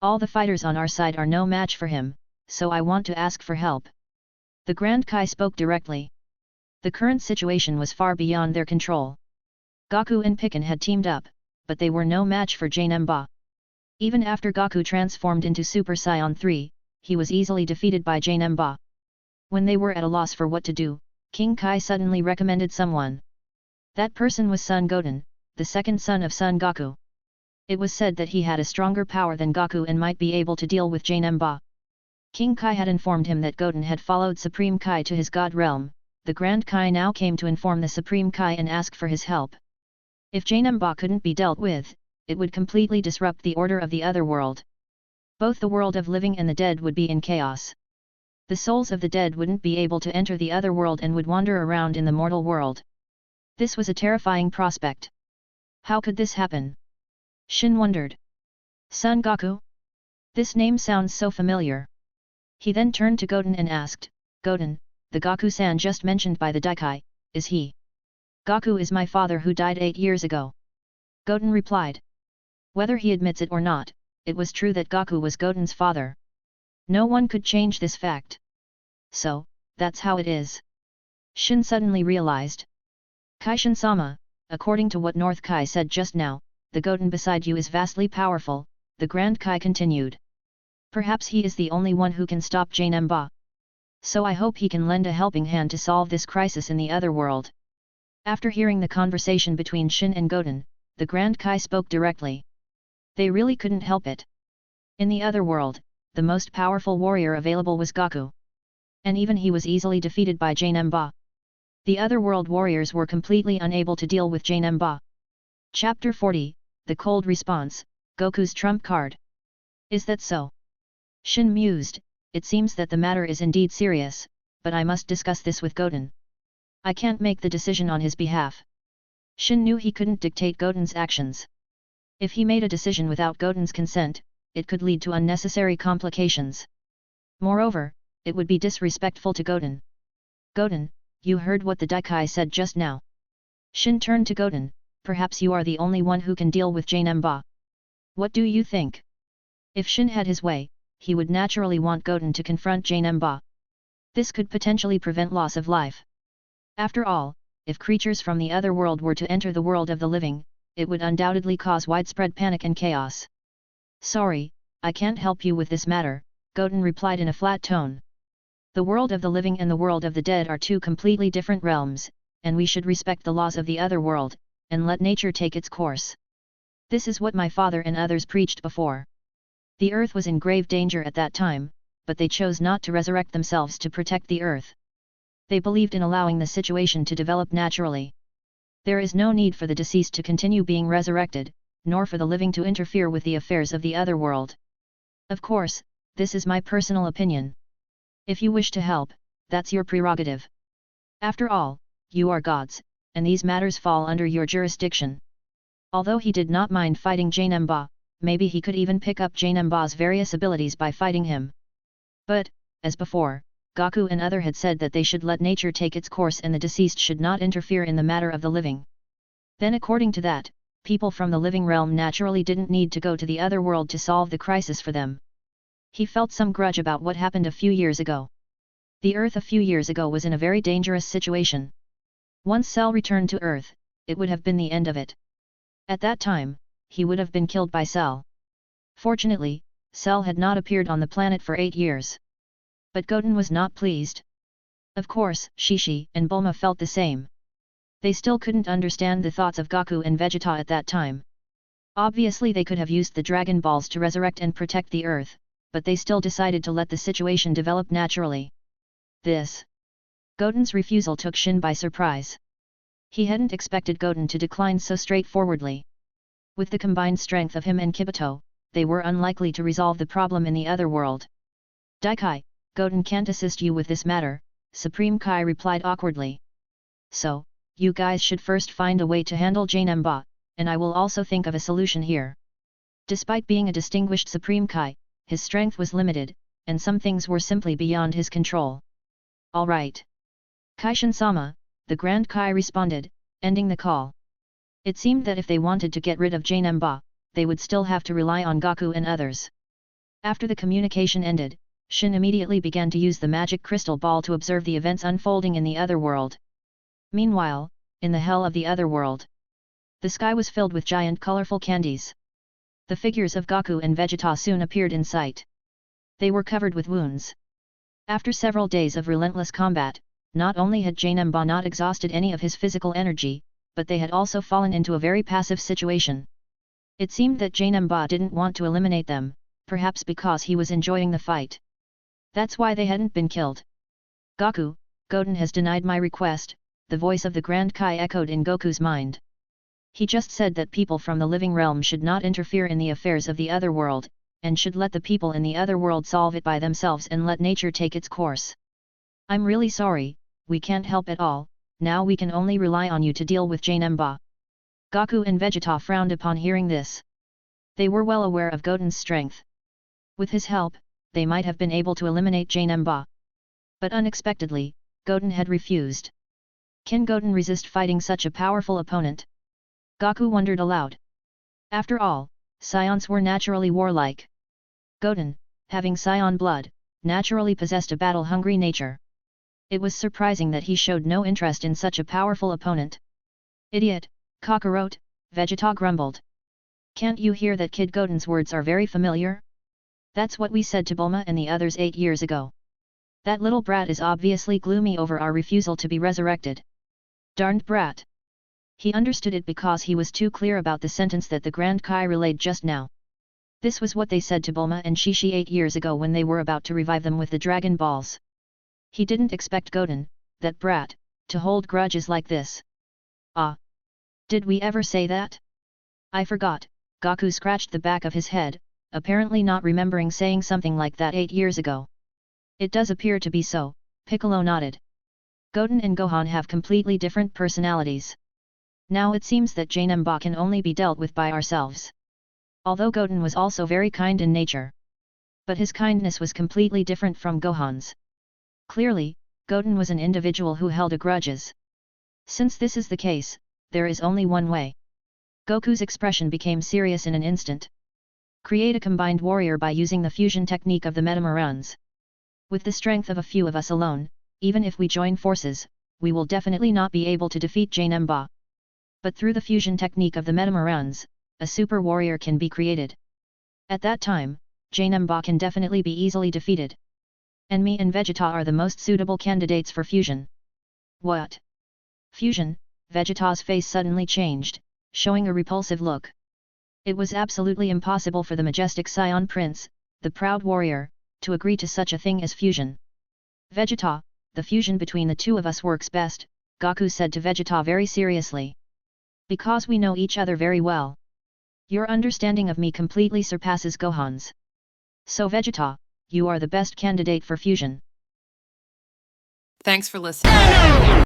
All the fighters on our side are no match for him, so I want to ask for help. The Grand Kai spoke directly. The current situation was far beyond their control. Goku and Piccin had teamed up, but they were no match for Janemba. Even after Goku transformed into Super Saiyan 3, he was easily defeated by Janemba. When they were at a loss for what to do, King Kai suddenly recommended someone. That person was Son Goten, the second son of Son Goku. It was said that he had a stronger power than Goku and might be able to deal with Janemba. King Kai had informed him that Goten had followed Supreme Kai to his God Realm. The Grand Kai now came to inform the Supreme Kai and ask for his help. If Janemba couldn't be dealt with, it would completely disrupt the order of the Otherworld. Both the world of living and the dead would be in chaos. The souls of the dead wouldn't be able to enter the other world and would wander around in the mortal world. This was a terrifying prospect. How could this happen? Shin wondered. Son Goku? This name sounds so familiar. He then turned to Goten and asked, Goten, the Goku-san just mentioned by the Daikai, is he? Goku is my father who died 8 years ago. Goten replied. Whether he admits it or not, it was true that Goku was Goten's father. No one could change this fact. So, that's how it is. Shin suddenly realized. Kaishin-sama, according to what North Kai said just now, the Goten beside you is vastly powerful, the Grand Kai continued. Perhaps he is the only one who can stop Janemba. So I hope he can lend a helping hand to solve this crisis in the other world. After hearing the conversation between Shin and Goten, the Grand Kai spoke directly. They really couldn't help it. In the other world, the most powerful warrior available was Goku. And even he was easily defeated by Janemba. The other world warriors were completely unable to deal with Janemba. Chapter 40, The Cold Response, Goku's Trump Card. Is that so? Shin mused, it seems that the matter is indeed serious, but I must discuss this with Goten. I can't make the decision on his behalf. Shin knew he couldn't dictate Goten's actions. If he made a decision without Goten's consent, it could lead to unnecessary complications. Moreover, it would be disrespectful to Goten. Goten, you heard what the Daikai said just now. Shin turned to Goten, perhaps you are the only one who can deal with Janemba. What do you think? If Shin had his way, he would naturally want Goten to confront Janemba. This could potentially prevent loss of life. After all, if creatures from the other world were to enter the world of the living, it would undoubtedly cause widespread panic and chaos. Sorry, I can't help you with this matter, Goten replied in a flat tone. The world of the living and the world of the dead are two completely different realms, and we should respect the laws of the other world, and let nature take its course. This is what my father and others preached before. The earth was in grave danger at that time, but they chose not to resurrect themselves to protect the earth. They believed in allowing the situation to develop naturally. There is no need for the deceased to continue being resurrected, nor for the living to interfere with the affairs of the other world. Of course, this is my personal opinion. If you wish to help, that's your prerogative. After all, you are gods, and these matters fall under your jurisdiction. Although he did not mind fighting Janemba, maybe he could even pick up Janemba's various abilities by fighting him. But, as before, Goku and other had said that they should let nature take its course and the deceased should not interfere in the matter of the living. Then according to that, people from the living realm naturally didn't need to go to the other world to solve the crisis for them. He felt some grudge about what happened a few years ago. The Earth a few years ago was in a very dangerous situation. Once Cell returned to Earth, it would have been the end of it. At that time, he would have been killed by Cell. Fortunately, Cell had not appeared on the planet for 8 years. But Goten was not pleased. Of course, Shishi and Bulma felt the same. They still couldn't understand the thoughts of Goku and Vegeta at that time. Obviously they could have used the Dragon Balls to resurrect and protect the Earth, but they still decided to let the situation develop naturally. Goten's refusal took Shin by surprise. He hadn't expected Goten to decline so straightforwardly. With the combined strength of him and Kibito, they were unlikely to resolve the problem in the other world. Daikai, Goten can't assist you with this matter, Supreme Kai replied awkwardly. So, you guys should first find a way to handle Janemba, and I will also think of a solution here. Despite being a distinguished Supreme Kai, his strength was limited, and some things were simply beyond his control. All right. Kaishin-sama, the Grand Kai responded, ending the call. It seemed that if they wanted to get rid of Janemba, they would still have to rely on Goku and others. After the communication ended, Shin immediately began to use the magic crystal ball to observe the events unfolding in the other world. Meanwhile, in the hell of the other world, the sky was filled with giant colorful candies. The figures of Goku and Vegeta soon appeared in sight. They were covered with wounds. After several days of relentless combat, not only had Janemba not exhausted any of his physical energy, but they had also fallen into a very passive situation. It seemed that Janemba didn't want to eliminate them, perhaps because he was enjoying the fight. That's why they hadn't been killed. Goku, Goten has denied my request, the voice of the Grand Kai echoed in Goku's mind. He just said that people from the living realm should not interfere in the affairs of the other world, and should let the people in the other world solve it by themselves and let nature take its course. I'm really sorry, we can't help at all, now we can only rely on you to deal with Janemba. Goku and Vegeta frowned upon hearing this. They were well aware of Goten's strength. With his help, they might have been able to eliminate Janemba. But unexpectedly, Goten had refused. Can Goten resist fighting such a powerful opponent? Goku wondered aloud. After all, Saiyans were naturally warlike. Goten, having Saiyan blood, naturally possessed a battle-hungry nature. It was surprising that he showed no interest in such a powerful opponent. Idiot, cockroach, Vegeta grumbled. Can't you hear that Kid Goten's words are very familiar? That's what we said to Bulma and the others 8 years ago. That little brat is obviously gloomy over our refusal to be resurrected. Darned brat. He understood it because he was too clear about the sentence that the Grand Kai relayed just now. This was what they said to Bulma and Shishi 8 years ago when they were about to revive them with the Dragon Balls. He didn't expect Goten, that brat, to hold grudges like this. Ah! Did we ever say that? I forgot. Goku scratched the back of his head, apparently not remembering saying something like that 8 years ago. It does appear to be so, Piccolo nodded. Goten and Gohan have completely different personalities. Now it seems that Janemba can only be dealt with by ourselves. Although Goten was also very kind in nature. But his kindness was completely different from Gohan's. Clearly, Goten was an individual who held grudges. Since this is the case, there is only one way. Goku's expression became serious in an instant. Create a combined warrior by using the fusion technique of the Metamarans. With the strength of a few of us alone, even if we join forces, we will definitely not be able to defeat Janemba. But through the fusion technique of the Metamarans, a super warrior can be created. At that time, Janemba can definitely be easily defeated. And me and Vegeta are the most suitable candidates for fusion. What? Fusion? Vegeta's face suddenly changed, showing a repulsive look. It was absolutely impossible for the majestic Saiyan Prince, the proud warrior, to agree to such a thing as fusion. Vegeta, the fusion between the two of us works best, Goku said to Vegeta very seriously. Because we know each other very well. Your understanding of me completely surpasses Gohan's. So Vegeta, you are the best candidate for fusion. Thanks for listening.